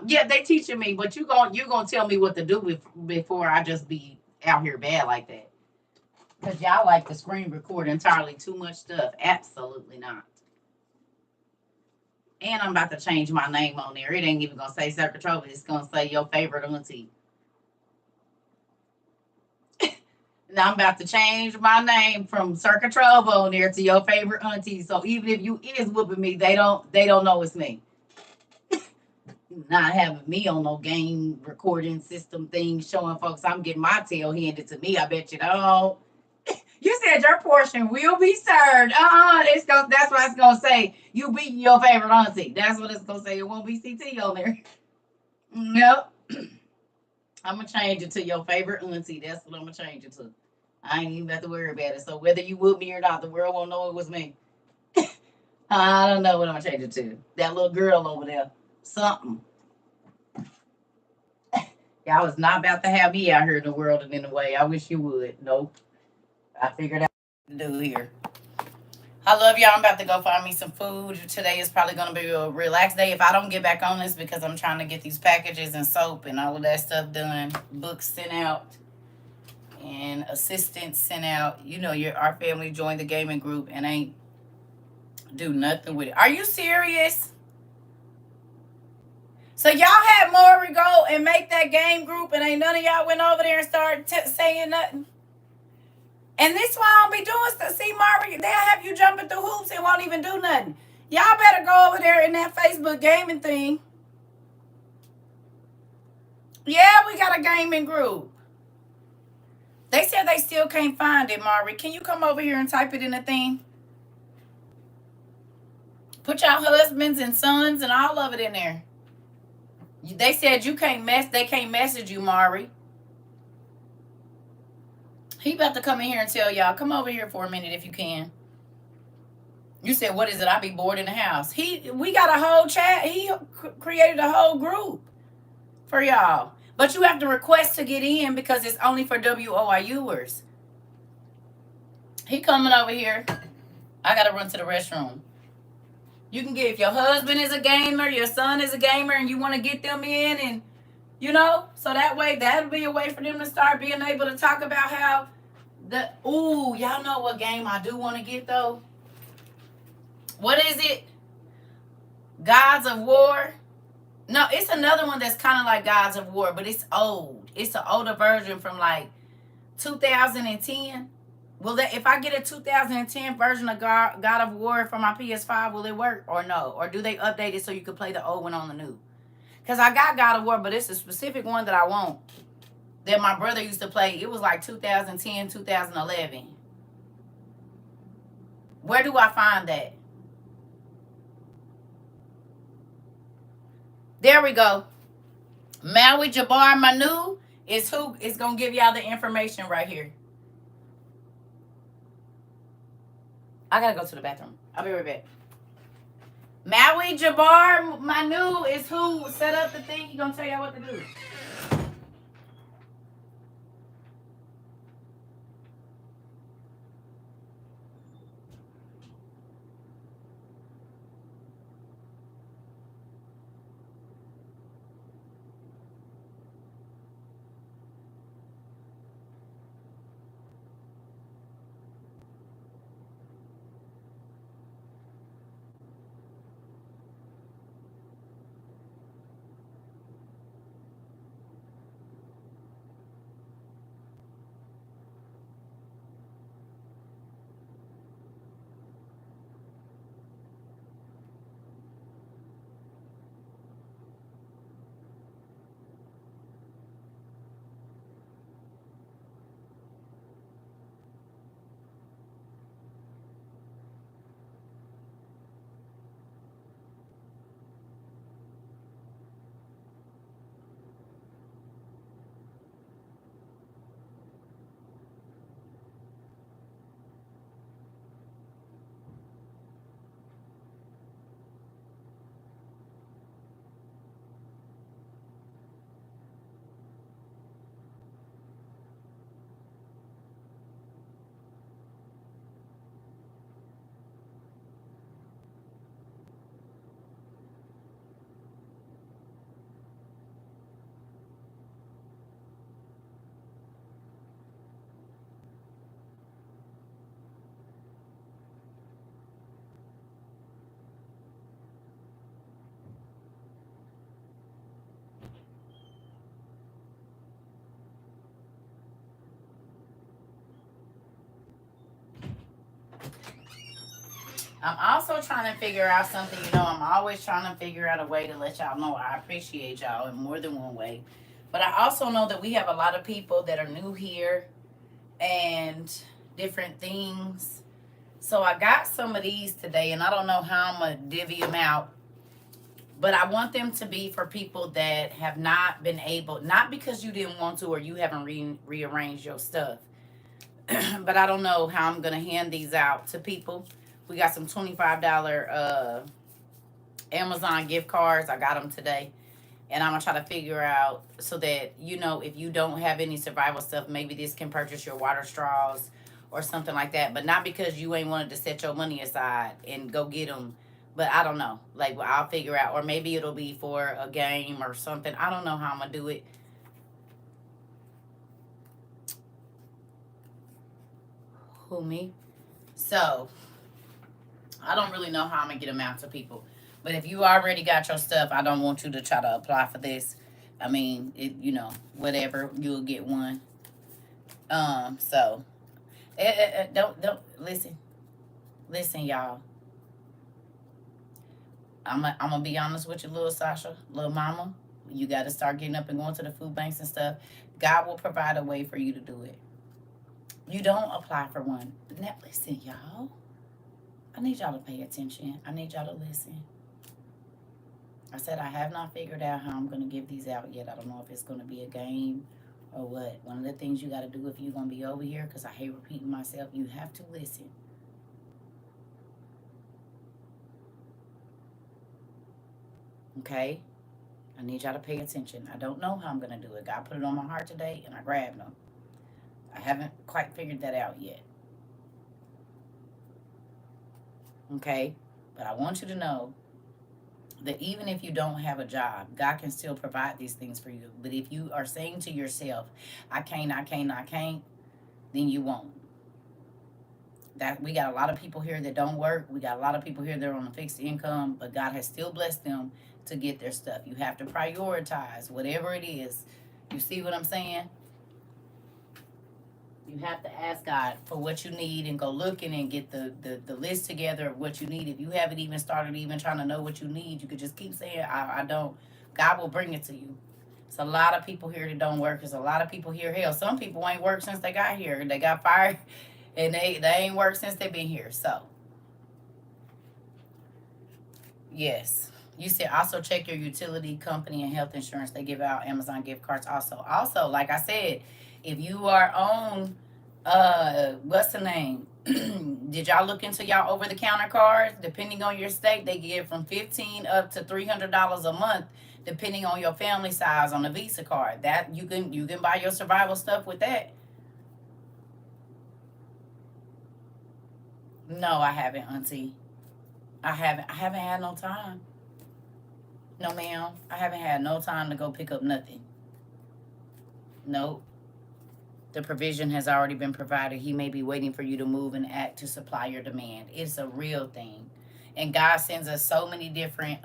yeah, they teaching me, but you gonna tell me what to do before I just be out here bad like that. Cause y'all like to screen record entirely too much stuff. Absolutely not. And I'm about to change my name on there. It ain't even gonna say CERCA TROVA. It's gonna say your favorite auntie. Now I'm about to change my name from CERCA TROVA on there to your favorite auntie. So even if you is whooping me, they don't know it's me. Not having me on no game recording system thing showing folks I'm getting my tail handed to me. I bet you don't. You said your portion will be served. That's what it's gonna say. You beating your favorite auntie. That's what it's gonna say. It won't be CT on there. Nope. I'm gonna change it to your favorite auntie. That's what I'm gonna change it to. I ain't even have to worry about it. So whether you whoop me or not, the world won't know it was me. I don't know what I'm gonna change it to. That little girl over there. Something. Y'all was not about to have me out here in the world and in the way. I wish you would. Nope. I figured out what to do here. I love y'all. I'm about to go find me some food. Today is probably going to be a relaxed day. If I don't get back on this because I'm trying to get these packages and soap and all of that stuff done, books sent out, and assistants sent out. You know, our family joined the gaming group and ain't do nothing with it. Are you serious? So y'all had Maury go and make that game group and ain't none of y'all went over there and started saying nothing? And this why I don't be doing stuff. See, Maury, they'll have you jumping through hoops and won't even do nothing. Y'all better go over there in that Facebook gaming thing. Yeah, we got a gaming group. They said they still can't find it, Maury. Can you come over here and type it in the thing? Put your husbands and sons and all of it in there. They said they can't message you, Maury. He about to come in here and tell y'all, come over here for a minute if you can. You said, what is it? I be bored in the house. We got a whole chat. He created a whole group for y'all. But you have to request to get in because it's only for WOIUers. He coming over here. I got to run to the restroom. You can get, if your husband is a gamer, your son is a gamer, and you want to get them in and, so that way, that'll be a way for them to start being able to talk about how y'all know what game I do want to get, though? What is it? Gods of War? No, it's another one that's kind of like Gods of War, but it's old. It's an older version from like 2010. If I get a 2010 version of God of War for my PS5, will it work or no? Or do they update it so you can play the old one on the new? Because I got God of War, but it's a specific one that I want. that my brother used to play. It was like 2010, 2011. Where do I find that? There we go. Maui Jabbar Manu is who is going to give y'all the information right here. I got to go to the bathroom. I'll be right back. Maui Jabbar Manu is who set up the thing. He going to tell y'all what to do. I'm also trying to figure out something. I'm always trying to figure out a way to let y'all know I appreciate y'all in more than one way. But I also know that we have a lot of people that are new here and different things. So I got some of these today, and I don't know how I'm going to divvy them out. But I want them to be for people that have not been able, not because you didn't want to or you haven't rearranged your stuff. But I don't know how I'm going to hand these out to people. We got some $25 Amazon gift cards. I got them today. And I'm going to try to figure out so that, if you don't have any survival stuff, maybe this can purchase your water straws or something like that. But not because you ain't wanted to set your money aside and go get them. But I don't know. Like, I'll figure out. Or maybe it'll be for a game or something. I don't know how I'm going to do it. Who, me? So, I don't really know how I'm going to get them out to people. But if you already got your stuff, I don't want you to try to apply for this. I mean, whatever, you'll get one. So, don't listen, y'all. I'm gonna be honest with you, little Sasha, little mama. You got to start getting up and going to the food banks and stuff. God will provide a way for you to do it. You don't apply for one. Now, listen, y'all. I need y'all to pay attention. I need y'all to listen. I said I have not figured out how I'm going to give these out yet. I don't know if it's going to be a game or what. One of the things you got to do if you're going to be over here, because I hate repeating myself, you have to listen. Okay? I need y'all to pay attention. I don't know how I'm going to do it. God put it on my heart today, and I grabbed them. I haven't quite figured that out yet. Okay? But I want you to know that even if you don't have a job, God can still provide these things for you. But if you are saying to yourself, I can't, then you won't. That we got a lot of people here that don't work. We got a lot of people here that are on a fixed income, but God has still blessed them to get their stuff. You have to prioritize whatever it is. You see what I'm saying? You have to ask God for what you need and go looking and get the list together of what you need. If you haven't even started even trying to know what you need, you could just keep saying, I don't. God will bring it to you. It's a lot of people here that don't work. There's a lot of people here. Hell, some people ain't worked since they got here. They got fired and they ain't worked since they've been here. So, yes. You said also check your utility company and health insurance. They give out Amazon gift cards also. Also, like I said, if you are on what's the name? Did y'all look into y'all over the counter cards? Depending on your state, they give from $15 up to $300 a month, depending on your family size on a Visa card. That you can buy your survival stuff with that. No, I haven't, Auntie. I haven't had no time. No, ma'am. I haven't had no time to go pick up nothing. Nope. The provision has already been provided. He may be waiting for you to move and act to supply your demand. It's a real thing. And God sends us so many different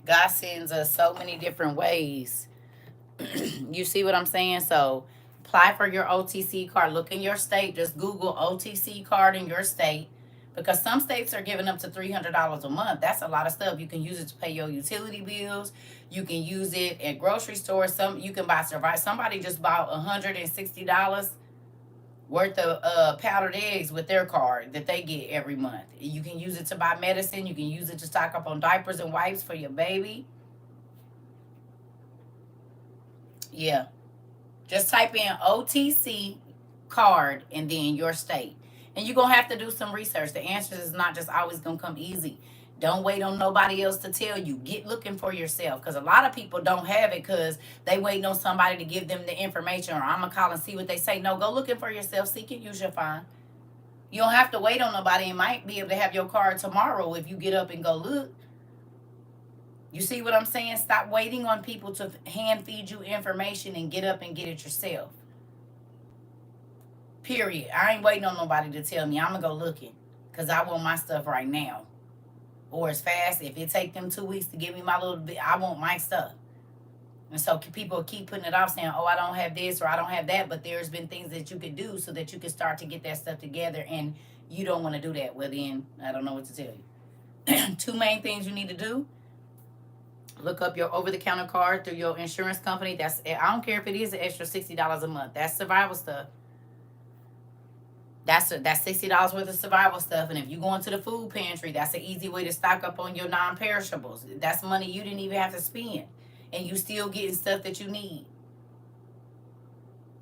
God sends us so many different ways. You see what I'm saying? So apply for your OTC card. Look in your state. Just Google OTC card in your state. Because some states are giving up to $300 a month. That's a lot of stuff. You can use it to pay your utility bills. You can use it at grocery stores. Some you can buy survive. Somebody just bought $160 worth of powdered eggs with their card that they get every month. You can use it to buy medicine. You can use it to stock up on diapers and wipes for your baby. Yeah. Just type in OTC card and then your state. And you're going to have to do some research. The answers is not just always going to come easy. Don't wait on nobody else to tell you. Get looking for yourself. Because a lot of people don't have it because they waiting on somebody to give them the information. Or I'm going to call and see what they say. No, go looking for yourself. Seek it, you shall find. You don't have to wait on nobody. You might be able to have your card tomorrow if you get up and go look. You see what I'm saying? Stop waiting on people to hand feed you information and get up and get it yourself. Period. I ain't waiting on nobody to tell me. I'm going to go looking because I want my stuff right now. Or as fast. If it take them 2 weeks to give me my little bit, I want my stuff. And so people keep putting it off saying, oh, I don't have this or I don't have that. But there's been things that you could do so that you can start to get that stuff together. And you don't want to do that. Well, then I don't know what to tell you. Two main things you need to do. Look up your over-the-counter card through your insurance company. I don't care if it is an extra $60 a month. That's survival stuff. That's $60 worth of survival stuff. And if you go into the food pantry, that's an easy way to stock up on your non-perishables. That's money you didn't even have to spend. And you still getting stuff that you need.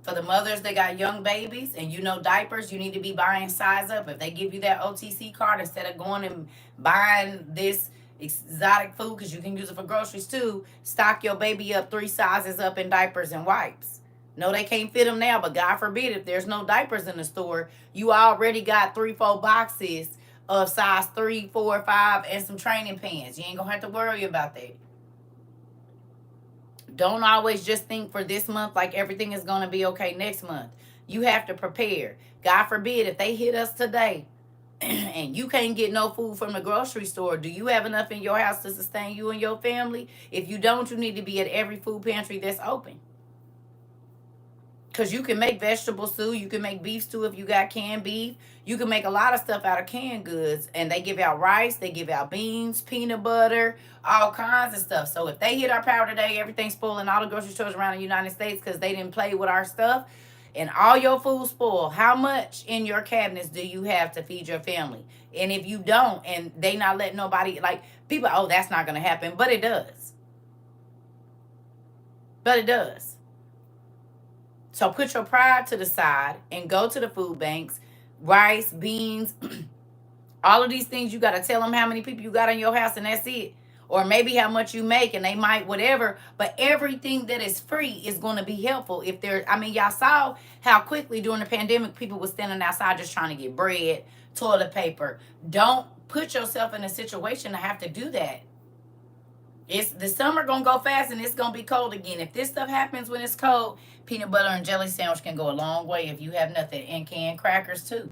For the mothers that got young babies and diapers, you need to be buying size up. If they give you that OTC card, instead of going and buying this exotic food, because you can use it for groceries too, stock your baby up 3 sizes up in diapers and wipes. No, they can't fit them now, but God forbid if there's no diapers in the store, you already got 3-4 boxes of size 3, 4, 5 and some training pants. You ain't gonna have to worry about that. Don't always just think for this month like everything is gonna be okay next month. You have to prepare. God forbid if they hit us today and you can't get no food from the grocery store, do you have enough in your house to sustain you and your family? If you don't, you need to be at every food pantry that's open. Because you can make vegetable stew. You can make beef stew if you got canned beef. You can make a lot of stuff out of canned goods. And they give out rice. They give out beans, peanut butter, all kinds of stuff. So if they hit our power today, everything's spoiling all the grocery stores around the United States because they didn't play with our stuff. And all your food spoiled. How much in your cabinets do you have to feed your family? And if you don't, and they not letting nobody, like, people, oh, that's not going to happen. But it does. But it does. So put your pride to the side and go to the food banks, rice, beans, all of these things. You got to tell them how many people you got in your house and that's it. Or maybe how much you make and they might whatever. But everything that is free is going to be helpful. If there, y'all saw how quickly during the pandemic people were standing outside just trying to get bread, toilet paper. Don't put yourself in a situation to have to do that. It's the summer gonna go fast and it's gonna be cold again. If this stuff happens when it's cold, peanut butter and jelly sandwich can go a long way if you have nothing. And canned crackers too.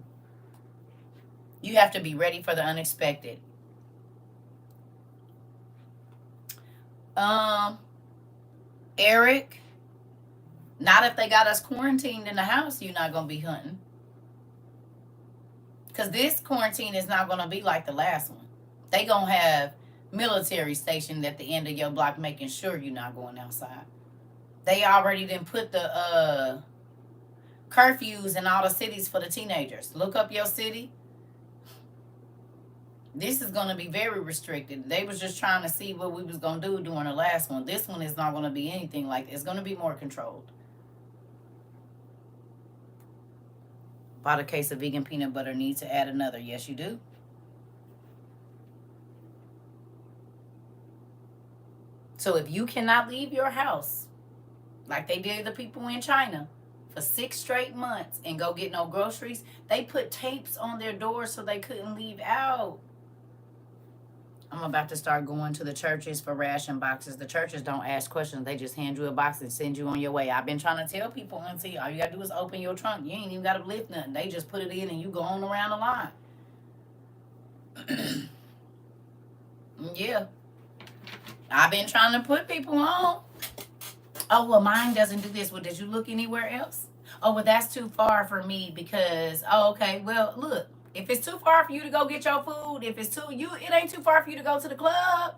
You have to be ready for the unexpected. Eric, not if they got us quarantined in the house, you're not gonna be hunting. Because this quarantine is not gonna be like the last one. They gonna have military stationed at the end of your block making sure you're not going outside. They already didn't put the curfews in all the cities for the teenagers. Look up your city. This is going to be very restricted. They was just trying to see what we was going to do during the last one. This one is not going to be anything like it's going to be more controlled. Bought a case of vegan peanut butter. Need to add another. Yes, you do. So if you cannot leave your house like they did the people in China for 6 straight months and go get no groceries, they put tapes on their doors so they couldn't leave out. I'm about to start going to the churches for ration boxes. The churches don't ask questions. They just hand you a box and send you on your way. I've been trying to tell people, Auntie, all you got to do is open your trunk. You ain't even got to lift nothing. They just put it in and you go on around the line. Yeah. I've been trying to put people on. Oh, well, mine doesn't do this. Well, did you look anywhere else? Oh, well, that's too far for me because, oh, okay, well, look. If it's too far for you to go get your food, if it's too it ain't too far for you to go to the club.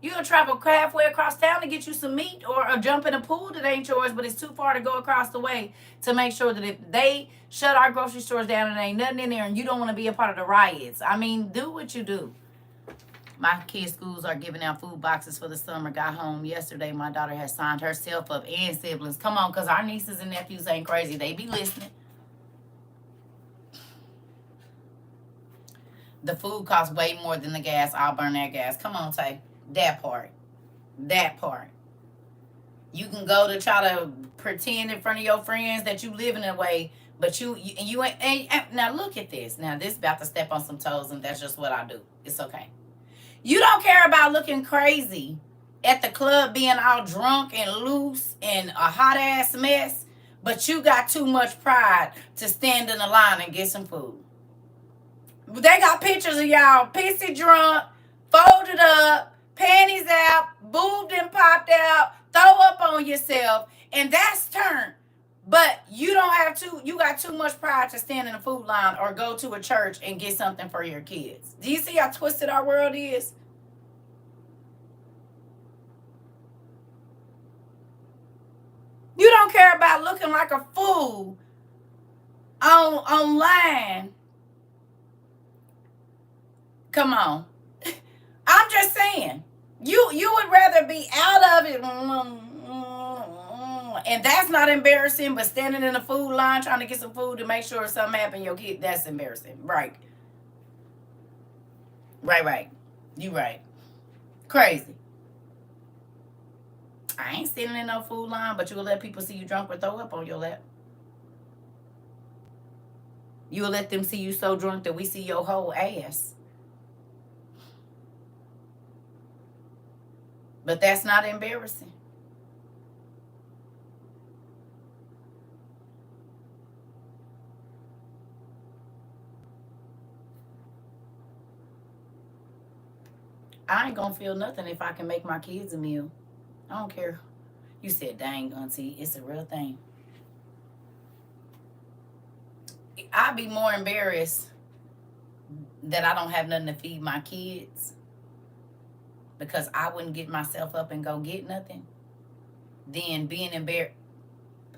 You'll travel halfway across town to get you some meat or jump in a pool that ain't yours, but it's too far to go across the way to make sure that if they shut our grocery stores down and ain't nothing in there and you don't want to be a part of the riots. I mean, do what you do. My kids' schools are giving out food boxes for the summer. Got home yesterday. My daughter has signed herself up and siblings. Come on, because our nieces and nephews ain't crazy. They be listening. The food costs way more than the gas. I'll burn that gas. Come on, Tay. That part. That part. You can go to try to pretend in front of your friends that you live in a way, but you ain't. Now look at this. Now this about to step on some toes, and that's just what I do. It's okay. You don't care about looking crazy at the club, being all drunk and loose and a hot ass mess, but you got too much pride to stand in the line and get some food. They got pictures of y'all pissy drunk, folded up, panties out, boobed and popped out, throw up on yourself, and that's turned. But you don't have to, you got too much pride to stand in a food line or go to a church and get something for your kids. Do you see how twisted our world is? You don't care about looking like a fool online. Come on. I'm just saying. You would rather be out of it, and that's not embarrassing, but standing in a food line trying to get some food to make sure something happened to your kid, that's embarrassing. Right. Right. You right. Crazy. I ain't sitting in no food line, but you'll let people see you drunk or throw up on your lap. You'll let them see you so drunk that we see your whole ass. But that's not embarrassing. I ain't gonna feel nothing if I can make my kids a meal. I don't care. You said, dang, Auntie, it's a real thing. I'd be more embarrassed that I don't have nothing to feed my kids because I wouldn't get myself up and go get nothing than being embarrassed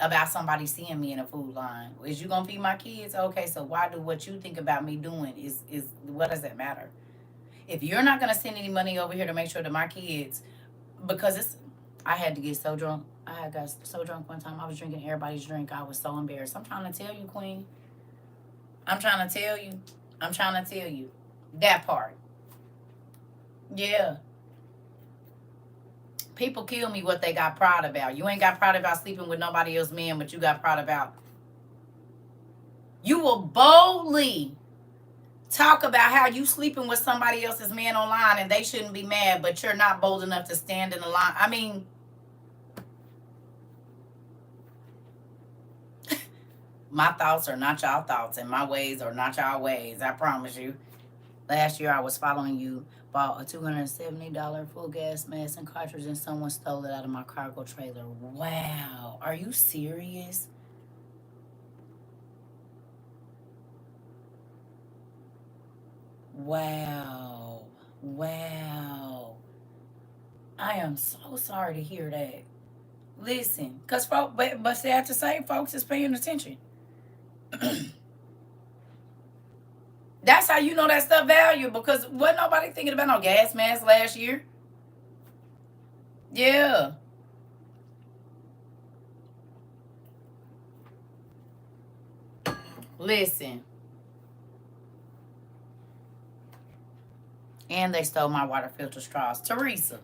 about somebody seeing me in a food line. Is you gonna feed my kids? Okay, so why do what you think about me doing is what does that matter? If you're not gonna send any money over here to make sure that my kids, because it's, I had to get so drunk. I had got so drunk one time. I was drinking everybody's drink. I was so embarrassed. I'm trying to tell you, Queen. I'm trying to tell you. I'm trying to tell you that part. Yeah. People kill me what they got pride about. You ain't got pride about sleeping with nobody else's man, but you got pride about. You will boldly talk about how you sleeping with somebody else's man online and they shouldn't be mad, but you're not bold enough to stand in the line. I mean, my thoughts are not y'all thoughts and my ways are not y'all ways. I promise you. Last year I was following you, bought a $270 full gas mask and cartridge, and someone stole it out of my cargo trailer. Wow. Are you serious? Wow. Wow. I am so sorry to hear that. Listen, because folk, but see, at the same folks is paying attention. That's how you know that stuff valuable because wasn't nobody thinking about no gas masks last year. Yeah. Listen. And they stole my water filter straws. Teresa,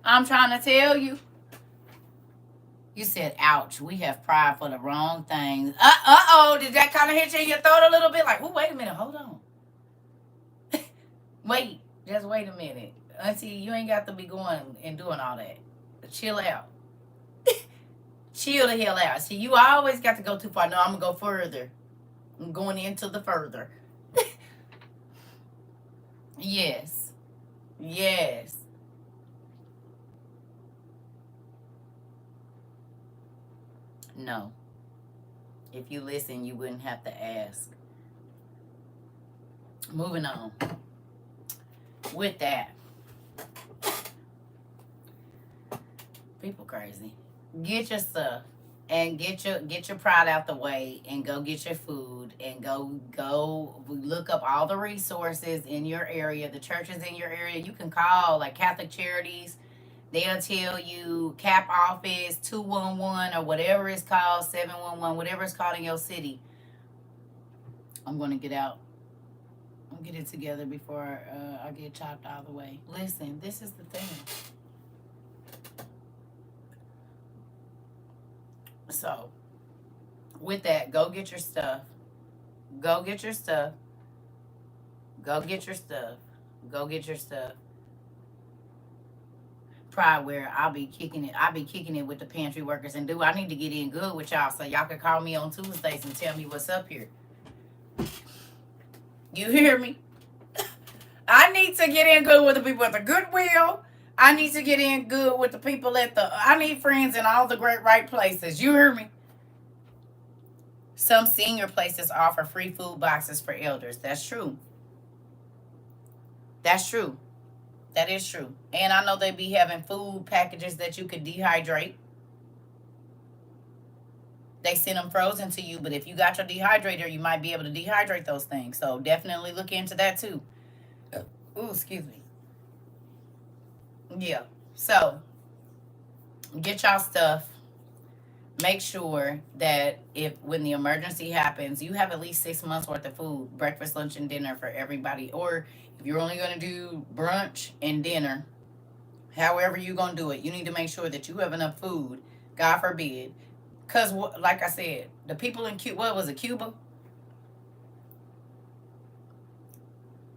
I'm trying to tell you. You said, ouch, we have pride for the wrong things. Uh-oh, did that kind of hit you in your throat a little bit? Like, oh, wait a minute, hold on. Wait, just wait a minute. Auntie, you ain't got to be going and doing all that. Chill out. Chill the hell out. See, you always got to go too far. No, I'm going to go further. I'm going into the further. Yes. Yes. No. If you listen, you wouldn't have to ask. Moving on. With that, people crazy. Get your stuff and get your pride out the way and go get your food and go look up all the resources in your area, the churches in your area. You can call like Catholic Charities. They'll tell you CAP office 211 or whatever it's called, 711, whatever it's called in your city. I'm gonna get out. I'll get it together before I get chopped all the way. Listen, this is the thing. So, with that, go get your stuff. Go get your stuff. Go get your stuff. Go get your stuff. Pride where I'll be kicking it. I'll be kicking it with the pantry workers and I need to get in good with y'all so y'all can call me on Tuesdays and tell me what's up here. You hear me? I need to get in good with the people at the Goodwill. I need to get in good with the people at I need friends in all the great right places. You hear me? Some senior places offer free food boxes for elders. That's true. That's true. That is true. And I know they be having food packages that you could dehydrate. They send them frozen to you, but if you got your dehydrator, you might be able to dehydrate those things. So definitely look into that too. Oh, excuse me. Yeah. So get y'all stuff. Make sure that when the emergency happens, you have at least 6 months worth of food, breakfast, lunch, and dinner for everybody. Or if you're only going to do brunch and dinner, however you're going to do it, you need to make sure that you have enough food. God forbid. Because, like I said, the people in Cuba, what was it, Cuba?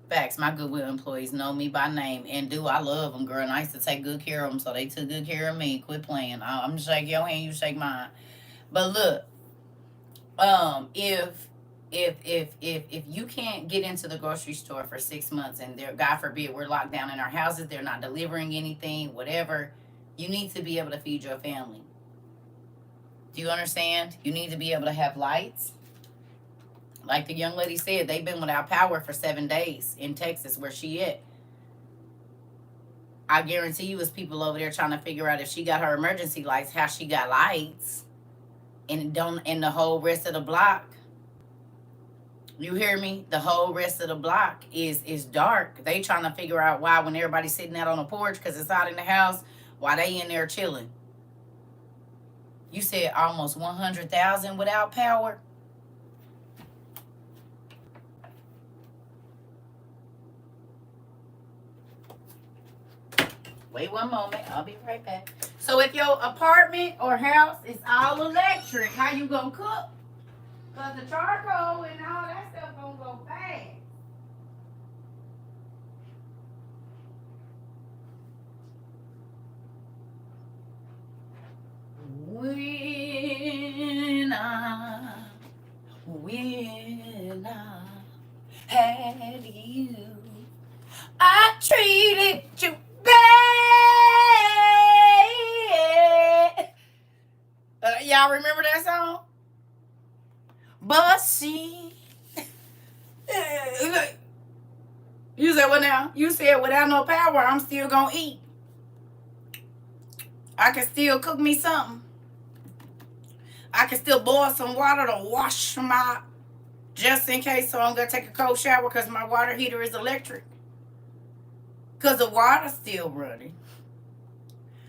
Facts, my Goodwill employees know me by name and I love them, girl. And I used to take good care of them, so they took good care of me. Quit playing. I'm just shake your hand, you shake mine. But look, if you can't get into the grocery store for 6 months and God forbid we're locked down in our houses, they're not delivering anything, whatever, you need to be able to feed your family. Do you understand? You need to be able to have lights. Like the young lady said, they've been without power for 7 days in Texas, where she at. I guarantee you, it's people over there trying to figure out if she got her emergency lights, how she got lights, and the whole rest of the block. You hear me? The whole rest of the block is dark. They trying to figure out why, when everybody's sitting out on the porch because it's out in the house, why they in there chilling. You said almost 100,000 without power. Wait one moment. I'll be right back. So if your apartment or house is all electric, how you gonna cook? Because the charcoal and all that stuff gonna go fast. When I had you, I treated you bad. Y'all remember that song? But see, you You said, what now? You said without no power, I'm still going to eat. I can still cook me something. I can still boil some water to wash my, just in case, so I'm going to take a cold shower because my water heater is electric. Because the water's still running.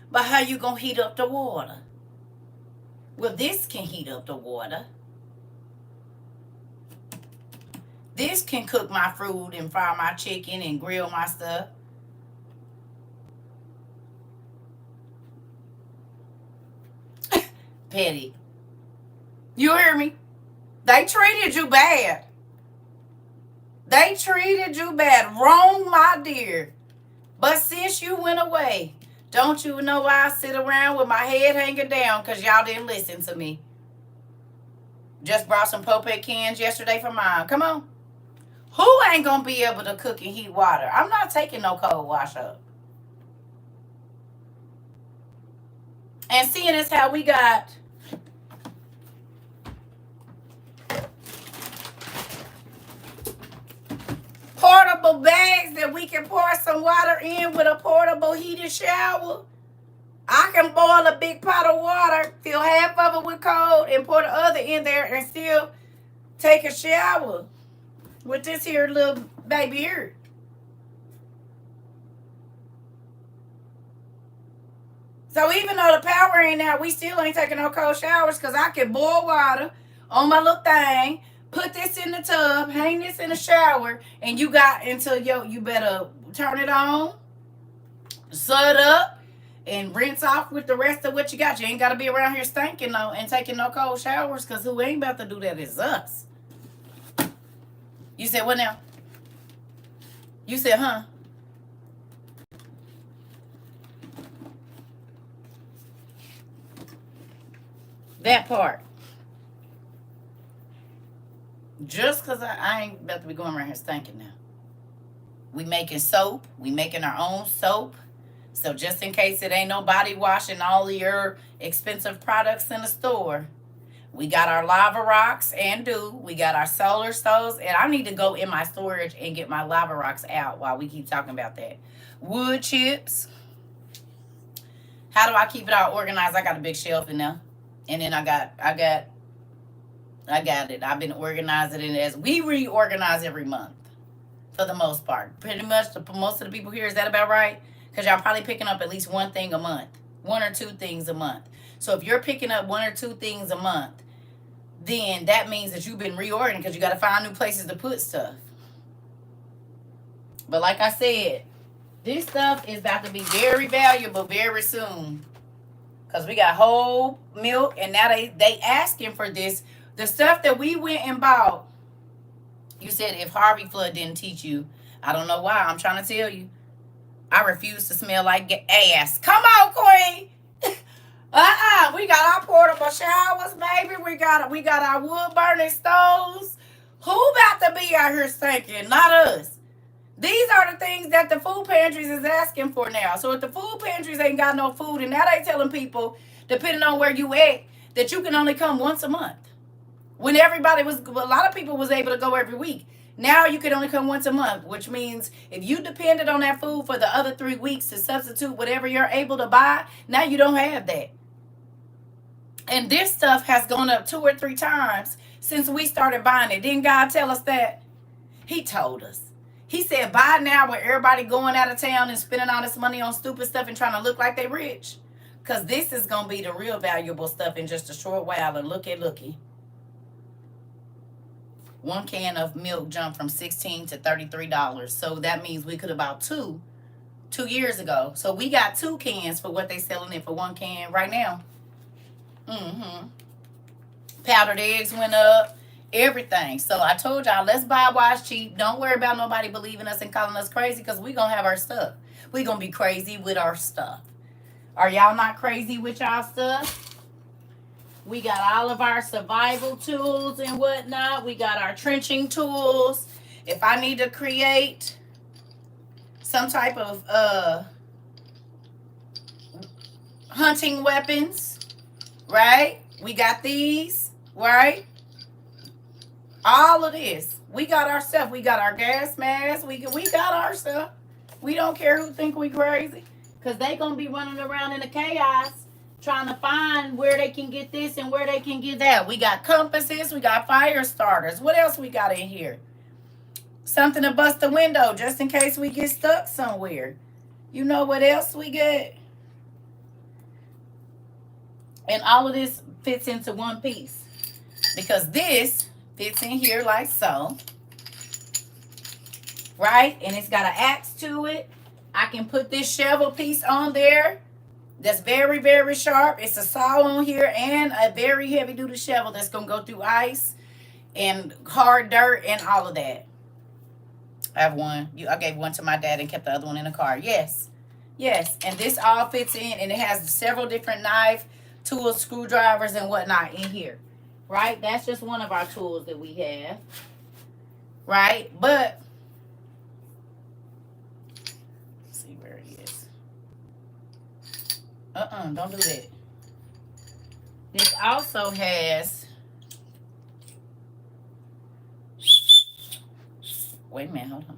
But how you going to heat up the water? Well, this can heat up the water. This can cook my fruit and fry my chicken and grill my stuff. Petty. You hear me? They treated you bad. They treated you bad. Wrong, my dear. But since you went away, don't you know why I sit around with my head hanging down? Because y'all didn't listen to me. Just brought some Popeye cans yesterday for mine. Come on. Who ain't going to be able to cook and heat water? I'm not taking no cold wash up. And seeing as how we got portable bags that we can pour some water in with a portable heated shower, I can boil a big pot of water, fill half of it with cold, and pour the other in there and still take a shower with this here little baby here. So even though the power ain't out, we still ain't taking no cold showers because I can boil water on my little thing, put this in the tub, hang this in the shower, and you got until you better turn it on, set up, and rinse off with the rest of what you got. You ain't got to be around here stinking though and taking no cold showers because who ain't about to do that is us. You said what now? You said, huh? That part. Just because I ain't about to be going around here stinking now. We making soap. We making our own soap. So just in case it ain't no body wash and all of your expensive products in the store, we got our lava rocks and dew. We got our solar stoves. And I need to go in my storage and get my lava rocks out while we keep talking about that. Wood chips. How do I keep it all organized? I got a big shelf in there. And then I got it. I've been organizing it as we reorganize every month for the most part. Pretty much most of the people here, is that about right? Because y'all probably picking up at least one thing a month. One or two things a month. So if you're picking up one or two things a month, then that means that you've been reordering because you got to find new places to put stuff. But like I said, this stuff is about to be very valuable very soon. Because we got whole milk and now they asking for this. The stuff that we went and bought, you said if Harvey Flood didn't teach you, I don't know why. I'm trying to tell you. I refuse to smell like ass. Come on, Queen. We got our portable showers, baby. We got our wood burning stoves. Who about to be out here stinking? Not us. These are the things that the food pantries is asking for now. So if the food pantries ain't got no food, and now they telling people, depending on where you at, that you can only come once a month. When a lot of people was able to go every week. Now you can only come once a month, which means if you depended on that food for the other 3 weeks to substitute whatever you're able to buy, now you don't have that. And this stuff has gone up 2 or 3 times since we started buying it. Didn't God tell us that? He told us. He said, buy now with everybody going out of town and spending all this money on stupid stuff and trying to look like they rich. Because this is going to be the real valuable stuff in just a short while. And looky. 1 can of milk jumped from $16 to $33. So that means we could have bought 2 years ago. So we got 2 cans for what they selling it for 1 can right now. Powdered eggs went up. Everything. So I told y'all, let's buy wash cheap. Don't worry about nobody believing us and calling us crazy because we're going to have our stuff. We're going to be crazy with our stuff. Are y'all not crazy with y'all stuff? We got all of our survival tools and whatnot. We got our trenching tools. If I need to create some type of hunting weapons, right? We got these, right? All of this. We got our stuff. We got our gas masks. We got our stuff. We don't care who think we crazy. Because they going to be running around in the chaos trying to find where they can get this and where they can get that. We got compasses. We got fire starters. What else we got in here? Something to bust the window just in case we get stuck somewhere. You know what else we get? And all of this fits into one piece. Because this fits in here like so. Right? And it's got an axe to it. I can put this shovel piece on there. That's very, very sharp. It's a saw on here and a very heavy duty shovel that's going to go through ice and hard dirt and all of that. I have one. I gave one to my dad and kept the other one in the car. Yes. Yes. And this all fits in, and it has several different knife, tools, screwdrivers, and whatnot in here. Right? That's just one of our tools that we have. Right? But let's see where it is. Don't do that. This also has, wait a minute, hold on.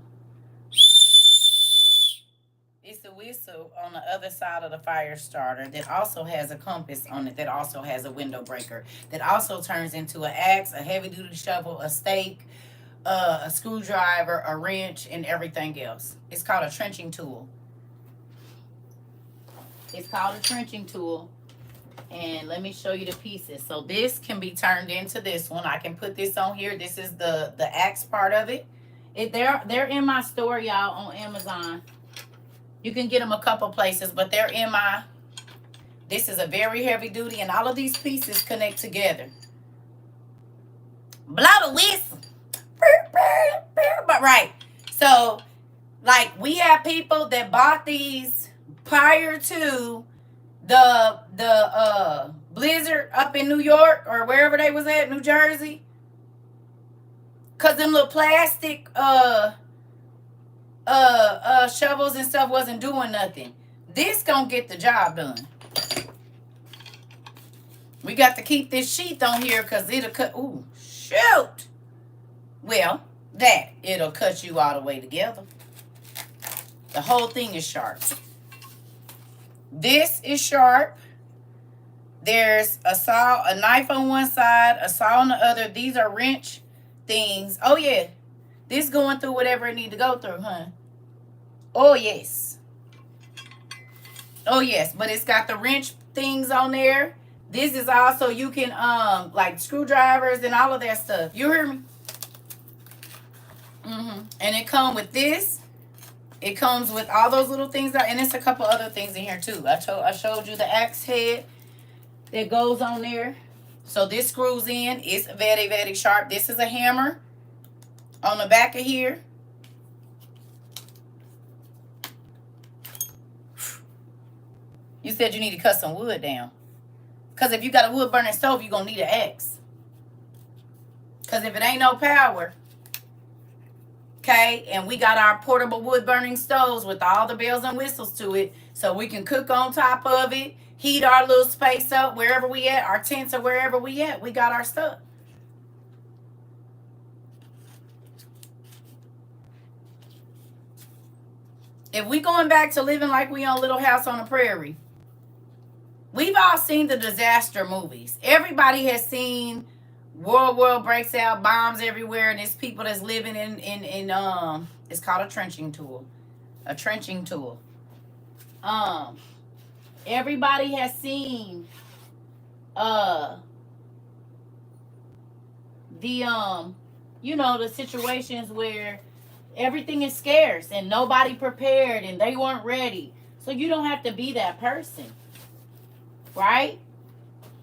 It's a whistle on the other side of the fire starter that also has a compass on it, that also has a window breaker, that also turns into an axe, a heavy duty shovel, a stake, a screwdriver, a wrench, and everything else. It's called a trenching tool. It's called a trenching tool. And let me show you the pieces. So this can be turned into this one. I can put this on here. This is the axe part of it. They're in my store, y'all, on Amazon. You can get them a couple places, but they're in my, this is a very heavy duty, and all of these pieces connect together. Blow the whistle. But right. So, like, we have people that bought these prior to the blizzard up in New York or wherever they was at, New Jersey. Cause them little plastic shovels and stuff wasn't doing nothing. This gonna get the job done. We got to keep this sheath on here because it'll cut. Ooh, shoot. Well, it'll cut you all the way together. The whole thing is sharp. This is sharp. There's a saw, a knife on one side, a saw on the other. These are wrench things. Oh yeah, this going through whatever it need to go through, huh? Oh yes. Oh yes, but it's got the wrench things on there. This is also, you can like screwdrivers and all of that stuff. You hear me? And it comes with this. It comes with all those little things, and it's a couple other things in here too. I showed you the axe head that goes on there. So this screws in. It's very, very sharp. This is a hammer on the back of here. You said you need to cut some wood down. Because if you got a wood burning stove, you're going to need an axe. Because if it ain't no power, okay, and we got our portable wood burning stoves with all the bells and whistles to it, so we can cook on top of it, heat our little space up wherever we at, our tents or wherever we at, we got our stuff. If we going back to living like we on Little House on the Prairie, we've all seen the disaster movies. Everybody has seen world breaks out, bombs everywhere, and it's people that's living in it's called a trenching tool. A trenching tool. Everybody has seen the situations where everything is scarce and nobody prepared and they weren't ready. So you don't have to be that person. Right?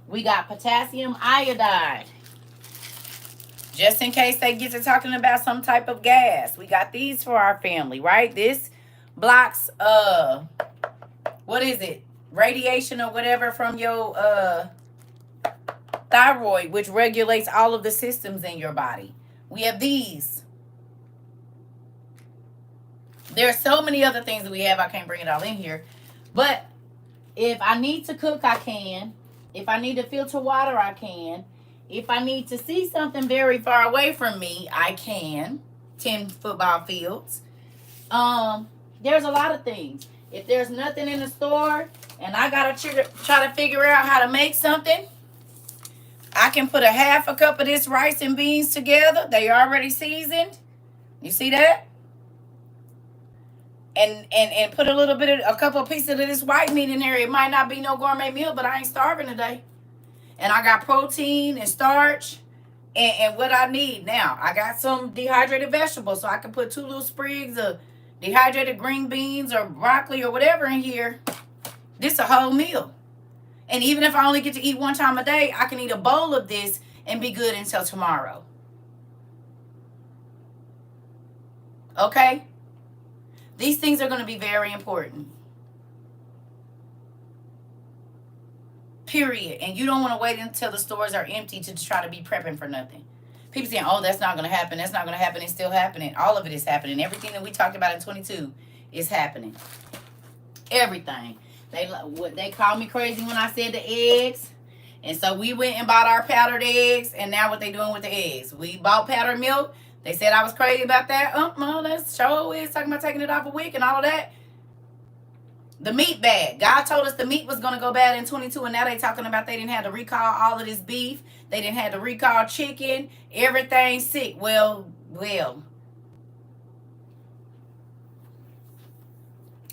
We got potassium iodide. Just in case they get to talking about some type of gas. We got these for our family, right? This blocks, what is it? Radiation or whatever from your thyroid, which regulates all of the systems in your body. We have these. There are so many other things that we have. I can't bring it all in here. But if I need to cook, I can. If I need to filter water, I can. If I need to see something very far away from me, I can. 10 football fields. There's a lot of things. If there's nothing in the store and I gotta try to figure out how to make something, I can put a half a cup of this rice and beans together. They already seasoned. You see that? And put a little bit of a couple of pieces of this white meat in there. It might not be no gourmet meal, but I ain't starving today. And I got protein and starch and what I need. Now, I got some dehydrated vegetables, so I can put 2 little sprigs of dehydrated green beans or broccoli or whatever in here. This a whole meal. And even if I only get to eat 1 time a day, I can eat a bowl of this and be good until tomorrow. Okay? These things are going to be very important. Period. And you don't want to wait until the stores are empty to try to be prepping for nothing. People saying, oh, that's not going to happen. That's not going to happen. It's still happening. All of it is happening. Everything that we talked about in 22 is happening. Everything. They called me crazy when I said the eggs. And so we went and bought our powdered eggs. And now what they doing with the eggs? We bought powdered milk. They said I was crazy about that. No, that's show is talking about taking it off a week and all of that. The meat bag. God told us the meat was going to go bad in 22, and now they talking about they didn't have to recall all of this beef. They didn't have to recall chicken. Everything sick. Well.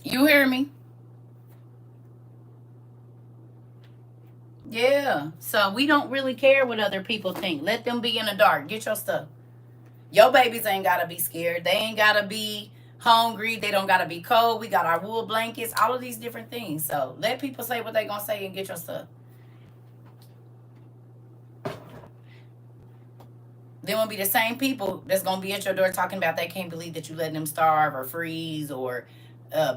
You hear me? Yeah. So we don't really care what other people think. Let them be in the dark. Get your stuff. Your babies ain't got to be scared. They ain't got to be hungry. They don't got to be cold. We got our wool blankets, all of these different things. So let people say what they going to say and get your stuff. Then will be the same people that's going to be at your door talking about they can't believe that you letting them starve or freeze or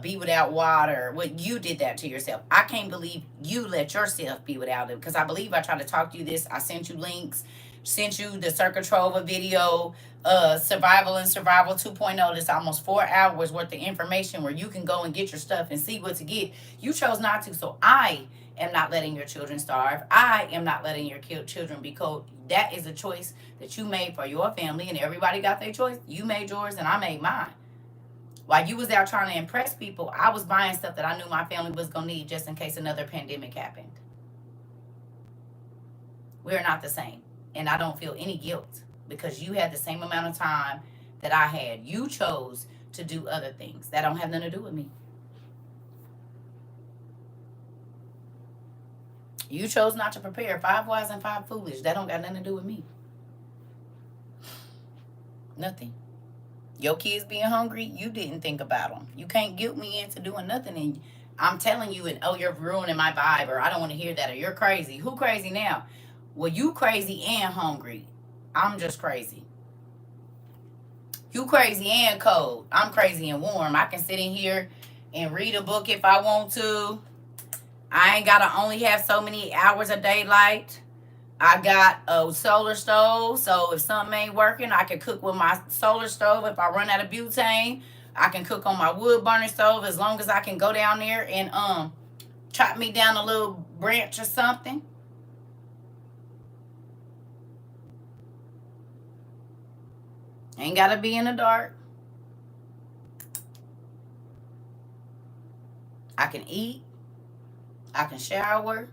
be without water. What you did that to yourself. I can't believe you let yourself be without it, because I believe I tried to talk to you this. I sent you links, sent you the CERCA TROVA video, Survival and Survival 2.0. That's almost 4 hours worth of information where you can go and get your stuff and see what to get. You chose not to, so I am not letting your children starve. I am not letting your children be cold. That is a choice that you made for your family, and everybody got their choice. You made yours and I made mine. While you was out trying to impress people, I was buying stuff that I knew my family was going to need just in case another pandemic happened. We're not the same. And I don't feel any guilt because you had the same amount of time that I had. You chose to do other things. That don't have nothing to do with me. You chose not to prepare. 5 wise and 5 foolish. That don't got nothing to do with me. Nothing. Your kids being hungry, you didn't think about them. You can't guilt me into doing nothing. And I'm telling you, and oh, you're ruining my vibe, or I don't want to hear that, or you're crazy. Who crazy now? Well, you crazy and hungry. I'm just crazy. You crazy and cold. I'm crazy and warm. I can sit in here and read a book if I want to. I ain't got to only have so many hours of daylight. I got a solar stove, so if something ain't working, I can cook with my solar stove. If I run out of butane, I can cook on my wood burner stove, as long as I can go down there and chop me down a little branch or something. Ain't got to be in the dark. I can eat. I can shower.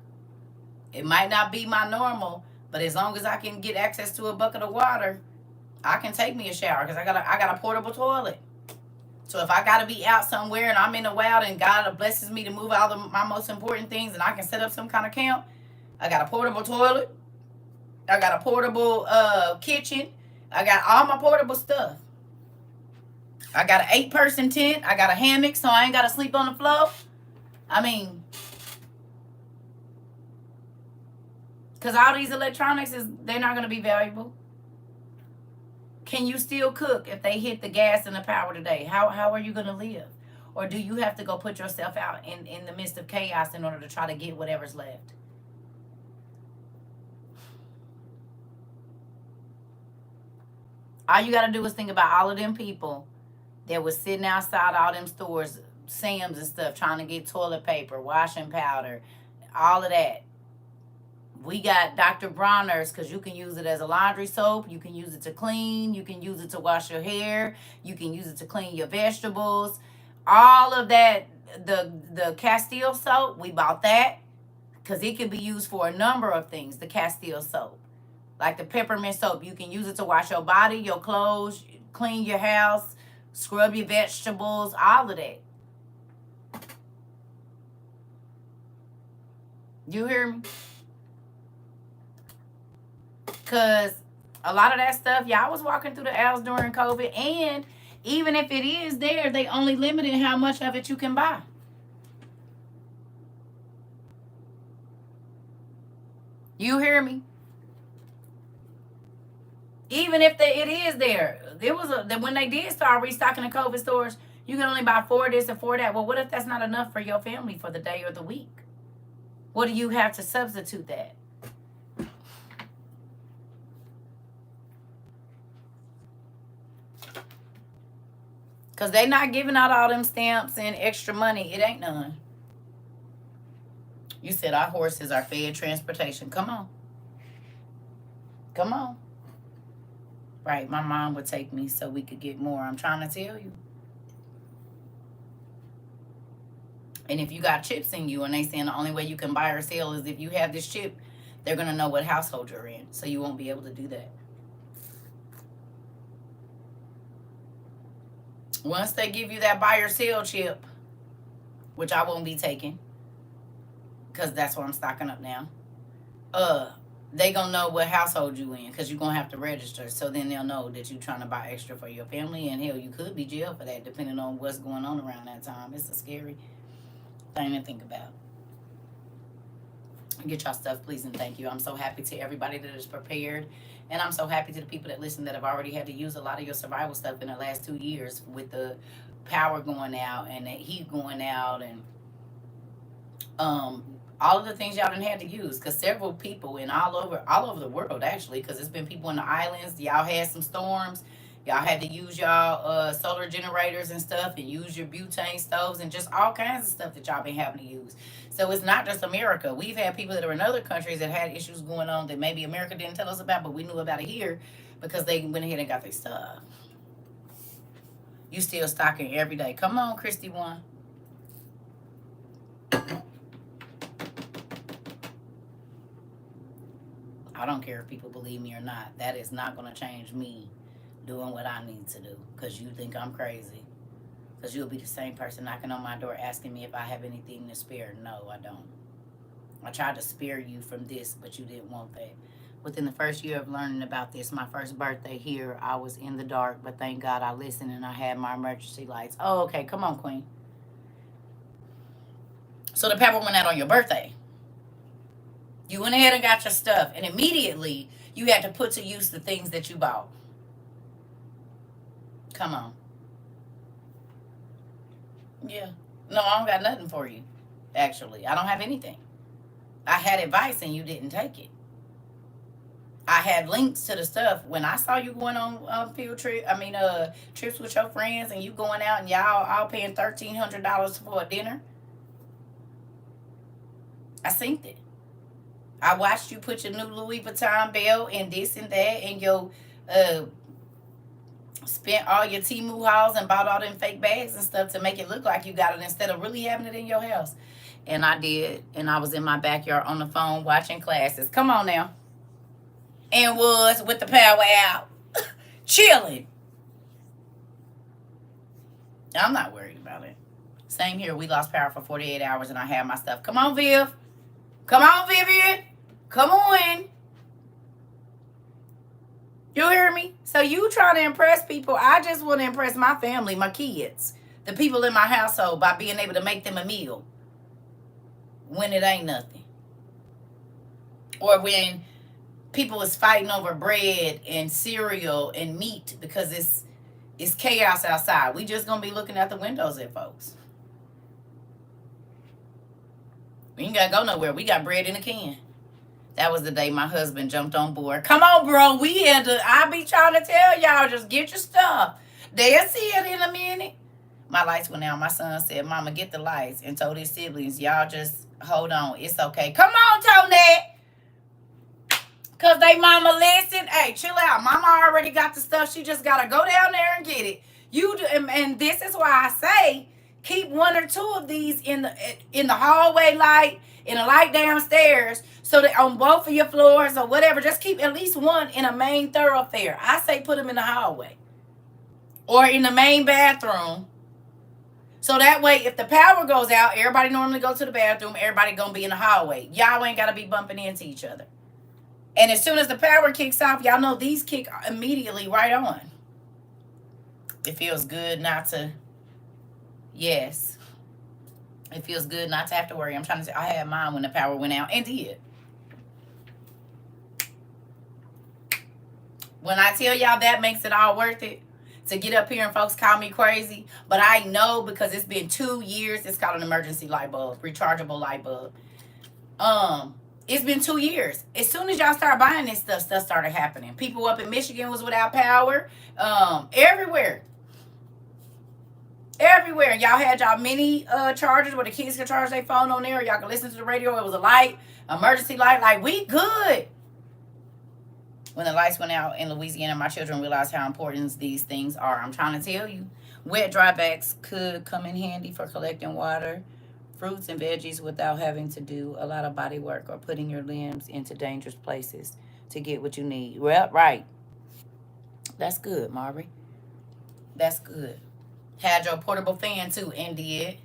It might not be my normal, but as long as I can get access to a bucket of water, I can take me a shower, because I got a portable toilet. So if I got to be out somewhere and I'm in the wild and God blesses me to move all my most important things and I can set up some kind of camp, I got a portable toilet. I got a portable kitchen. I got all my portable stuff. I got an 8-person tent. I got a hammock so I ain't got to sleep on the floor. I mean, because all these electronics, they're not going to be valuable. Can you still cook if they hit the gas and the power today? How are you going to live? Or do you have to go put yourself out in the midst of chaos in order to try to get whatever's left? All you got to do is think about all of them people that was sitting outside all them stores, Sam's and stuff, trying to get toilet paper, washing powder, all of that. We got Dr. Bronner's because you can use it as a laundry soap. You can use it to clean. You can use it to wash your hair. You can use it to clean your vegetables. All of that, the Castile soap, we bought that because it can be used for a number of things, the Castile soap. Like the peppermint soap, you can use it to wash your body, your clothes, clean your house, scrub your vegetables, all of that. You hear me? Because a lot of that stuff, y'all was walking through the aisles during COVID. And even if it is there, they only limited how much of it you can buy. You hear me? Even if it is there, there was when they did start restocking the COVID stores, you can only buy 4 this and 4 that. Well, what if that's not enough for your family for the day or the week? What do you have to substitute that? Because they not giving out all them stamps and extra money. It ain't none. You said our horses are fed transportation. Come on. Come on. Right, my mom would take me so we could get more. I'm trying to tell you. And if you got chips in you and they saying the only way you can buy or sell is if you have this chip, they're going to know what household you're in. So you won't be able to do that. Once they give you that buy or sell chip, which I won't be taking, because that's where I'm stocking up now, they gonna know what household you in, because you're gonna have to register. So then they'll know that you're trying to buy extra for your family, and hell, you could be jailed for that depending on what's going on around that time. It's a scary thing to think about. Get y'all stuff, please, and thank you. I'm so happy to everybody that is prepared, and I'm so happy to the people that listen that have already had to use a lot of your survival stuff in the last 2 years with the power going out and the heat going out and all of the things y'all done had to use, because several people in all over the world, actually, because it's been people in the islands, y'all had some storms, y'all had to use y'all solar generators and stuff, and use your butane stoves and just all kinds of stuff that y'all been having to use. So it's not just America. We've had people that are in other countries that had issues going on that maybe America didn't tell us about, but we knew about it here because they went ahead and got their stuff. You still stocking every day. Come on, Christy one. I don't care if people believe me or not. That is not going to change me doing what I need to do because you think I'm crazy. Because you'll be the same person knocking on my door asking me if I have anything to spare. No, I don't. I tried to spare you from this, but you didn't want that. Within the first year of learning about this, my first birthday here, I was in the dark, but thank God I listened and I had my emergency lights. Oh, okay. Come on, Queen. So the pepper went out on your birthday. You went ahead and got your stuff, and immediately you had to put to use the things that you bought. Come on. Yeah. No, I don't got nothing for you, actually. I don't have anything. I had advice, and you didn't take it. I had links to the stuff. When I saw you going on trips with your friends, and you going out, and y'all all paying $1,300 for a dinner, I synced it. I watched you put your new Louis Vuitton belt and this and that, and your spent all your Temu hauls and bought all them fake bags and stuff to make it look like you got it instead of really having it in your house. And I did, and I was in my backyard on the phone watching classes. Come on now. And was with the power out, chilling. I'm not worried about it. Same here. We lost power for 48 hours, and I had my stuff. Come on, Viv. Come on, Vivian. Come on. You hear me? So you trying to impress people. I just want to impress my family, my kids, the people in my household by being able to make them a meal when it ain't nothing. Or when people is fighting over bread and cereal and meat because it's chaos outside. We just going to be looking out the windows at folks. We ain't got to go nowhere. We got bread in a can. That was the day my husband jumped on board. Come on, bro. I be trying to tell y'all, just get your stuff. They'll see it in a minute. My lights went out. My son said, Mama, get the lights. And told his siblings, y'all just hold on. It's okay. Come on, Tony. Cause they mama listen. Hey, chill out. Mama already got the stuff. She just gotta go down there and get it. You do, and this is why I say keep one or two of these in the hallway light, in a light downstairs, so that on both of your floors or whatever, just keep at least one in a main thoroughfare. I say put them in the hallway or in the main bathroom. So that way, if the power goes out, everybody normally go to the bathroom. Everybody gonna be in the hallway. Y'all ain't gotta be bumping into each other. And as soon as the power kicks off, y'all know these kick immediately right on. It feels good not to, yes. It feels good not to have to worry. I'm trying to say, I had mine when the power went out and did. When I tell y'all that makes it all worth it to get up here and folks call me crazy. But I know because it's been 2 years. It's called an emergency light bulb, rechargeable light bulb. It's been 2 years. As soon as y'all start buying this stuff started happening. People up in Michigan was without power. Everywhere. Everywhere. Y'all had y'all mini chargers where the kids could charge their phone on there. Y'all could listen to the radio. It was a light, emergency light. Like, we good. When the lights went out in Louisiana, my children realized how important these things are. I'm trying to tell you. Wet dry bags could come in handy for collecting water, fruits, and veggies without having to do a lot of body work or putting your limbs into dangerous places to get what you need. Well, right. That's good, Marbury. That's good. Had your portable fan too, and did.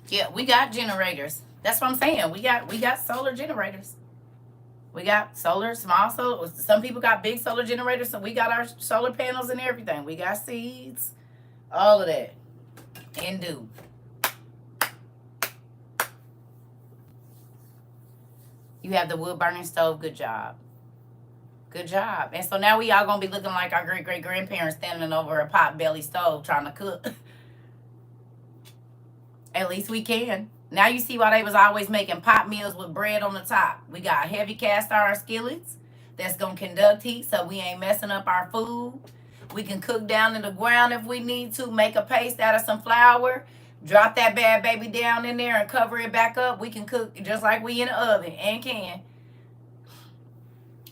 Yeah, we got generators. That's what I'm saying. We got solar generators. We got solar, small solar. Some people got big solar generators, so we got our solar panels and everything. We got seeds, all of that. And do. You have the wood burning stove. Good job. Good job. And so now we all gonna be looking like our great great grandparents standing over a pot belly stove trying to cook. At least we can. Now you see why they was always making pot meals with bread on the top. We got heavy cast iron skillets that's going to conduct heat so we ain't messing up our food. We can cook down in the ground if we need to, make a paste out of some flour, drop that bad baby down in there and cover it back up. We can cook just like we in the oven and can.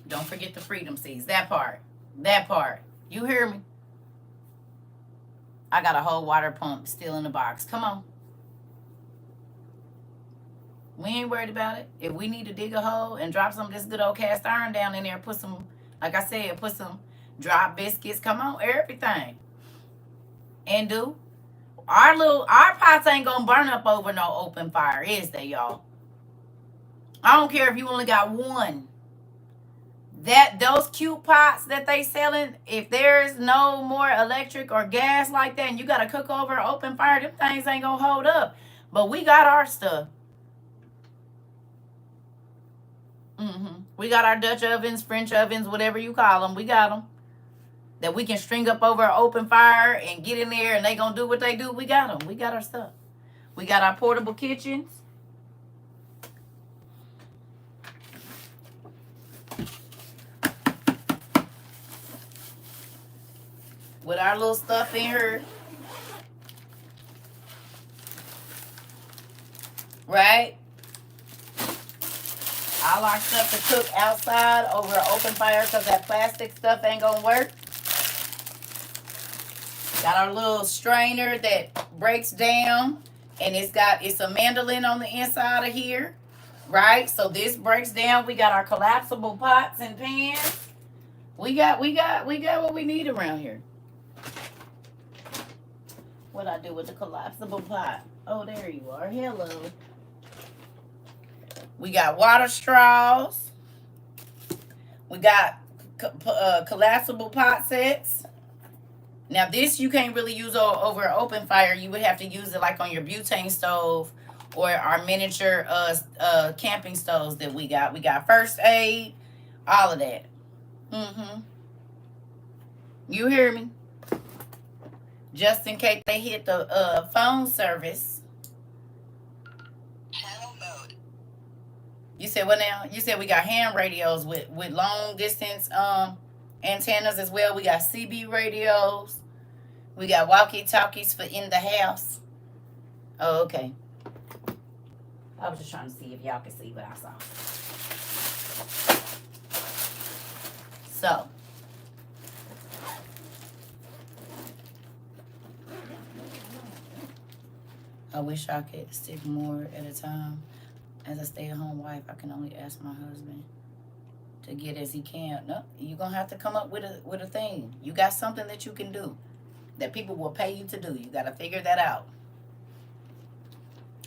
Don't forget the freedom seeds. That part. That part. You hear me? I got a whole water pump still in the box. Come on. We ain't worried about it. If we need to dig a hole and drop some of this good old cast iron down in there, put some, like I said, put some drop biscuits. Come on, everything. And do. Our pots ain't gonna burn up over no open fire, is they, y'all? I don't care if you only got one. Those cute pots that they selling, if there's no more electric or gas like that and you gotta cook over an open fire, them things ain't gonna hold up. But we got our stuff. We got our Dutch ovens, French ovens, whatever you call them. We got them. That we can string up over an open fire and get in there and they going to do what they do. We got them. We got our stuff. We got our portable kitchens. With our little stuff in here. Right? All our stuff to cook outside over an open fire because that plastic stuff ain't gonna work. Got our little strainer that breaks down and it's a mandolin on the inside of here, right? So this breaks down. We got our collapsible pots and pans. We got what we need around here. What I do with the collapsible pot? Oh, there you are. Hello. We got water straws. We got collapsible pot sets. Now this you can't really use over an open fire. You would have to use it like on your butane stove or our miniature camping stoves that we got. We got first aid, all of that. You hear me? Just in case they hit the phone service. You said what now? You said we got ham radios with long distance antennas as well. We got CB radios. We got walkie-talkies for in the house. Oh, okay. I was just trying to see if y'all could see what I saw. So, I wish I could stick more at a time. As a stay-at-home wife, I can only ask my husband to get as he can. No, you're gonna have to come up with a thing. You got something that you can do that people will pay you to do. You got to figure that out.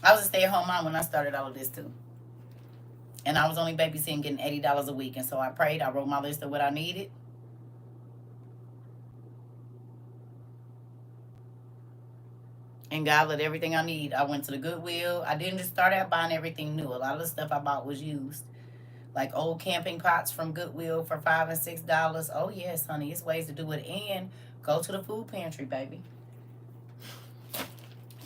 I was a stay-at-home mom when I started all of this too, and I was only babysitting, getting $80 a week. And so I prayed. I wrote my list of what I needed. And God let everything I need. I went to the Goodwill. I didn't just start out buying everything new. A lot of the stuff I bought was used. Like old camping pots from Goodwill for $5 and $6. Oh yes, honey, it's ways to do it. And go to the food pantry, baby.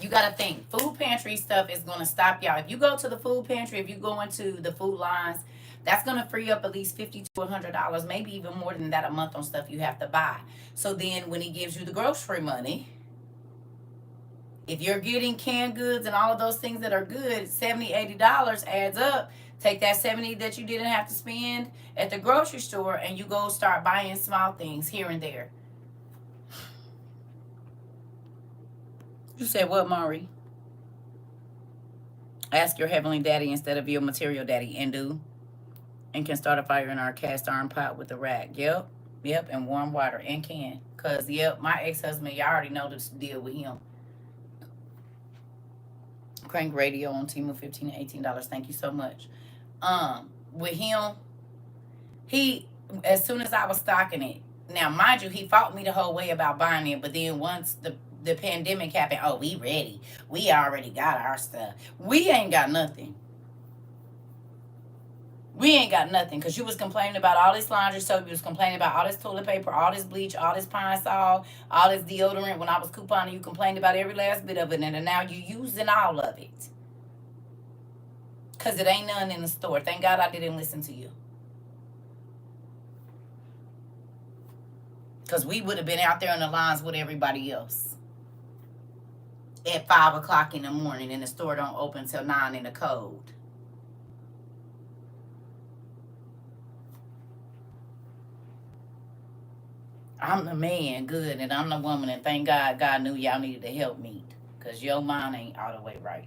You gotta think, food pantry stuff is gonna stop y'all. If you go to the food pantry, if you go into the food lines, that's gonna free up at least $50 to $100, maybe even more than that a month on stuff you have to buy. So then when he gives you the grocery money, if you're getting canned goods and all of those things that are good, $70, $80 adds up. Take that 70 that you didn't have to spend at the grocery store and you go start buying small things here and there. You said what, Mari? Ask your heavenly daddy instead of your material daddy, and do. And can start a fire in our cast iron pot with a rack. Yep. And warm water and can. Because, my ex-husband, y'all already know this deal with him. Crank radio on Temu, $15 to $18. Thank you so much. With him, he, as soon as I was stocking it, now mind you, he fought me the whole way about buying it, but then once the pandemic happened, oh, we ready. We already got our stuff. We ain't got nothing. We ain't got nothing, because you was complaining about all this laundry soap, you was complaining about all this toilet paper, all this bleach, all this Pine Sol, all this deodorant. When I was couponing, you complained about every last bit of it, and now you using all of it. Because it ain't none in the store. Thank God I didn't listen to you. Because we would have been out there in the lines with everybody else. At 5 o'clock in the morning, and the store don't open till 9 in the cold. I'm the man, good, and I'm the woman, and thank God God knew y'all needed to help me. Because your mind ain't all the way right.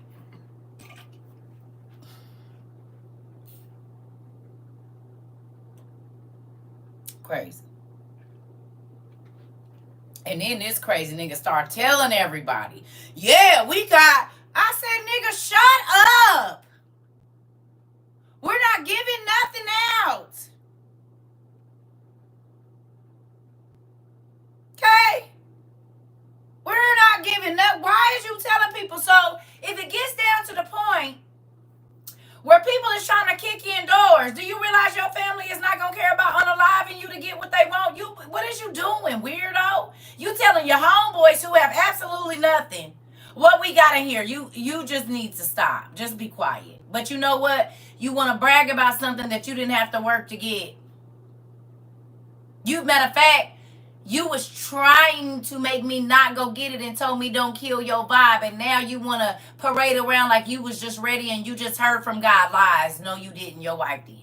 Crazy. And then this crazy nigga start telling everybody, yeah, we got, I said, nigga, shut up. We're not giving nothing out. Okay? We're not giving that. Why is you telling people? So if it gets down to the point where people is trying to kick in doors, do you realize your family is not going to care about unaliving you to get what they want? What is you doing, weirdo? You telling your homeboys who have absolutely nothing what we got in here. You just need to stop. Just be quiet. But you know what? You want to brag about something that you didn't have to work to get. Matter of fact, you was trying to make me not go get it and told me don't kill your vibe. And now you want to parade around like you was just ready and you just heard from God. Lies. No, you didn't. Your wife did.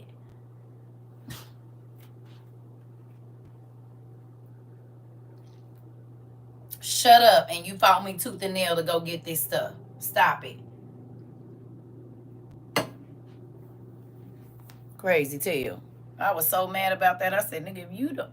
Shut up. And you fought me tooth and nail to go get this stuff. Stop it. Crazy too. I was so mad about that. I said, nigga, if you don't.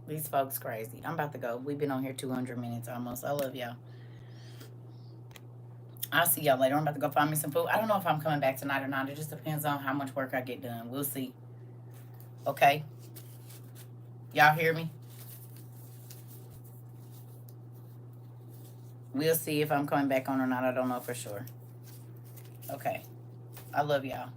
These folks crazy. I'm about to go. We've been on here 200 minutes almost. I love y'all. I'll see y'all later. I'm about to go find me some food. I don't know if I'm coming back tonight or not. It just depends on how much work I get done. We'll see. Okay? Y'all hear me? We'll see if I'm coming back on or not. I don't know for sure. Okay. I love y'all.